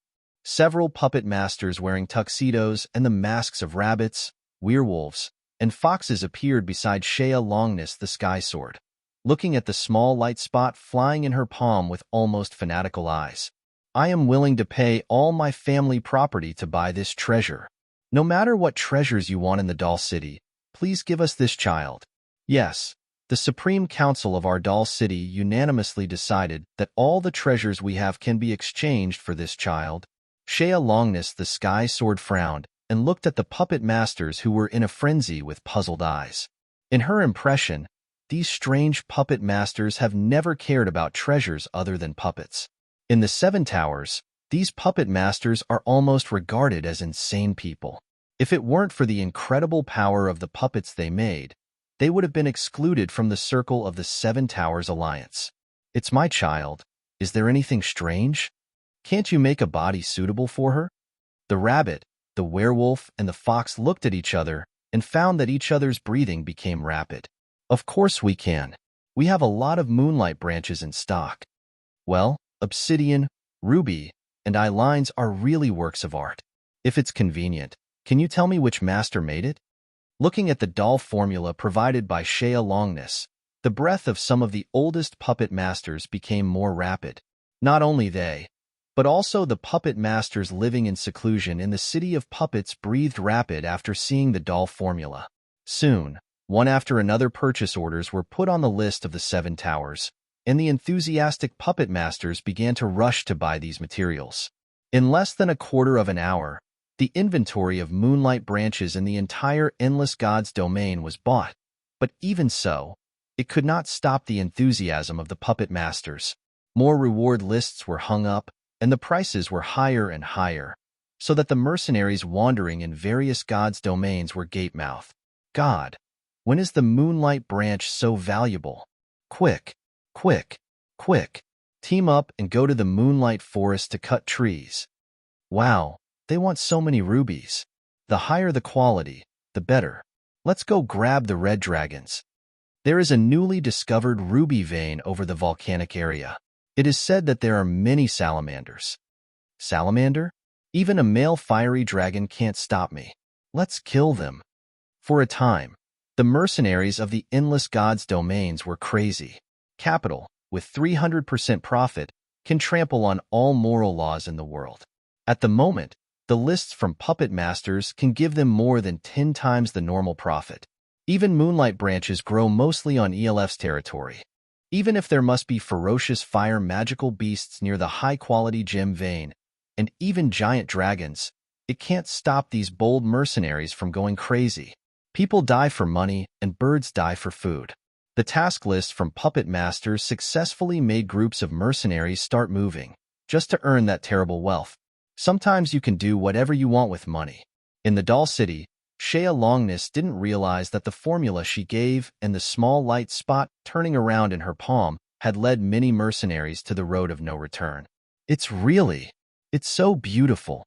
Several puppet masters wearing tuxedos and the masks of rabbits, werewolves, and foxes appeared beside Shea Longness the Sky Sword, looking at the small light spot flying in her palm with almost fanatical eyes. I am willing to pay all my family property to buy this treasure. No matter what treasures you want in the doll city, please give us this child. Yes, the Supreme Council of our doll city unanimously decided that all the treasures we have can be exchanged for this child. Shea Longness the Sky Sword frowned and looked at the puppet masters who were in a frenzy with puzzled eyes. In her impression, these strange puppet masters have never cared about treasures other than puppets. In the Seven Towers, these puppet masters are almost regarded as insane people. If it weren't for the incredible power of the puppets they made, they would have been excluded from the circle of the Seven Towers Alliance. It's my child. Is there anything strange? Can't you make a body suitable for her? The rabbit, the werewolf, and the fox looked at each other and found that each other's breathing became rapid. Of course we can. We have a lot of moonlight branches in stock. Well, obsidian, ruby, and eye lines are really works of art. If it's convenient, can you tell me which master made it? Looking at the doll formula provided by Shea Longness, the breath of some of the oldest puppet masters became more rapid. Not only they, but also the puppet masters living in seclusion in the city of puppets breathed rapid after seeing the doll formula. Soon, one after another purchase orders were put on the list of the Seven Towers, and the enthusiastic puppet masters began to rush to buy these materials. In less than a quarter of an hour, the inventory of moonlight branches in the entire Endless Gods domain was bought, but even so, it could not stop the enthusiasm of the puppet masters. More reward lists were hung up, and the prices were higher and higher, so that the mercenaries wandering in various gods' domains were gape-mouthed. God, when is the moonlight branch so valuable? Quick, quick, quick. Team up and go to the moonlight forest to cut trees. Wow, they want so many rubies. The higher the quality, the better. Let's go grab the red dragons. There is a newly discovered ruby vein over the volcanic area. It is said that there are many salamanders. Salamander? Even a male fiery dragon can't stop me. Let's kill them. For a time, the mercenaries of the Endless Gods domains were crazy. Capital, with 300% profit, can trample on all moral laws in the world. At the moment, the lists from puppet masters can give them more than 10 times the normal profit. Even moonlight branches grow mostly on ELF's territory. Even if there must be ferocious fire magical beasts near the high-quality gem vein, and even giant dragons, it can't stop these bold mercenaries from going crazy. People die for money, and birds die for food. The task list from puppet masters successfully made groups of mercenaries start moving, just to earn that terrible wealth. Sometimes you can do whatever you want with money. In the doll city, Shea Longness didn't realize that the formula she gave and the small light spot turning around in her palm had led many mercenaries to the road of no return. It's so beautiful.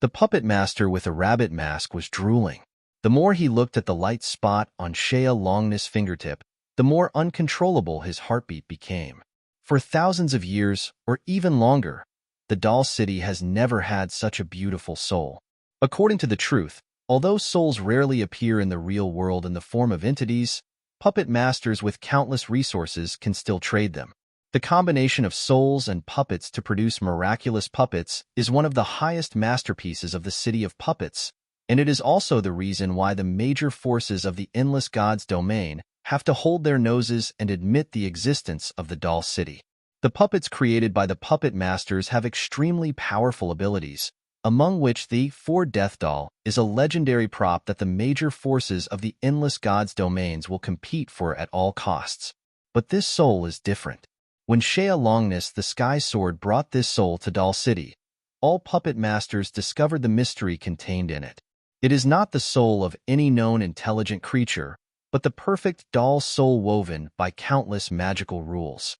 The puppet master with a rabbit mask was drooling. The more he looked at the light spot on Shea Longness' fingertip, the more uncontrollable his heartbeat became. For thousands of years, or even longer, the doll city has never had such a beautiful soul. According to the truth, although souls rarely appear in the real world in the form of entities, puppet masters with countless resources can still trade them. The combination of souls and puppets to produce miraculous puppets is one of the highest masterpieces of the City of Puppets, and it is also the reason why the major forces of the Endless Gods domain have to hold their noses and admit the existence of the doll city. The puppets created by the puppet masters have extremely powerful abilities, among which the 4-Death Doll is a legendary prop that the major forces of the Endless Gods domains will compete for at all costs. But this soul is different. When Shea Longness the Sky Sword brought this soul to Doll City, all puppet masters discovered the mystery contained in it. It is not the soul of any known intelligent creature, but the perfect doll soul woven by countless magical rules.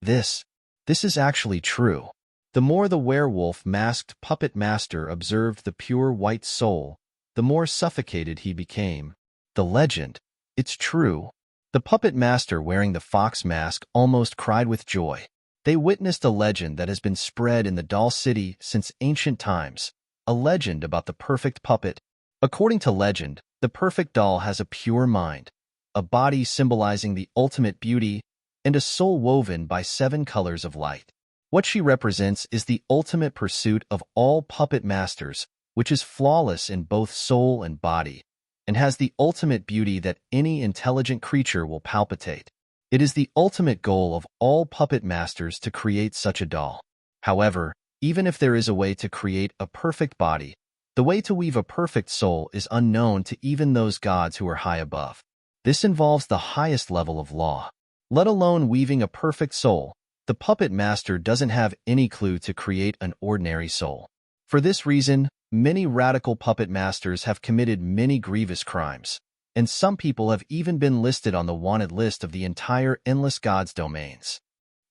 This is actually true. The more the werewolf-masked puppet master observed the pure white soul, the more suffocated he became. The legend, it's true. The puppet master wearing the fox mask almost cried with joy. They witnessed a legend that has been spread in the doll city since ancient times, a legend about the perfect puppet. According to legend, the perfect doll has a pure mind, a body symbolizing the ultimate beauty, and a soul woven by 7 colors of light. What she represents is the ultimate pursuit of all puppet masters, which is flawless in both soul and body, and has the ultimate beauty that any intelligent creature will palpitate. It is the ultimate goal of all puppet masters to create such a doll. However, even if there is a way to create a perfect body, the way to weave a perfect soul is unknown to even those gods who are high above. This involves the highest level of law. Let alone weaving a perfect soul, the puppet master doesn't have any clue to create an ordinary soul. For this reason, many radical puppet masters have committed many grievous crimes, and some people have even been listed on the wanted list of the entire Endless Gods domains.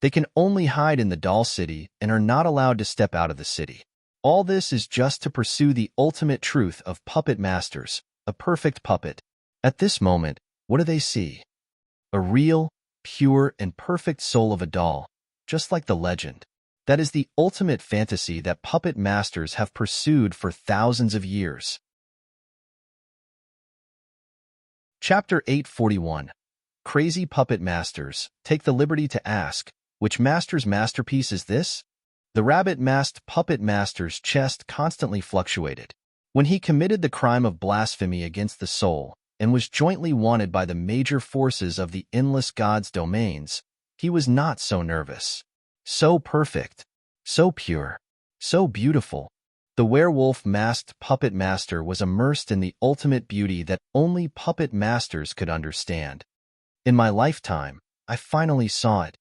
They can only hide in the doll city and are not allowed to step out of the city. All this is just to pursue the ultimate truth of puppet masters, a perfect puppet. At this moment, what do they see? A real, pure, and perfect soul of a doll, just like the legend. That is the ultimate fantasy that puppet masters have pursued for thousands of years. Chapter 841. Crazy Puppet Masters take the liberty to ask, which master's masterpiece is this? The rabbit-masked puppet master's chest constantly fluctuated. When he committed the crime of blasphemy against the soul and was jointly wanted by the major forces of the Endless Gods domains, he was not so nervous. So perfect, so pure, so beautiful. The werewolf-masked puppet master was immersed in the ultimate beauty that only puppet masters could understand. In my lifetime, I finally saw it.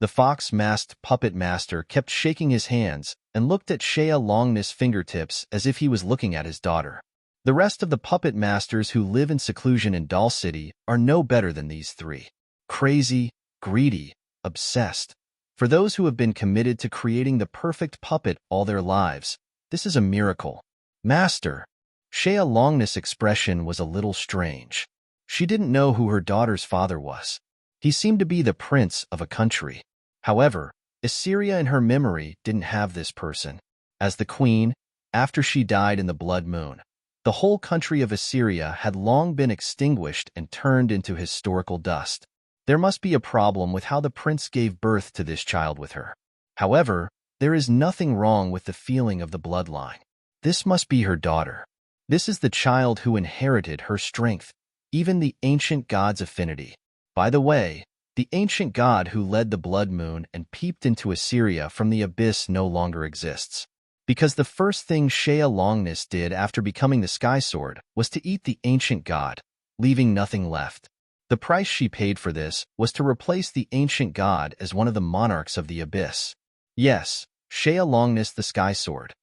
The fox-masked puppet master kept shaking his hands and looked at Shea Longness' fingertips as if he was looking at his daughter. The rest of the puppet masters who live in seclusion in Doll City are no better than these three. Crazy, greedy, obsessed. For those who have been committed to creating the perfect puppet all their lives, this is a miracle. Master. Shea Longness' expression was a little strange. She didn't know who her daughter's father was. He seemed to be the prince of a country. However, Assyria in her memory didn't have this person. As the queen, after she died in the blood moon, the whole country of Assyria had long been extinguished and turned into historical dust. There must be a problem with how the prince gave birth to this child with her. However, there is nothing wrong with the feeling of the bloodline. This must be her daughter. This is the child who inherited her strength, even the ancient god's affinity. By the way, the ancient god who led the blood moon and peeped into Assyria from the abyss no longer exists. Because the first thing Shea Longness did after becoming the Sky Sword was to eat the ancient god, leaving nothing left. The price she paid for this was to replace the ancient god as one of the monarchs of the abyss. Yes, Shea Longness the Sky Sword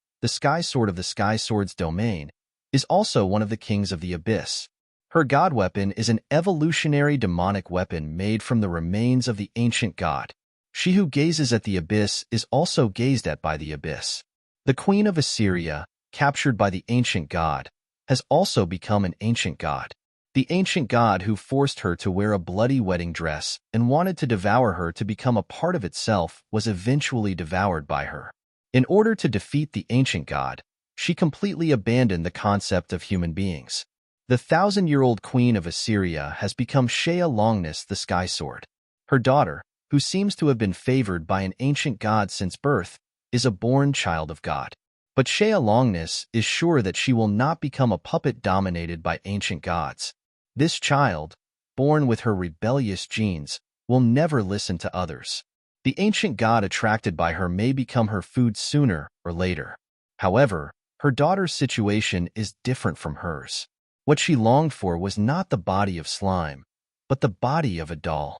of the Sky Sword's domain, is also one of the kings of the abyss. Her god weapon is an evolutionary demonic weapon made from the remains of the ancient god. She who gazes at the abyss is also gazed at by the abyss. The queen of Assyria, captured by the ancient god, has also become an ancient god. The ancient god who forced her to wear a bloody wedding dress and wanted to devour her to become a part of itself was eventually devoured by her. In order to defeat the ancient god, she completely abandoned the concept of human beings. The 1,000-year-old queen of Assyria has become Shea Longness the Sky Sword. Her daughter, who seems to have been favored by an ancient god since birth, is a born child of God. But Shea Longness is sure that she will not become a puppet dominated by ancient gods. This child, born with her rebellious genes, will never listen to others. The ancient god attracted by her may become her food sooner or later. However, her daughter's situation is different from hers. What she longed for was not the body of slime, but the body of a doll.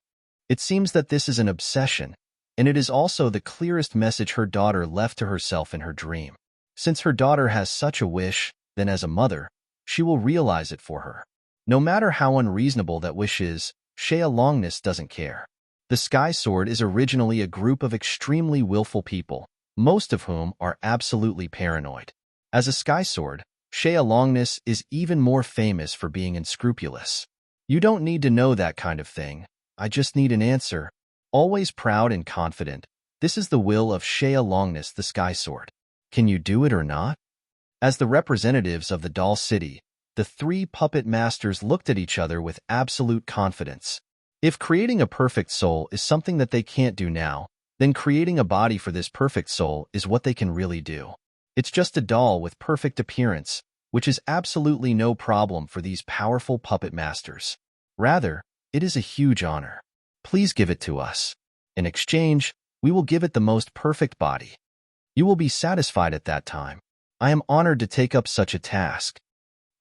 It seems that this is an obsession, and it is also the clearest message her daughter left to herself in her dream. Since her daughter has such a wish, then as a mother, she will realize it for her. No matter how unreasonable that wish is, Shea Longness doesn't care. The Sky Sword is originally a group of extremely willful people, most of whom are absolutely paranoid. As a Sky Sword, Shea Longness is even more famous for being unscrupulous. You don't need to know that kind of thing. I just need an answer. Always proud and confident, this is the will of Shea Longness the Sky Sword. Can you do it or not? As the representatives of the Doll City, the three puppet masters looked at each other with absolute confidence. If creating a perfect soul is something that they can't do now, then creating a body for this perfect soul is what they can really do. It's just a doll with perfect appearance, which is absolutely no problem for these powerful puppet masters. Rather, it is a huge honor. Please give it to us. In exchange, we will give it the most perfect body. You will be satisfied at that time. I am honored to take up such a task.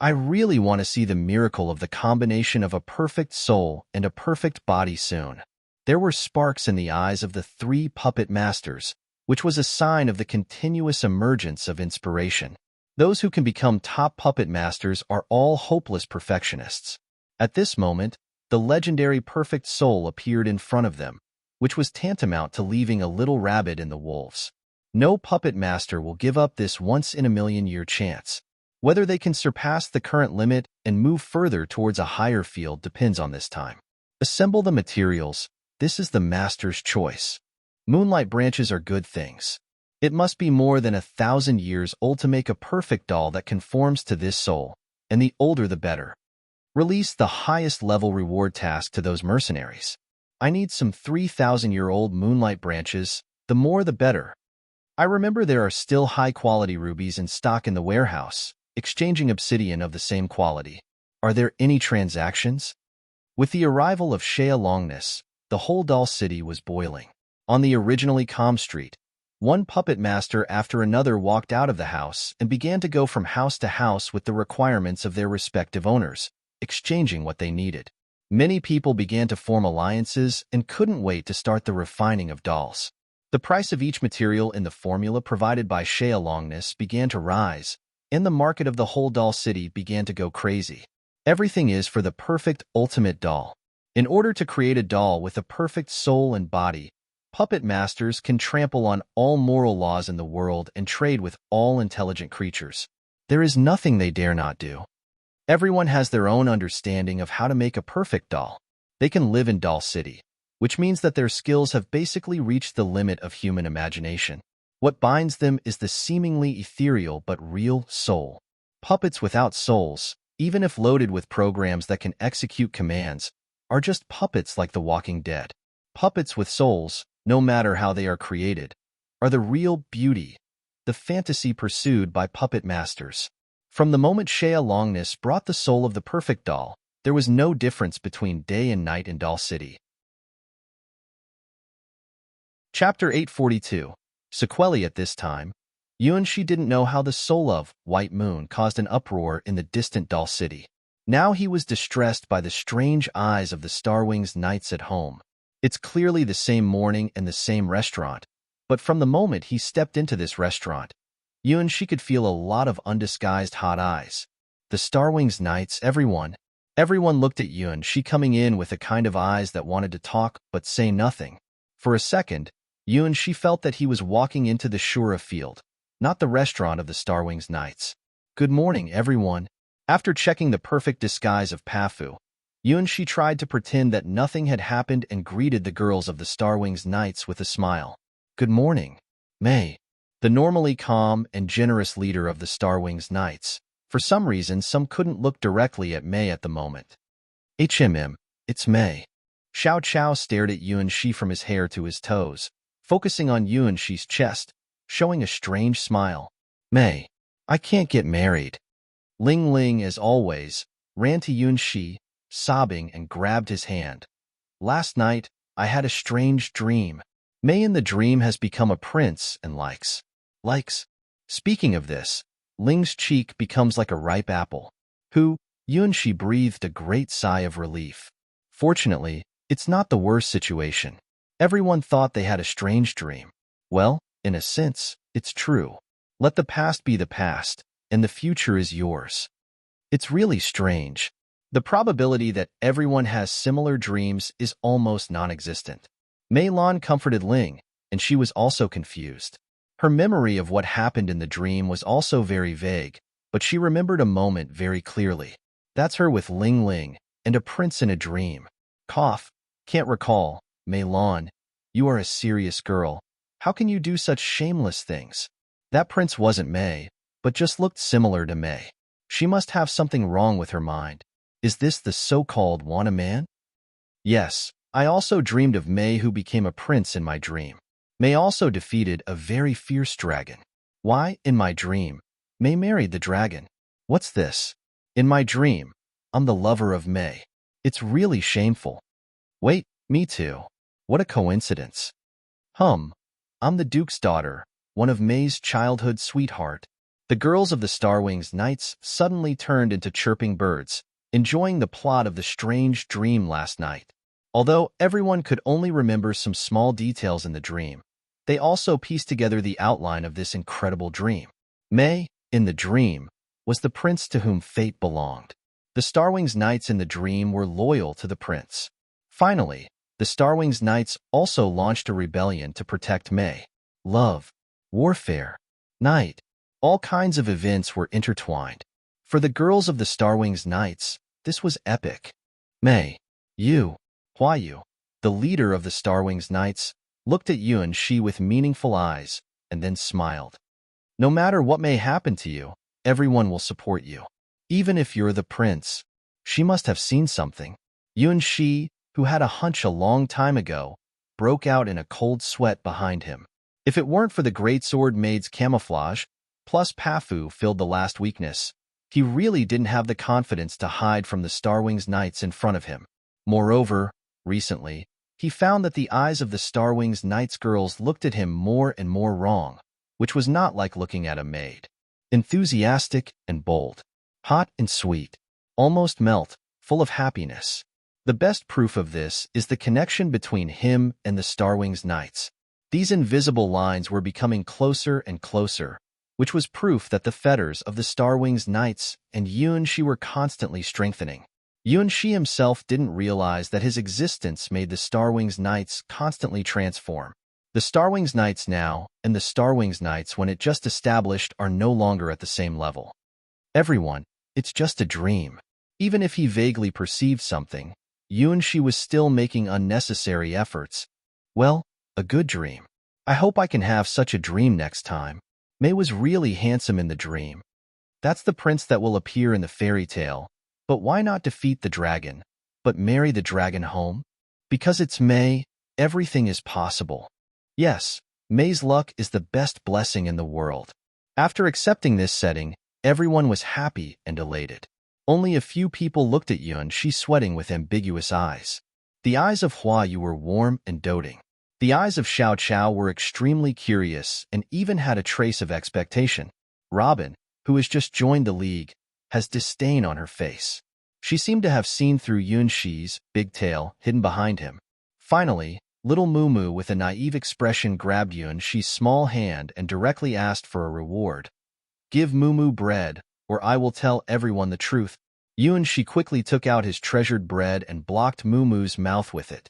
I really want to see the miracle of the combination of a perfect soul and a perfect body soon. There were sparks in the eyes of the three puppet masters, which was a sign of the continuous emergence of inspiration. Those who can become top puppet masters are all hopeless perfectionists. At this moment, the legendary perfect soul appeared in front of them, which was tantamount to leaving a little rabbit in the wolves. No puppet master will give up this once-in-a-million-year chance. Whether they can surpass the current limit and move further towards a higher field depends on this time. Assemble the materials. This is the master's choice. Moonlight branches are good things. It must be more than 1,000 years old to make a perfect doll that conforms to this soul, and the older the better. Release the highest level reward task to those mercenaries. I need some 3,000-year-old moonlight branches, the more the better. I remember there are still high-quality rubies in stock in the warehouse, exchanging obsidian of the same quality. Are there any transactions? With the arrival of Shea Longness, the whole doll city was boiling. On the originally calm street, one puppet master after another walked out of the house and began to go from house to house with the requirements of their respective owners, exchanging what they needed. Many people began to form alliances and couldn't wait to start the refining of dolls. The price of each material in the formula provided by Shea Longness began to rise, and the market of the whole doll city began to go crazy. Everything is for the perfect ultimate doll. In order to create a doll with a perfect soul and body, puppet masters can trample on all moral laws in the world and trade with all intelligent creatures. There is nothing they dare not do. Everyone has their own understanding of how to make a perfect doll. They can live in Doll City, which means that their skills have basically reached the limit of human imagination. What binds them is the seemingly ethereal but real soul. Puppets without souls, even if loaded with programs that can execute commands, are just puppets like the Walking Dead. Puppets with souls, no matter how they are created, are the real beauty, the fantasy pursued by puppet masters. From the moment Shea Longness brought the soul of the perfect doll, there was no difference between day and night in Doll City. Chapter 842. Sequelae. At this time, Yuanxi didn't know how the soul of White Moon caused an uproar in the distant Doll City. Now he was distressed by the strange eyes of the Starwings Knights at home. It's clearly the same morning and the same restaurant, but from the moment he stepped into this restaurant, Yuanxi could feel a lot of undisguised hot eyes. The Starwings Knights, everyone looked at Yuanxi coming in with a kind of eyes that wanted to talk but say nothing. For a second, Yuanxi felt that he was walking into the Shura field, not the restaurant of the Starwings Knights. Good morning, everyone. After checking the perfect disguise of Pafu, Yuanxi tried to pretend that nothing had happened and greeted the girls of the Starwings Knights with a smile. Good morning, May. The normally calm and generous leader of the Starwings Knights. For some reason, some couldn't look directly at May at the moment. It's May. Xiao Chao stared at Yuanxi from his hair to his toes, focusing on Yuanxi's chest, showing a strange smile. May, I can't get married. Ling Ling, as always, ran to Yuanxi, sobbing, and grabbed his hand. Last night, I had a strange dream. May in the dream has become a prince and likes. Speaking of this, Ling's cheek becomes like a ripe apple. Yuanxi breathed a great sigh of relief. Fortunately, it's not the worst situation. Everyone thought they had a strange dream. Well, in a sense, it's true. Let the past be the past, and the future is yours. It's really strange. The probability that everyone has similar dreams is almost non-existent. Mei Lan comforted Ling, and she was also confused. Her memory of what happened in the dream was also very vague, but she remembered a moment very clearly. That's her with Ling Ling, and a prince in a dream. Can't recall. Mei Lan, you are a serious girl. How can you do such shameless things? That prince wasn't May, but just looked similar to May. She must have something wrong with her mind. Is this the so-called Wanna Man? Yes, I also dreamed of May who became a prince in my dream. May also defeated a very fierce dragon. Why, in my dream, May married the dragon. What's this? In my dream, I'm the lover of May. It's really shameful. Wait, me too. What a coincidence. I'm the Duke's daughter, one of May's childhood sweetheart. The girls of the Starwings Knights suddenly turned into chirping birds, enjoying the plot of the strange dream last night. Although everyone could only remember some small details in the dream, they also pieced together the outline of this incredible dream. May, in the dream, was the prince to whom fate belonged. The Starwings Knights in the dream were loyal to the prince. Finally, the Starwings Knights also launched a rebellion to protect May. Love, warfare, night, all kinds of events were intertwined. For the girls of the Starwings Knights, this was epic. May, Hua, the leader of the Starwings Knights, looked at Yuan-Shi with meaningful eyes and then smiled. No matter what may happen to you, everyone will support you. Even if you're the prince. She must have seen something. Yuan-Shi, who had a hunch a long time ago, broke out in a cold sweat behind him. If it weren't for the Greatsword Maid's camouflage, plus Pafu filled the last weakness, he really didn't have the confidence to hide from the Starwings Knights in front of him. Moreover, recently, he found that the eyes of the Starwings Knights girls looked at him more and more wrong, which was not like looking at a maid. Enthusiastic and bold, hot and sweet, almost melt, full of happiness. The best proof of this is the connection between him and the Starwings Knights. These invisible lines were becoming closer and closer, which was proof that the fetters of the Starwings Knights and Yuan-Shi were constantly strengthening. Yuan-Shi himself didn't realize that his existence made the Starwings Knights constantly transform. The Starwings Knights now and the Starwings Knights when it just established are no longer at the same level. Everyone, it's just a dream. Even if he vaguely perceived something, Yuan-Shi was still making unnecessary efforts. Well, a good dream. I hope I can have such a dream next time. May was really handsome in the dream. That's the prince that will appear in the fairy tale. But why not defeat the dragon, but marry the dragon home? Because it's May, everything is possible. Yes, May's luck is the best blessing in the world. After accepting this setting, everyone was happy and elated. Only a few people looked at Yuan-Shi sweating with ambiguous eyes. The eyes of Hua Yu were warm and doting. The eyes of Xiao Chao were extremely curious and even had a trace of expectation. Robin, who has just joined the league, has disdain on her face. She seemed to have seen through Yuan-Shi's big tail hidden behind him. Finally, little Mumu with a naive expression grabbed Yuan-Shi's small hand and directly asked for a reward. Give Mumu bread, or I will tell everyone the truth. Yuan-Shi quickly took out his treasured bread and blocked Mumu's mouth with it.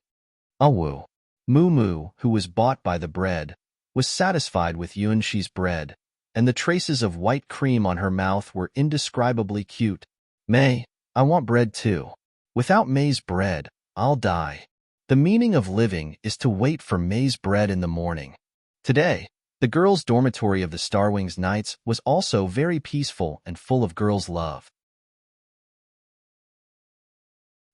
Awu. Mumu, who was bought by the bread, was satisfied with Yuan-Shi's bread, and the traces of white cream on her mouth were indescribably cute. May, I want bread too. Without May's bread, I'll die. The meaning of living is to wait for May's bread in the morning. Today, the girls' dormitory of the Starwings Knights was also very peaceful and full of girls' love.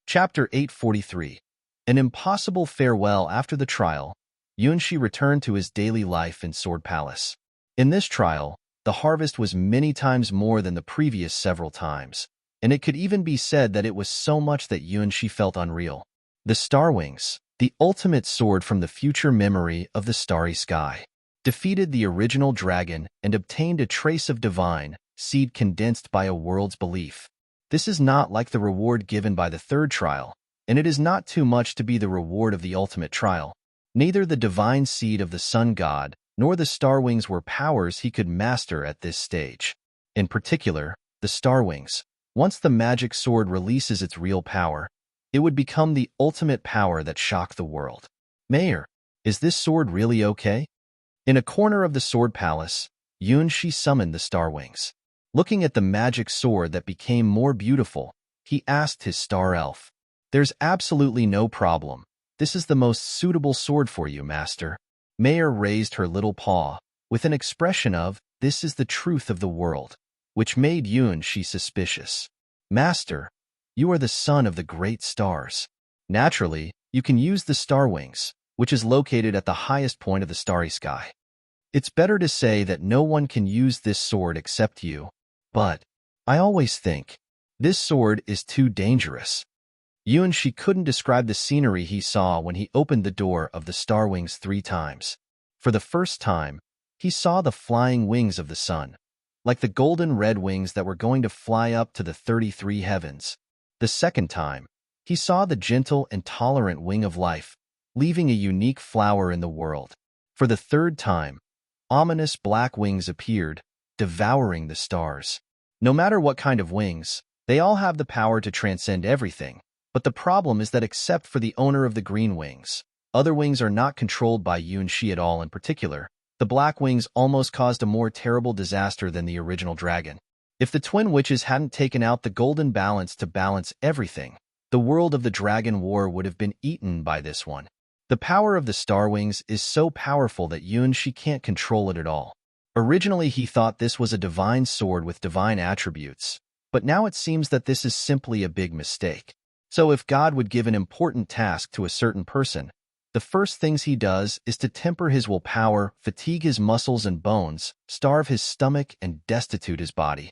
Chapter 843. An impossible farewell. After the trial, Yuan-Shi returned to his daily life in Sword Palace. In this trial, the harvest was many times more than the previous several times, and it could even be said that it was so much that Yuan-Shi felt unreal. The Starwings, the ultimate sword from the future memory of the starry sky, defeated the original dragon and obtained a trace of divine seed condensed by a world's belief. This is not like the reward given by the third trial, and it is not too much to be the reward of the ultimate trial. Neither the divine seed of the sun god nor the Starwings were powers he could master at this stage. In particular, the Starwings. Once the magic sword releases its real power, it would become the ultimate power that shocked the world. Mayor, is this sword really okay? In a corner of the Sword Palace, Yuan-Shi summoned the Starwings. Looking at the magic sword that became more beautiful, he asked his star elf. There's absolutely no problem. This is the most suitable sword for you, master. Mayor raised her little paw, with an expression of, this is the truth of the world, which made Yuan-Shi suspicious. Master, you are the son of the great stars. Naturally, you can use the Starwings, which is located at the highest point of the starry sky. It's better to say that no one can use this sword except you, but I always think, this sword is too dangerous. Yuan-Shi couldn't describe the scenery he saw when he opened the door of the Starwings 3 times. For the first time, he saw the flying wings of the sun. like the golden red wings that were going to fly up to the 33 heavens. The second time, he saw the gentle and tolerant wing of life, leaving a unique flower in the world. For the third time, ominous black wings appeared, devouring the stars. No matter what kind of wings, they all have the power to transcend everything. But the problem is that except for the owner of the green wings, other wings are not controlled by Yunshi at all. In particular, the black wings almost caused a more terrible disaster than the original dragon. If the twin witches hadn't taken out the golden balance to balance everything, the world of the Dragon War would have been eaten by this one. The power of the Star Wings is so powerful that Yunshi can't control it at all. Originally, he thought this was a divine sword with divine attributes, but now it seems that this is simply a big mistake. So if God would give an important task to a certain person, the first things he does is to temper his willpower, fatigue his muscles and bones, starve his stomach, and destitute his body.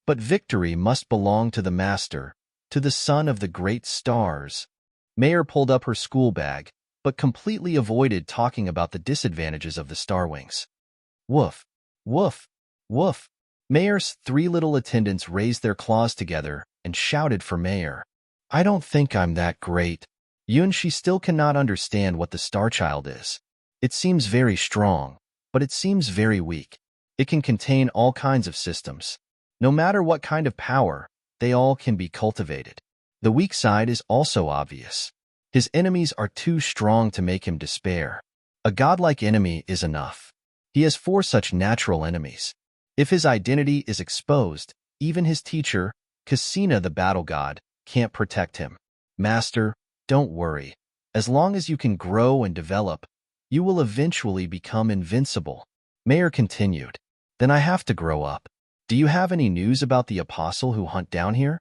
But victory must belong to the master, to the son of the great stars. Mayor pulled up her school bag, but completely avoided talking about the disadvantages of the Star Wings. Woof, woof, woof. Mayor's three little attendants raised their claws together and shouted for Mayor. I don't think I'm that great. Yunshi still cannot understand what the Star Child is. It seems very strong, but it seems very weak. It can contain all kinds of systems. No matter what kind of power, they all can be cultivated. The weak side is also obvious. His enemies are too strong to make him despair. A godlike enemy is enough. He has 4 such natural enemies. If his identity is exposed, even his teacher, Cassina the battle god, can't protect him. Master, don't worry. As long as you can grow and develop, you will eventually become invincible. Mayor continued. Then I have to grow up. Do you have any news about the apostle who hunt down here?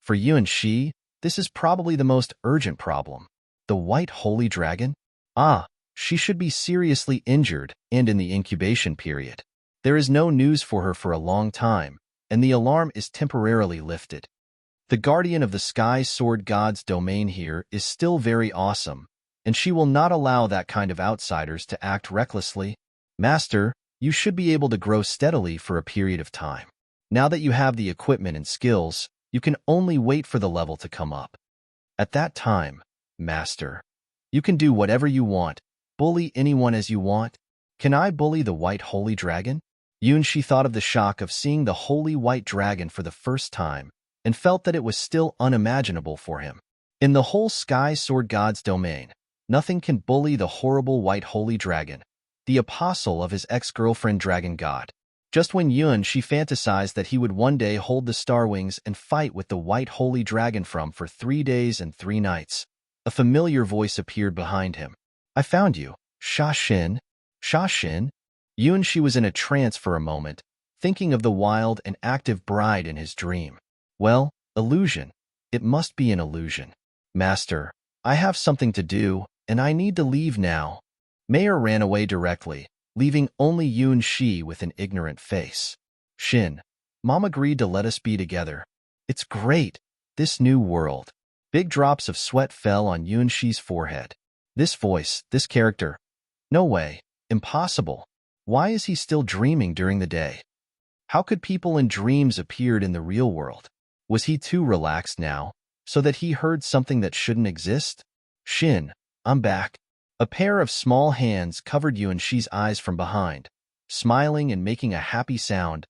For Yunshi, this is probably the most urgent problem. The white holy dragon? She should be seriously injured and in the incubation period. There is no news for her for a long time, and the alarm is temporarily lifted. The guardian of the sky sword god's domain here is still very awesome, and she will not allow that kind of outsiders to act recklessly. Master, you should be able to grow steadily for a period of time. Now that you have the equipment and skills, you can only wait for the level to come up. At that time, Master, you can do whatever you want, bully anyone as you want. Can I bully the white holy dragon? Yunshi thought of the shock of seeing the holy white dragon for the first time, and felt that it was still unimaginable for him. In the whole sky sword god's domain, nothing can bully the horrible white holy dragon, the apostle of his ex-girlfriend dragon god. Just when Yunshi fantasized that he would one day hold the Star Wings and fight with the white holy dragon for 3 days and 3 nights, a familiar voice appeared behind him. I found you, Sha Xin. Sha Xin? Yunshi was in a trance for a moment, thinking of the wild and active bride in his dream. Well, illusion. It must be an illusion. Master, I have something to do, and I need to leave now. Mayor ran away directly, leaving only Yunshi with an ignorant face. Xin, Mom agreed to let us be together. It's great, this new world. Big drops of sweat fell on Yunshi's forehead. This voice, this character. No way, impossible. Why is he still dreaming during the day? How could people in dreams appear in the real world? Was he too relaxed now, so that he heard something that shouldn't exist? Xin, I'm back. A pair of small hands covered Yunshi's eyes from behind, smiling and making a happy sound.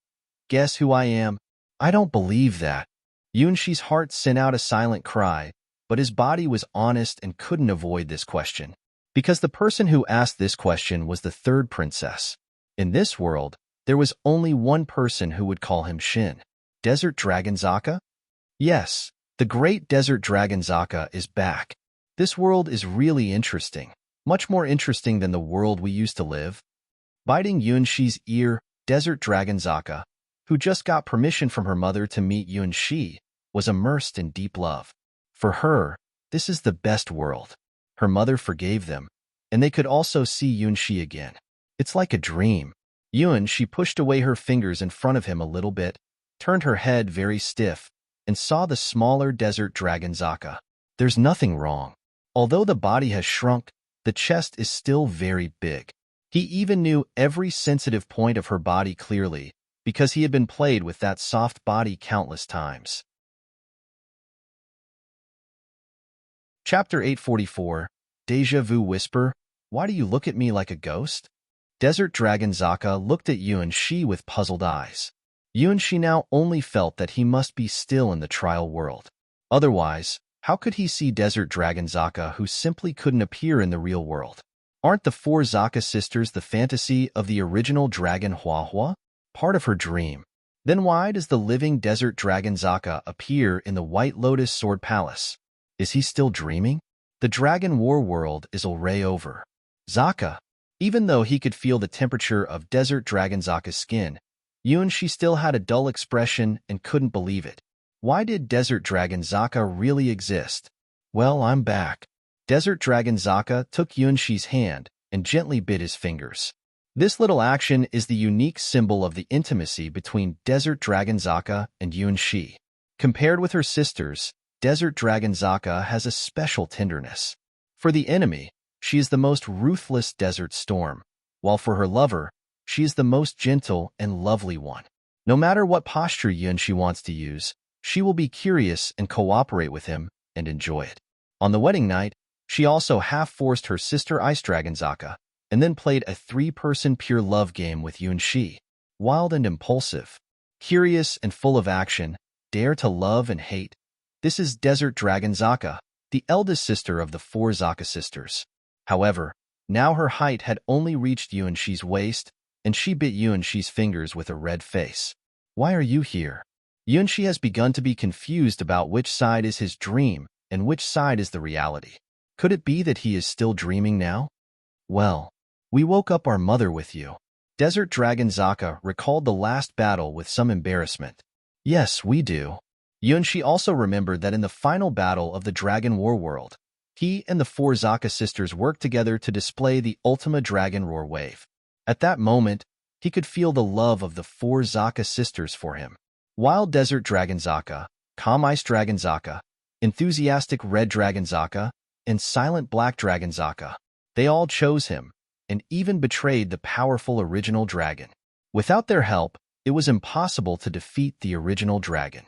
Guess who I am? I don't believe that. Yunshi's heart sent out a silent cry, but his body was honest and couldn't avoid this question. Because the person who asked this question was the third princess. In this world, there was only one person who would call him Xin. Desert Dragon Zaka? Yes, the great Desert Dragon Zaka is back. This world is really interesting, much more interesting than the world we used to live. Biting Yunshi's ear, Desert Dragon Zaka, who just got permission from her mother to meet Yunshi, was immersed in deep love. For her, this is the best world. Her mother forgave them, and they could also see Yunshi again. It's like a dream. Yunshi pushed away her fingers in front of him a little bit, turned her head very stiff, and saw the smaller Desert Dragon Zaka. There's nothing wrong. Although the body has shrunk, the chest is still very big. He even knew every sensitive point of her body clearly, because he had been played with that soft body countless times. Chapter 844, Deja Vu Whisper, Why do you look at me like a ghost? Desert Dragon Zaka looked at Yuan-Shi with puzzled eyes. Yuan-Shi now only felt that he must be still in the trial world. Otherwise, how could he see Desert Dragon Zaka who simply couldn't appear in the real world? Aren't the four Zaka sisters the fantasy of the original dragon Huahua? Part of her dream. Then why does the living Desert Dragon Zaka appear in the White Lotus Sword Palace? Is he still dreaming? The Dragon War world is already over. Zaka. Even though he could feel the temperature of Desert Dragon Zaka's skin, Yuan-Shi still had a dull expression and couldn't believe it. Why did Desert Dragon Zaka really exist? Well, I'm back. Desert Dragon Zaka took Yuan-Shi's hand and gently bit his fingers. This little action is the unique symbol of the intimacy between Desert Dragon Zaka and Yuan-Shi. Compared with her sisters, Desert Dragon Zaka has a special tenderness. For the enemy, she is the most ruthless desert storm, while for her lover, she is the most gentle and lovely one. No matter what posture Yuan-Shi wants to use, she will be curious and cooperate with him and enjoy it. On the wedding night, she also half-forced her sister Ice Dragon Zaka, and then played a three-person pure love game with Yuan-Shi. Wild and impulsive, curious and full of action, dare to love and hate. This is Desert Dragon Zaka, the eldest sister of the four Zaka sisters. However, now her height had only reached Yuan-Shi's waist, and she bit Yuan-Shi's fingers with a red face. Why are you here? Yuan-Shi has begun to be confused about which side is his dream and which side is the reality. Could it be that he is still dreaming now? Well, we woke up our mother with you. Desert Dragon Zaka recalled the last battle with some embarrassment. Yes, we do. Yuan-Shi also remembered that in the final battle of the Dragon War world, he and the four Zaka sisters worked together to display the Ultima Dragon Roar wave. At that moment, he could feel the love of the four Zaka sisters for him. Wild Desert Dragon Zaka, Calm Ice Dragon Zaka, Enthusiastic Red Dragon Zaka, and Silent Black Dragon Zaka. They all chose him, and even betrayed the powerful original dragon. Without their help, it was impossible to defeat the original dragon.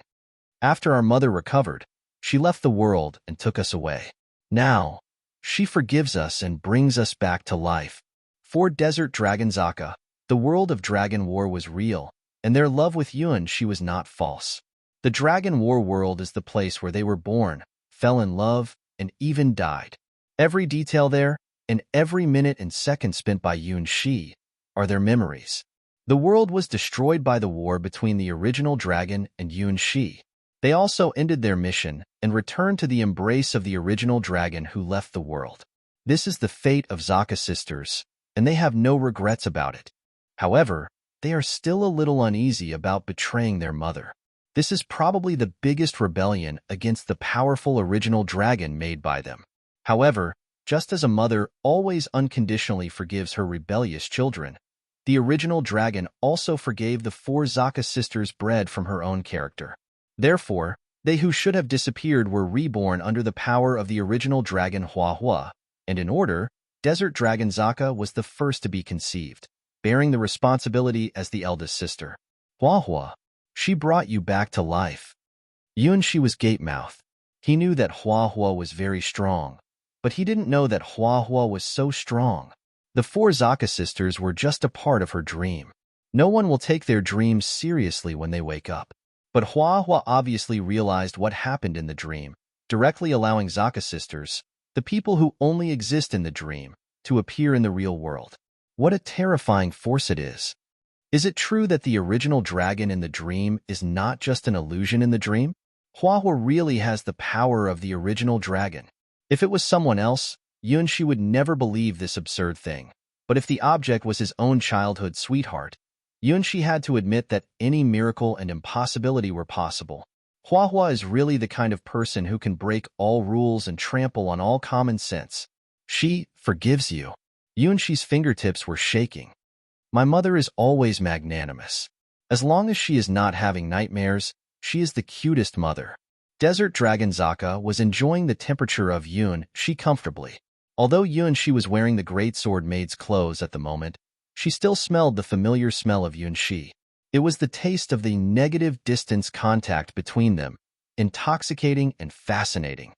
After our mother recovered, she left the world and took us away. Now, she forgives us and brings us back to life. For Desert Dragon Zaka, the world of Dragon War was real, and their love with Yuan-Shi was not false. The Dragon War world is the place where they were born, fell in love, and even died. Every detail there, and every minute and second spent by Yuan-Shi, are their memories. The world was destroyed by the war between the original dragon and Yuan-Shi. They also ended their mission and returned to the embrace of the original dragon who left the world. This is the fate of Zaka sisters, and they have no regrets about it. However, they are still a little uneasy about betraying their mother. This is probably the biggest rebellion against the powerful original dragon made by them. However, just as a mother always unconditionally forgives her rebellious children, the original dragon also forgave the four Zaka sisters bred from her own character. Therefore, they who should have disappeared were reborn under the power of the original dragon Huahua, and in order, Desert Dragon Zaka was the first to be conceived, bearing the responsibility as the eldest sister. Huahua, she brought you back to life. Yuan-Shi was gape-mouthed. He knew that Huahua was very strong, but he didn't know that Huahua was so strong. The four Zaka sisters were just a part of her dream. No one will take their dreams seriously when they wake up. But Huahua obviously realized what happened in the dream, directly allowing Zaka sisters, the people who only exist in the dream, to appear in the real world. What a terrifying force it is. Is it true that the original dragon in the dream is not just an illusion in the dream? Huahua really has the power of the original dragon. If it was someone else, Yuan-Shi would never believe this absurd thing. But if the object was his own childhood sweetheart, Yuan-Shi had to admit that any miracle and impossibility were possible. Huahua is really the kind of person who can break all rules and trample on all common sense. She forgives you. Yuan-Shi's fingertips were shaking. My mother is always magnanimous. As long as she is not having nightmares, she is the cutest mother. Desert Dragon Zaka was enjoying the temperature of Yuan-Shi comfortably. Although Yuan-Shi was wearing the Great Sword Maid's clothes at the moment, she still smelled the familiar smell of Yuan-Shi. It was the taste of the negative distance contact between them, intoxicating and fascinating.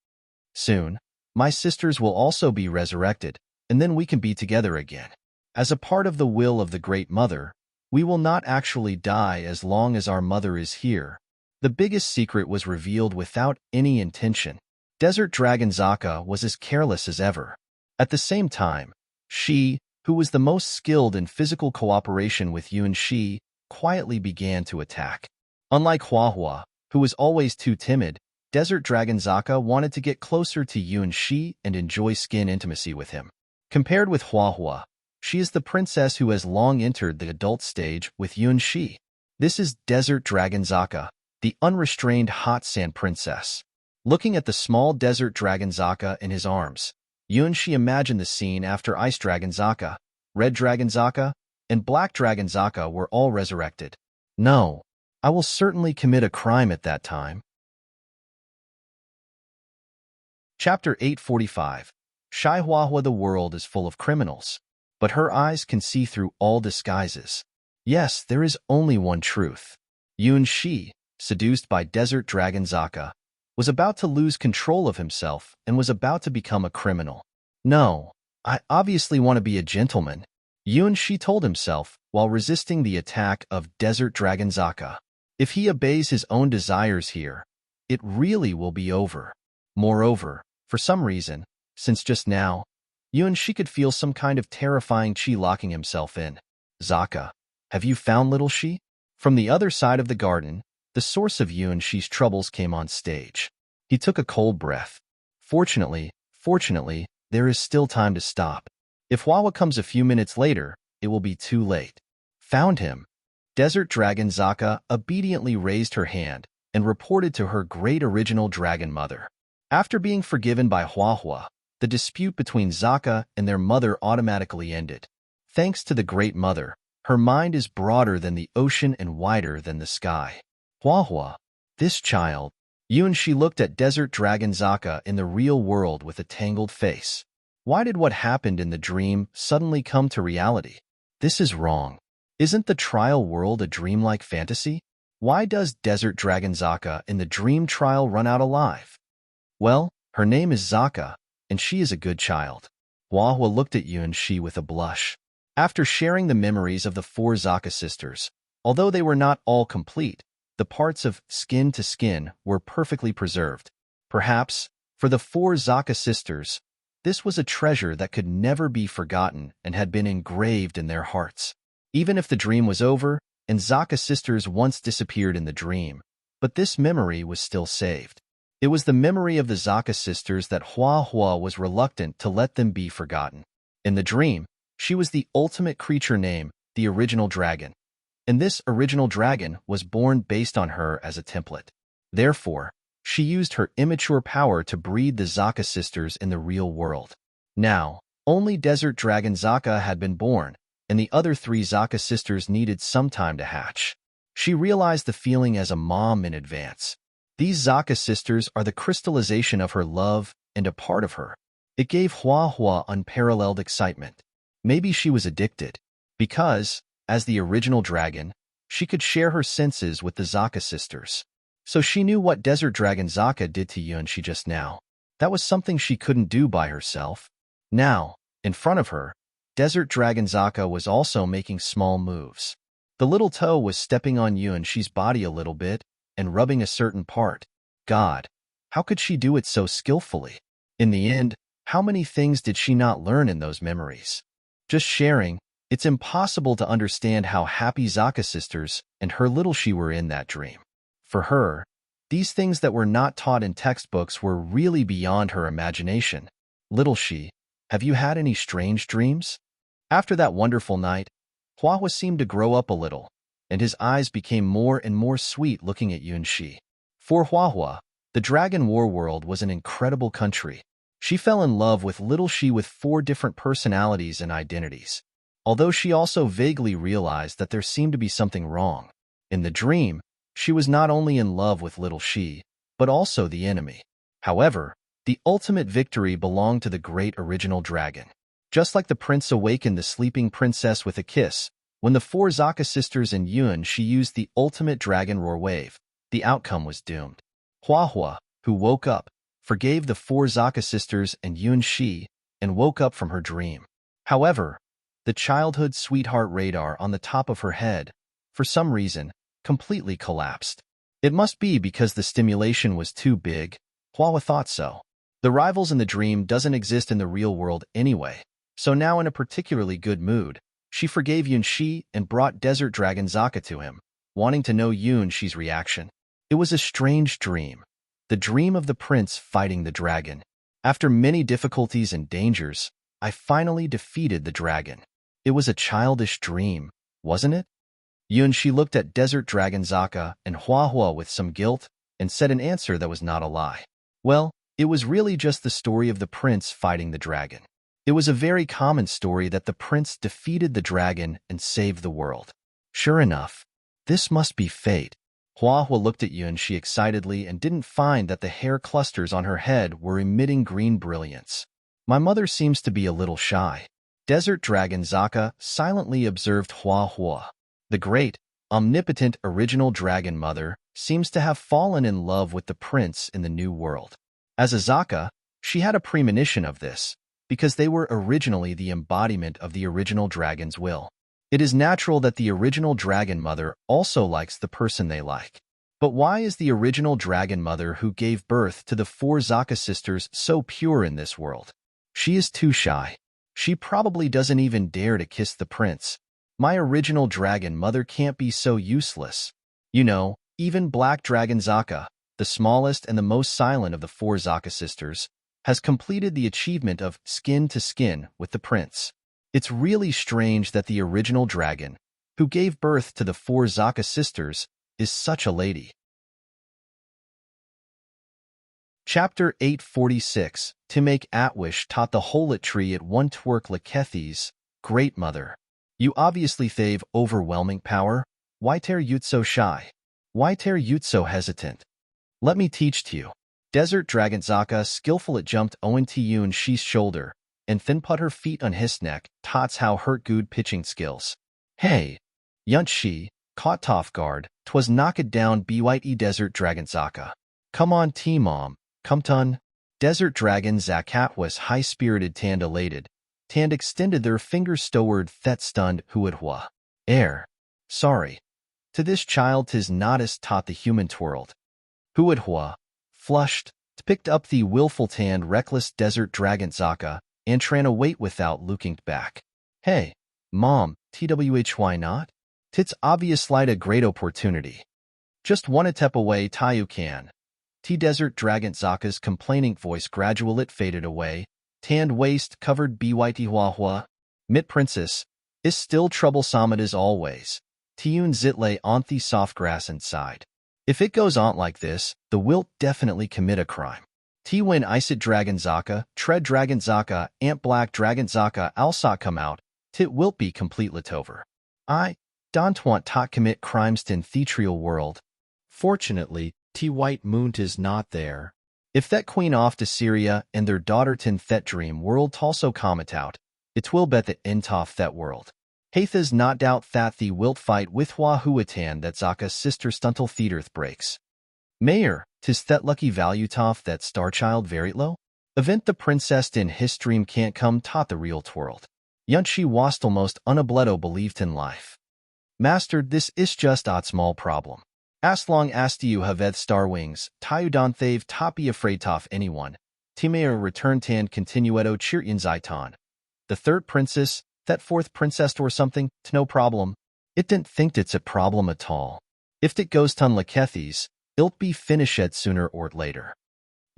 Soon, my sisters will also be resurrected, and then we can be together again. As a part of the will of the Great Mother, we will not actually die as long as our mother is here. The biggest secret was revealed without any intention. Desert Dragon Zaka was as careless as ever. At the same time, she, who was the most skilled in physical cooperation with Yuan Shi, quietly began to attack. Unlike Huahua, who was always too timid, Desert Dragon Zaka wanted to get closer to Yuan Shi and enjoy skin intimacy with him. Compared with Huahua, she is the princess who has long entered the adult stage with Yuan Shi. This is Desert Dragon Zaka, the unrestrained hot sand princess. Looking at the small Desert Dragon Zaka in his arms, Yuan Shi imagined the scene after Ice Dragon Zaka, Red Dragon Zaka, and Black Dragon Zaka were all resurrected. No, I will certainly commit a crime at that time. Chapter 845. Shai Huahua. The world is full of criminals, but her eyes can see through all disguises. Yes, there is only one truth. Yuan Shi, seduced by Desert Dragon Zaka, was about to lose control of himself and was about to become a criminal. No, I obviously want to be a gentleman, Yuan Shi told himself while resisting the attack of Desert Dragon Zaka. If he obeys his own desires here, it really will be over. Moreover, for some reason, since just now, Yuan Shi could feel some kind of terrifying chi locking himself in. Zaka, have you found little Shi? From the other side of the garden, the source of Yuan Shi's troubles came on stage. He took a cold breath. Fortunately, there is still time to stop. If Huahua comes a few minutes later, it will be too late. Found him. Desert Dragon Zaka obediently raised her hand and reported to her great original dragon mother. After being forgiven by Huahua, the dispute between Zaka and their mother automatically ended. Thanks to the Great Mother, her mind is broader than the ocean and wider than the sky. Huahua, this child. Yuan Shi looked at Desert Dragon Zaka in the real world with a tangled face. Why did what happened in the dream suddenly come to reality? This is wrong. Isn't the trial world a dreamlike fantasy? Why does Desert Dragon Zaka in the dream trial run out alive? Well, her name is Zaka, and she is a good child. Huahua looked at Yuan Shi with a blush. After sharing the memories of the 4 Zaka sisters, although they were not all complete, the parts of skin to skin were perfectly preserved. Perhaps, for the 4 Zaka sisters, this was a treasure that could never be forgotten and had been engraved in their hearts. Even if the dream was over, and Zaka sisters once disappeared in the dream, but this memory was still saved. It was the memory of the Zaka sisters that Huahua was reluctant to let them be forgotten. In the dream, she was the ultimate creature name, the original dragon. And this original dragon was born based on her as a template. Therefore, she used her immature power to breed the Zaka sisters in the real world. Now, only Desert Dragon Zaka had been born, and the other 3 Zaka sisters needed some time to hatch. She realized the feeling as a mom in advance. These Zaka sisters are the crystallization of her love and a part of her. It gave Huahua unparalleled excitement. Maybe she was addicted, because, as the original dragon, she could share her senses with the Zaka sisters. So she knew what Desert Dragon Zaka did to Yuan Shi just now. That was something she couldn't do by herself. Now, in front of her, Desert Dragon Zaka was also making small moves. The little toe was stepping on Yuan Shi's body a little bit and rubbing a certain part. God, how could she do it so skillfully? In the end, how many things did she not learn in those memories? Just sharing, it's impossible to understand how happy Zaka sisters and her little Shi were in that dream. For her, these things that were not taught in textbooks were really beyond her imagination. Little Shi, have you had any strange dreams? After that wonderful night, Huahua seemed to grow up a little, and his eyes became more and more sweet looking at Yuan Shi. For Huahua, the Dragon War world was an incredible country. She fell in love with little Shi with 4 different personalities and identities, although she also vaguely realized that there seemed to be something wrong. In the dream, she was not only in love with little Shi, but also the enemy. However, the ultimate victory belonged to the great original dragon. Just like the prince awakened the sleeping princess with a kiss, When the four Zaka sisters and Yuan she used the ultimate dragon roar wave, the outcome was doomed. Hua Hua, who woke up, forgave the four Zaka sisters and Yuan Shi and woke up from her dream. However, the childhood sweetheart radar on the top of her head, for some reason, completely collapsed. It must be because the stimulation was too big. Hua thought so. The rivals in the dream doesn't exist in the real world anyway, so now in a particularly good mood, she forgave Yun Shi and brought Desert Dragon Zaka to him, wanting to know Yun Shi's reaction. It was a strange dream. The dream of the prince fighting the dragon. After many difficulties and dangers, I finally defeated the dragon. It was a childish dream, wasn't it? Yun Shi looked at Desert Dragon Zaka and Hua Hua with some guilt and said an answer that was not a lie. Well, it was really just the story of the prince fighting the dragon. It was a very common story that the prince defeated the dragon and saved the world. Sure enough, this must be fate. Hua Hua looked at Yun Shi excitedly and didn't find that the hair clusters on her head were emitting green brilliance. My mother seems to be a little shy. Desert Dragon Zaka silently observed Hua Hua. The great, omnipotent original dragon mother seems to have fallen in love with the prince in the new world. As a Zaka, she had a premonition of this, because they were originally the embodiment of the original dragon's will. It is natural that the original dragon mother also likes the person they like. But why is the original dragon mother who gave birth to the four Zaka sisters so pure in this world? She is too shy. She probably doesn't even dare to kiss the prince. My original dragon mother can't be so useless. You know, even Black Dragon Zaka, the smallest and the most silent of the four Zaka sisters, has completed the achievement of skin to skin with the prince. It's really strange that the original dragon, who gave birth to the four Zaka sisters, is such a lady. Chapter 846, To Make Atwish taught the Holit Tree at one twerk Lekethes, Great Mother. You obviously thave overwhelming power. Why tear Yut so shy? Why tear Yut so hesitant? Let me teach to you. Desert Dragon Zaka skillful it jumped Owen to Yun Shi's shoulder, and thin put her feet on his neck, tots how hurt good pitching skills. Hey! Yun Shi, caught off guard, 'twas knocked down BYE Desert Dragon Zaka. Come on T-Mom, come ton. Desert Dragon Zakat was high-spirited Tand elated. Tand extended their fingers stoward that stunned Huadhua. Sorry. To this child 'tis noddest taught the human twirled. Huadhua, flushed, picked up the willful Tand reckless Desert Dragon Zaka, and tran away without looking back. Hey, Mom, TWH why not? Tits obvious light a great opportunity. Just one step away Tayu can. Desert Dragon Zaka's complaining voice gradually faded away. Tanned waist covered BYT Huahua. Mit Princess, is still troublesome as always. Tiyun zitlay on the soft grass inside. If it goes on like this, the wilt definitely commit a crime. T-Win Isit Dragon Zaka, Tread Dragon Zaka, Ant Black Dragon Zaka Alsa come out, Tit wilt be complete Litover. I don't want to commit crimes in Thetrial world. Fortunately, T-White Moon is not there. If that queen off to Syria and their daughter tin Thet dream world also comment out, it will bet that intof that world. Hathas not doubt that the wilt fight with Wahuatan that Zaka's sister stuntle theaterth breaks. Mayor, 'tis that lucky value toff that starchild very low? Event the princess in his dream can't come taught the real world. Yunchi was almost unabledo believed in life. Mastered, this is just a small problem. As long as you have star wings, Tayudan thave tapi afraid toff anyone. Timayer return tan continueto chiryan zaitan. The third princess, that fourth princess or something, no problem. It didn't think it's a problem at all. If it goes ton Lekethes, ilt be finished sooner or later.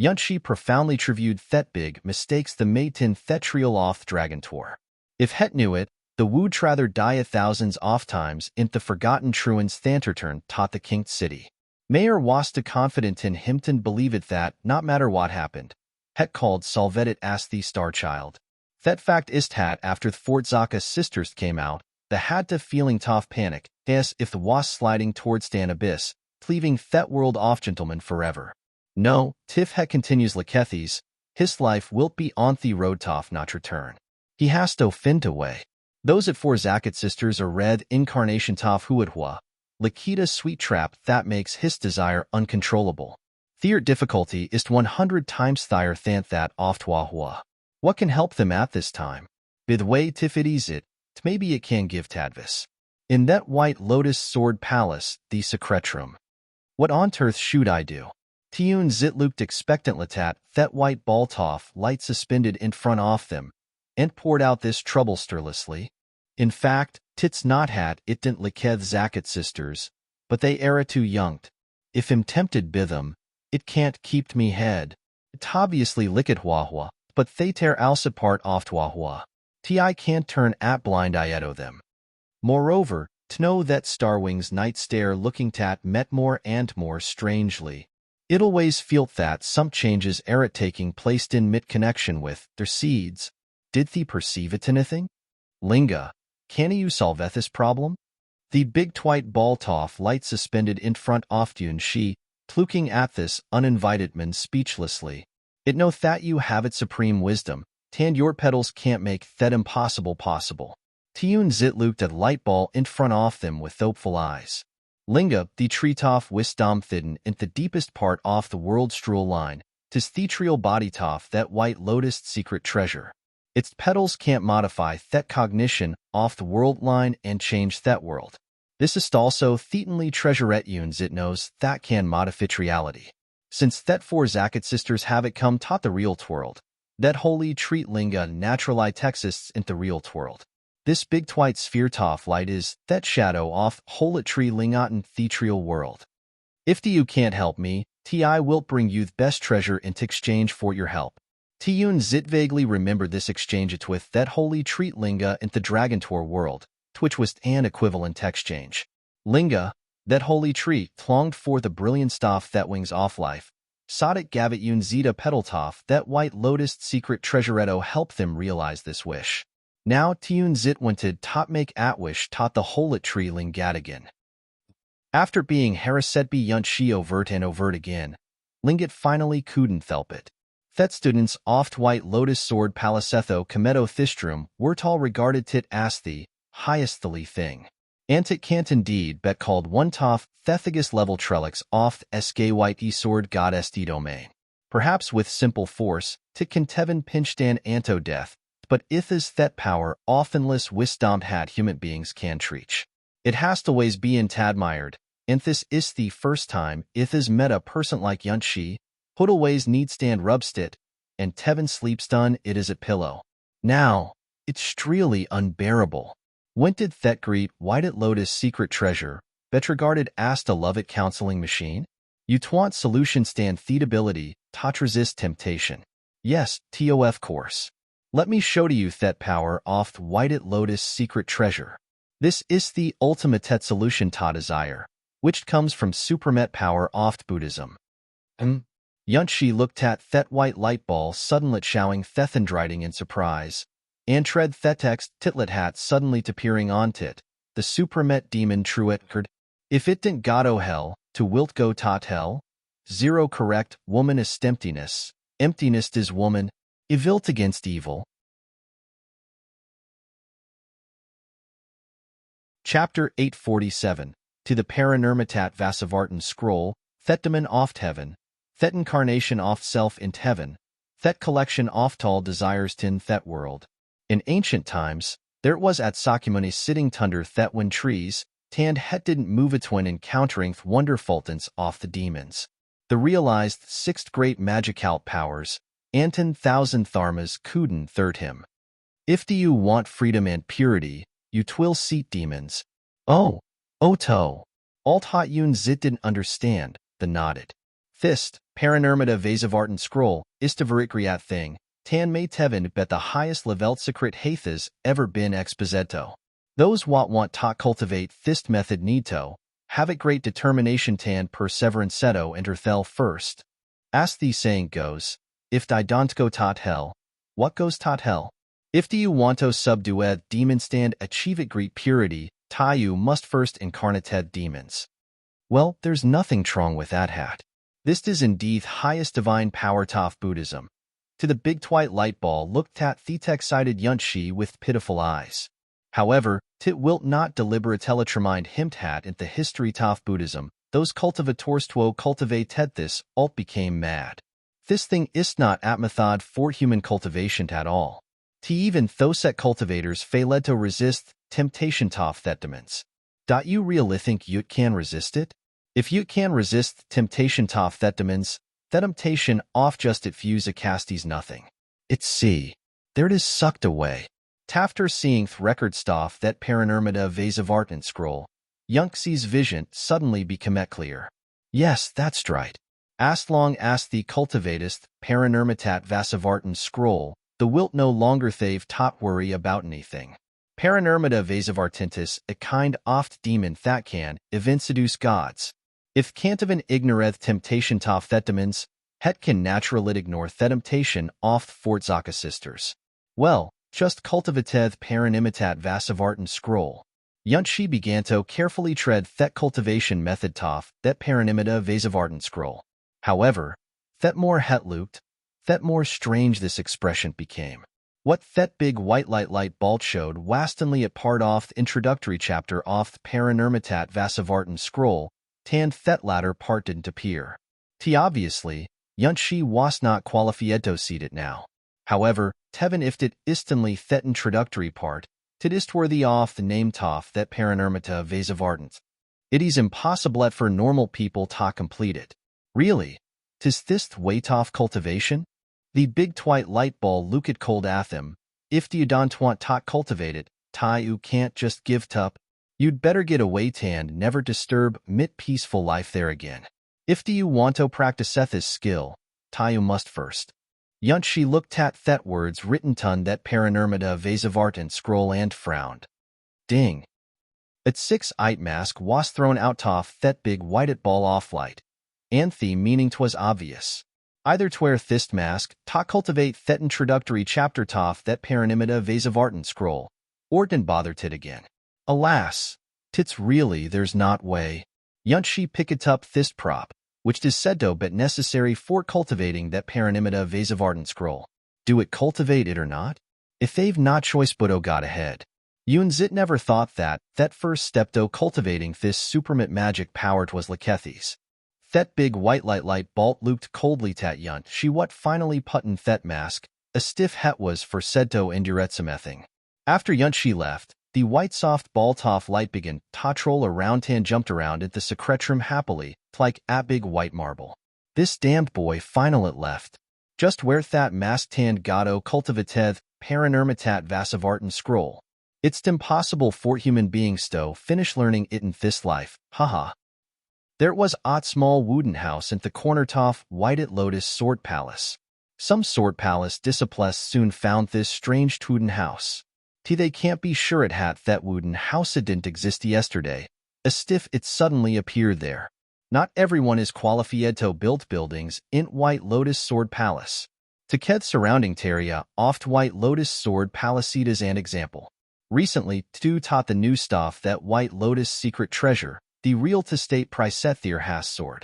Yunchi profoundly triviewed that big mistakes the matin thetrial off dragon tour. If het knew it, the would rather die thousands oft times in the forgotten truants thanterturn taught the kinked city. Mayor was to confident in himton believe it that, not matter what happened, het called Solvetit as the star child. That fact ist hat after the Fort Zaka's sisters came out, the had to feeling tough panic, as if the was sliding towards Dan abyss, cleaving that world off gentleman forever. No, Tiff het continues Lekethes, his life wilt be on the road toff not return. He has to find a way. Those at four Zakat sisters are red incarnation taf huadhua. Lakita sweet trap that makes his desire uncontrollable. Their difficulty is 100 times thire than that oftwahua. What can help them at this time? Bidway tifidis it, maybe it can give Tadvis. In that white lotus sword palace, the secretrum. What on earth should I do? Tiun zit looked expectant latat, that white ball toff light suspended in front of them, and poured out this trouble stirlessly. In fact, tits not had it didn't liketh Zakat sisters, but they era too youngt. If him tempted bitham, it can't keep me head. It obviously licket wahwa, but they tear also part off wahwa. Ti can't turn at blind eye at them. Moreover, to know that Starwing's night stare looking tat met more and more strangely. It always felt that some changes era taking place in mid-connection with their seeds. Did thee perceive it anything? Linga, can you solve this problem? The big twite ball toff light suspended in front of Yun she, looking at this uninvited man speechlessly. It know that you have its supreme wisdom, and your petals can't make that impossible possible. Tiun zit looked at light ball in front of them with hopeful eyes. Linga, the treetoff wisdom thidden in the deepest part of the world strul line, tis thetrial body toff that white lotus secret treasure. Its petals can't modify that cognition off the world line and change that world. This is also thetanly treasurette yuns it knows that can modify reality. Since that four Zakat sisters have it come taught the real world, that holy treat linga naturali texts in the real world. This big twite sphere toff light is that shadow off whole tree lingotten thetrial world. If you can't help me, Ti wilt bring you the best treasure in exchange for your help. Tiyun zit vaguely remembered this exchange it with that holy treat linga in the dragon tour world, which was an equivalent exchange. Linga, that holy treat, longed for the brilliant stuff that wings off life. Sadik Gavit Yun Zeta Petaltoff, that white lotus secret treasuretto helped them realize this wish. Now Tiyun Zit wanted top make at wish taught the holit tree Lingadigan. After being Harasetbi Yunt Shi overt and overt again, Lingat finally couldn't help it. That students oft white lotus sword palisetho cometo thistrum were tall regarded tit as the highestly thing. And it can't indeed bet called one toff thethegus level trelix oft sk white e sword god st domain. Perhaps with simple force, tit can tevin pinchtan anto death, but ithis that power oftenless wisdom had human beings can reach. It has to always be in tadmired, and this is the first time ithis met a person like Yunshi, hood always need stand rubstit, and tevin sleeps done it is a pillow. Now, it's really unbearable. When did that greet white at lotus secret treasure, bet regarded as a love it counseling machine? You twant solution stand theatability, tot resist temptation. Yes, TOF course. Let me show to you that power oft white at lotus secret treasure. This is the ultimate solution ta desire, which comes from supramet power oft Buddhism. Yunshi looked at that white light ball suddenly showing thethandriting in surprise, and tread thetext titlet hat suddenly appearing on tit, the supramet demon truetgard. If it didn't got o hell, to wilt go tot hell? Zero correct, woman is emptiness is woman, evilt against evil. Chapter 847. To the Paranormitat Vasavartan Scroll, Thetaman oft heaven, Thet incarnation oft self in heaven, Thet collection oft all desires tin Thet world. In ancient times, there was at Sakyamuni sitting tunder Thetwin trees, tand het didn't move it when encountering wonderfultons off the demons. The realized sixth great magical powers, Anton thousand tharmas couldn't third him. If do you want freedom and purity, you twill seat demons. Oh, to. Alt hot yun zit didn't understand, the nodded. Thist, Paranormata Vasavartan Scroll, Istavarikriat thing, tan may tevin bet the highest level secret hathas ever been exposeto. Those what want ta cultivate thist method need to, have it great determination tan perseverance seto enter thel first. As the saying goes, if di don't go tot hell, what goes tot hell? If do you wanto subdued demon stand achieve it great purity, ta you must first incarnated demons. Well, there's nothing wrong with that hat. This is indeed highest divine power tof Buddhism. To the big twite light ball looked at the excited Yunshi with pitiful eyes. However, tit wilt not deliberately himpt hat in the history of Buddhism, those cultivators tuo cultivate this, alt became mad. This thing is not atmethod for human cultivation at all. T even thoset cultivators failed to resist temptation tof that demands. You really think you can resist it? If you can resist temptation tof that demands, that temptation off just it fuse a casties nothing. It's see. There it is sucked away. Tafter seeing record stuff that paranormata vasavart and scroll. Yunxi's vision suddenly become clear. Yes, that's right. As long as the cultivatest paranormatat vasavartan scroll, the wilt no longer thave top worry about anything. Paranormata vasavartintis, a kind oft demon that can even seduce gods. If cantavan ignoreth temptation tof thetamins, het can naturally ignore temptation oft fortzaka sisters. Well, just cultivateth paranimitat vasavartan scroll. Yunshi began to carefully tread that cultivation method tof that paranimita vasavartan scroll. However, that more het looked, that more strange this expression became. What that big white light balt showed wastonly at part off the introductory chapter off the paranirmitat vasavartan scroll, tan that latter part didn't appear. Obviously, Yunshi was not qualified to see it now. However, Tevin if it istonly that introductory part, tit ist worthy off the name tof that paranirmita vasavartant. It is impossible for normal people to complete it. Really? Tis this way tof cultivation? The big twite light ball look at cold atham. If you don't want to cultivate it, you can't just give tup. You'd better get away and never disturb mit peaceful life there again. If you want to practice this skill, you must first. Yunshi looked at that words written ton that paranormata vasavartan scroll and frowned. Ding. At 6-ite mask was thrown out tof that big white ball off light. Anthe meaning 'twas obvious. Either twere thist mask, ta cultivate that introductory chapter tof that paranimita vasavartan scroll, or didn't bother tit again. Alas, tits really there's not way. Yunshi picked up thist prop, which is said to but necessary for cultivating that paranimita vasavartan scroll. Do it cultivate it or not? If they've not choice buto got ahead. Yunzit never thought that first step to cultivating this supermit magic power twas Lakethes. That big white light balt looked coldly tat Yunt she what finally puttin that mask, a stiff het was for said to enduretsamething. After Yunt she left, the white soft ball toff light began to troll around tan jumped around at the secretrum happily, like a big white marble. This damned boy final it left. Just where that mask tan gato cultivateth paranormitat vasavartan scroll. It's impossible for human beings to finish learning it in this life, haha. There was a small wooden house in the corner toff white lotus sword palace. Some sword palace disciples soon found this strange wooden house. They can't be sure it had that wooden house it didn't exist yesterday. A stiff it suddenly appeared there. Not everyone is qualified to build buildings in White Lotus Sword Palace. To Keth surrounding Teria, oft White Lotus Sword Palace is an example. Recently, Tu taught the new stuff that White Lotus secret treasure, the real to state Pricethier has sword.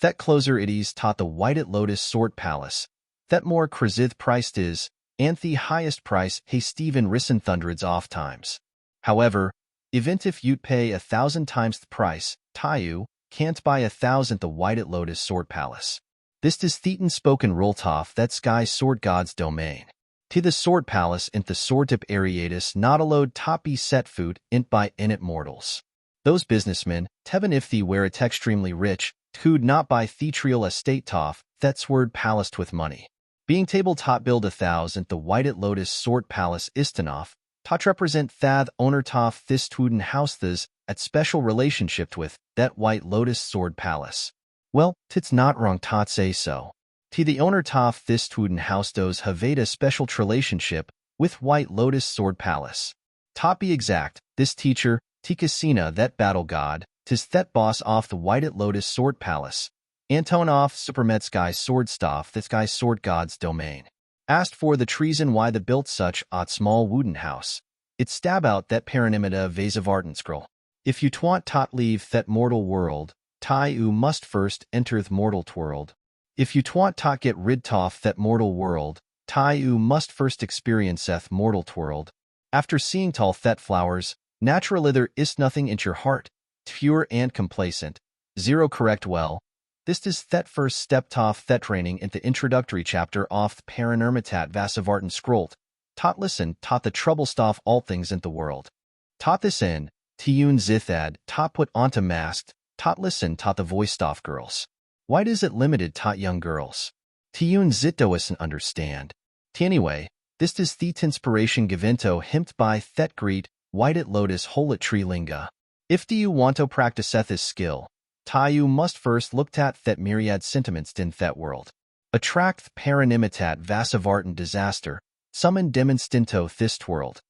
That closer it is taught the White Lotus Sword Palace. That more Krizith priced is, and the highest price hey Stephen Risson thundreds off times. However, event if you'd pay 1,000 times the price, you can't buy 1,000 the White Lotus Sword Palace. This is Thetan spoken Roltoff that sky sword god's domain. To the sword palace in the sword tip Ariatus not allowed top be set food int by init mortals. Those businessmen, Tevin if thee were it extremely rich, who'd not buy theatrial estate toff, that sword palaced with money. Being tabletop build 1,000 the White Lotus Sword Palace Istanoff, tot represent Thad owner toff this Twuden house this at special relationship with that White Lotus Sword Palace. Well, tit's not wrong tot say so. T the owner toff this Twuden house does have a special relationship with White Lotus Sword Palace. Top be exact, this teacher, Tikasina that battle god, tis that boss off the White Lotus Sword Palace. Antonov Supermet Sky Sword Staff that Sky Sword God's domain. Asked for the treason why the built such a small wooden house. It stab out that paranimita vasavartan scroll. If you twant tot leave that mortal world, you must first enter the mortal world. If you twant tot get rid toff that mortal world, you must first experience eth mortal world. After seeing tall thet flowers, naturalither ist nothing in your heart, pure and complacent, zero correct well. This is thet first step tof thet training in the introductory chapter off Paranermitat Vassivarten scrollt. Tot listen, tot the trouble stuff all things in the world. Tot this in, tiun zithad, tot put onto masked, tot listen, tot the voice stuff girls. Why does it limited tot young girls? Tiun zitdoisen understand. Anyway, this is thet inspiration givinto himpt by thet greet, white at lotus hole at tree linga. If do you want to practice this skill, you must first look at thet myriad sentiments in thet world. Attract paranimitat vassivarten disaster, summon demonstinto thist world.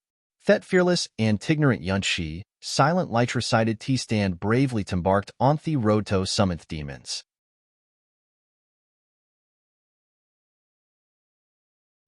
Thet fearless and ignorant yunshi, silent light recited t stand bravely tembarked on the road to summonth demons.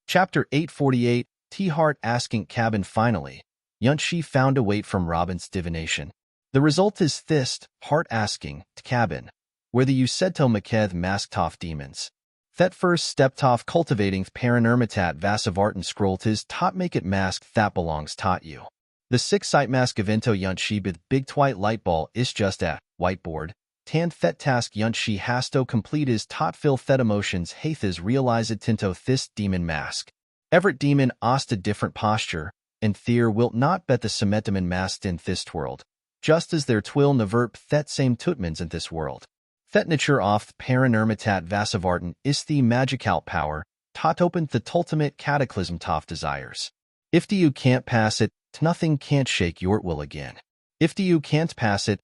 Chapter 848, T-Heart asking cabin finally. Yunshi found a weight from Robin's divination. The result is thist, heart asking, cabin, where the Usedto Maketh masked off demons. That first step tof cultivating paranermitat vassivarten scrollt is tot make it mask that belongs tot you. The 6-site mask evento Yunshi with big twite lightball is just a whiteboard. Tan thet task Yunshi hasto complete is tot fill thet emotions hath is realized tinto thist demon mask. Everett demon ost a different posture, and theer wilt not bet the semetamin masked in thist world. Just as there twill neverp thet same tutmans in this world. Thet nature off paranermitat vassivarten is the magical power, tot open the ultimate cataclysm tof desires. If you can't pass it, nothing can't shake your will again. If you can't pass it,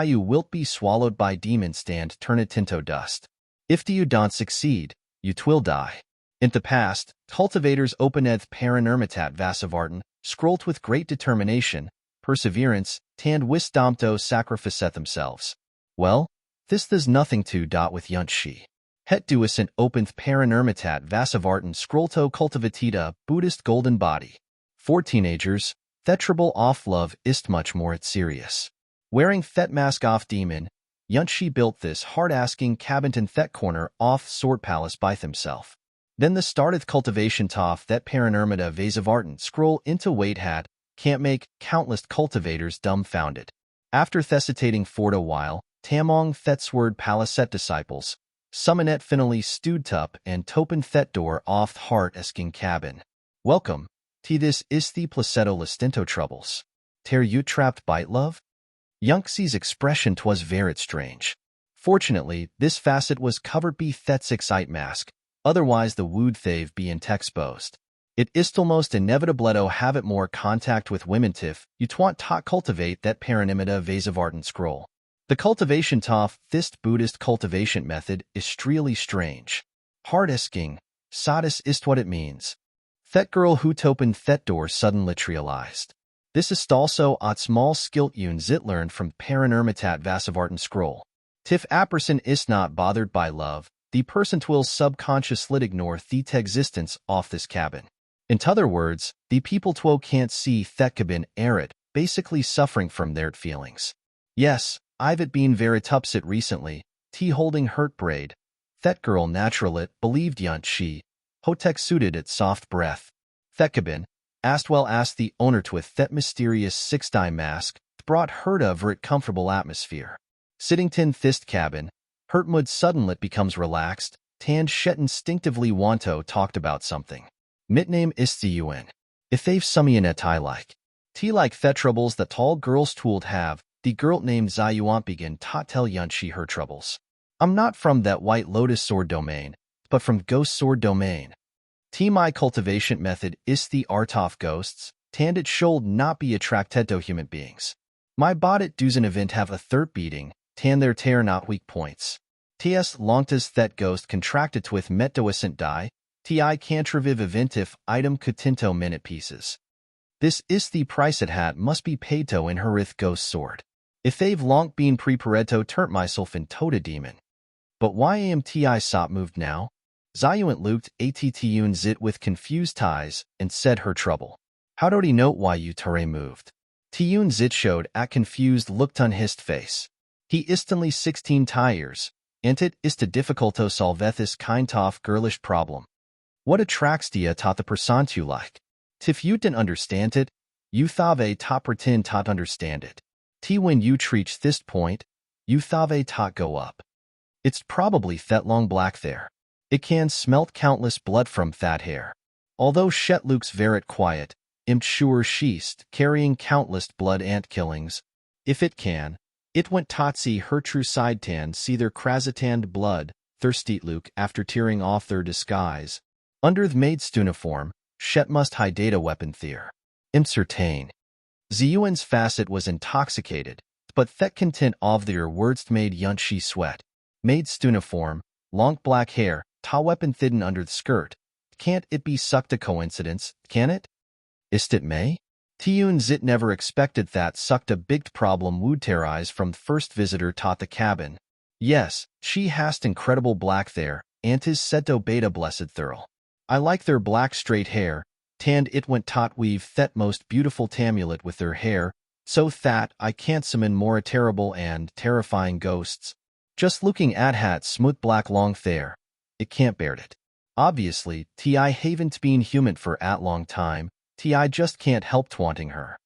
you wilt be swallowed by demon stand turn it into dust. If you don't succeed, you twill die. In the past, cultivators opened paranermitat vassivarten, scrollt with great determination, perseverance, tand wisdomto sacrificeth themselves. Well, this does nothing to dot with Yunshi. Het duisent openth paranermitat vassivarten scrollto cultivatita Buddhist golden body. For teenagers, thetrable off love ist much more at serious. Wearing thet mask off demon, Yunshi built this hard-asking cabin in thet corner off sword palace by himself. Then the starteth cultivation tof that paranermita vassivarten scroll into weight hat, can't make countless cultivators dumbfounded. After thesitating for a while, Tamong thetsword palaset disciples, summonet finally stewed tup and topen thet door off heart esking cabin. Welcome, to this is the placeto listinto troubles. Ter you trapped bite love? Yunxi's expression twas very strange. Fortunately, this facet was covered be thet 6-ite mask, otherwise the wood thave be exposed. It istalmost inevitableto have it more contact with women tif, you twant tot cultivate that paranimita vassivarten scroll. The cultivation tof thist Buddhist cultivation method is streely strange. Hard-esking, sadis ist what it means. Thet girl who topen thet door suddenly realized. This ist also at small skilt yun zit learned from paranermitat vassivarten scroll. Tif a person is not bothered by love, the person twill subconsciously ignore the existence off this cabin. In other words, the people two can't see thet cabin arid, basically suffering from their feelings. Yes, I've it been very tupsit recently, t holding hurt braid. Thet girl naturalit believed Yunshi. Hotek suited it soft breath. Thet cabin, asked the owner to with that mysterious 6-die mask, brought her to it comfortable atmosphere. Sitting tin thist cabin, Hertmud suddenly becomes relaxed, tand shet instinctively wanto talked about something. Mitname ist the UN. If they've summianet I like. T like thet troubles that tall girls tooled have, the girl named Zayuant begin tot tell Yunshi her troubles. I'm not from that white lotus sword domain, but from ghost sword domain. My cultivation method is the art of ghosts, tand it should not be attracted to human beings. My bodit does an event have a third beating, tan their tear not weak points. Ts longtas that ghost contracted with metdoisent die, ti can't revive event if item cutinto minute pieces. This is the price it hat must be paid to in herith ghost sword. If they've long been prepareto turnt myself in tota demon. But why am ti sop moved now? Zayuant looked attun zit with confused ties and said her trouble. How do he note why you tare moved? Tiyun zit showed a confused looked on his face. He instantly 16 tires, and it is to difficulto solve this kind tof girlish problem. What attracts dia ta the person you like? Tif you didn't understand it, You thave ta pretend tot understand it. When you reach this point, you thave tot go up. It's probably that long black there. It can smelt countless blood from that hair. Although shet looks very quiet, im sure sheest carrying countless blood ant killings. If it can, it went totsi her true side tan see their krasatand blood, thirsty Luke after tearing off their disguise. Under the maid's uniform, shet must hide data weapon there. Im certain. Ziyuan's facet was intoxicated, but that content of their words made Yunshi sweat. Maid's uniform, long black hair, ta weapon hidden under the skirt. Can't it be sucked a coincidence, can it? Ist it may? Tiyun zit never expected that sucked a big problem would terrorize from the first visitor taught the cabin. Yes, she hast incredible black there, and his seto beta blessed thurl. I like their black straight hair, tanned it went tot weave that most beautiful tamulet with their hair, so that I can't summon more terrible and terrifying ghosts. Just looking at hat smooth black long there, it can't bear it. Obviously, Ti haven't been human for at long time, Ti just can't help wanting her.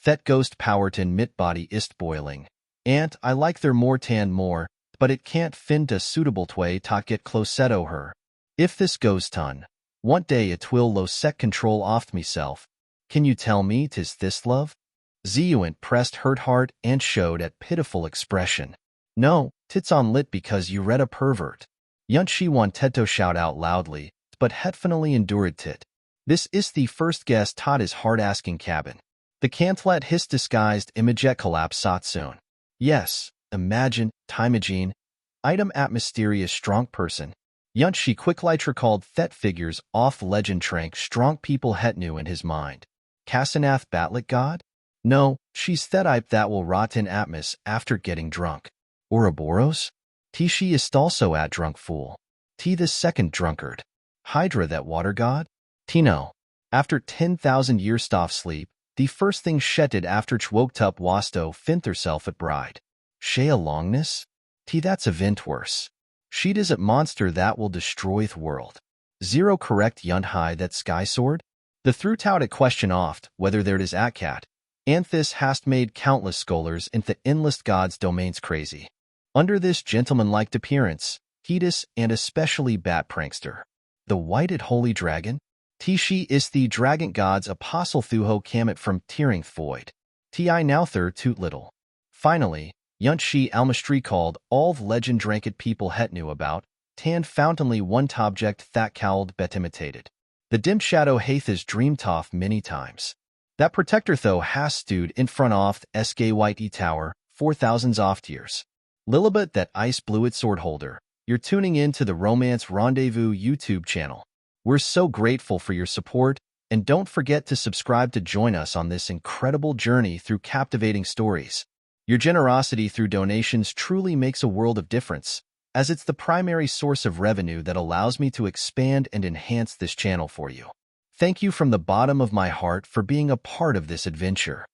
That ghost powerton mit body ist boiling. And I like their more tan more, but it can't find a suitable way to get closeto her. If this goes ton, one day it will lo set control off myself. Can you tell me 'tis this love? Ziyuan pressed her heart and showed a pitiful expression. No, tits on lit because you read a pervert. Yunshi wanted to shout out loudly, but headfinally endured tit. This is the first guest tot his hard-asking cabin. The can't let his disguised image collapse soon. Yes, imagine, timagene, item at mysterious strong person. Yunshi quickly recalled that figures off legend trank strong people het knew in his mind. Kasanath Batlet God? No, she's that type that will rot in atmos after getting drunk. Ouroboros? She is also at drunk fool. The second drunkard. Hydra that water god? Tino. After 10,000 years stoff sleep, the first thing shet did after woke up wasto fint herself at bride. Shea longness? That's event worse. She is a monster that will destroy the world. Zero correct yunhai that sky sword? The through tout a question oft whether there is at cat. And this hast made countless scholars in the endless gods' domains crazy. Under this gentleman-like appearance, Hedis and especially Bat Prankster. The whited holy dragon? She is the dragon god's apostle Thuho Kamet from Tearing Void. Ti now thur toot little. Finally, Yunshi Almastri called all the legend dranked people het knew about, tan fountainly one object that cowled bet imitated. The dim shadow hath is dreamed off many times. That protector though has stood in front of the SK White E Tower 4,000 oft years. Lilibet that ice blue its sword holder, you're tuning in to the Romance Rendezvous YouTube channel. We're so grateful for your support, and don't forget to subscribe to join us on this incredible journey through captivating stories. Your generosity through donations truly makes a world of difference, as it's the primary source of revenue that allows me to expand and enhance this channel for you. Thank you from the bottom of my heart for being a part of this adventure.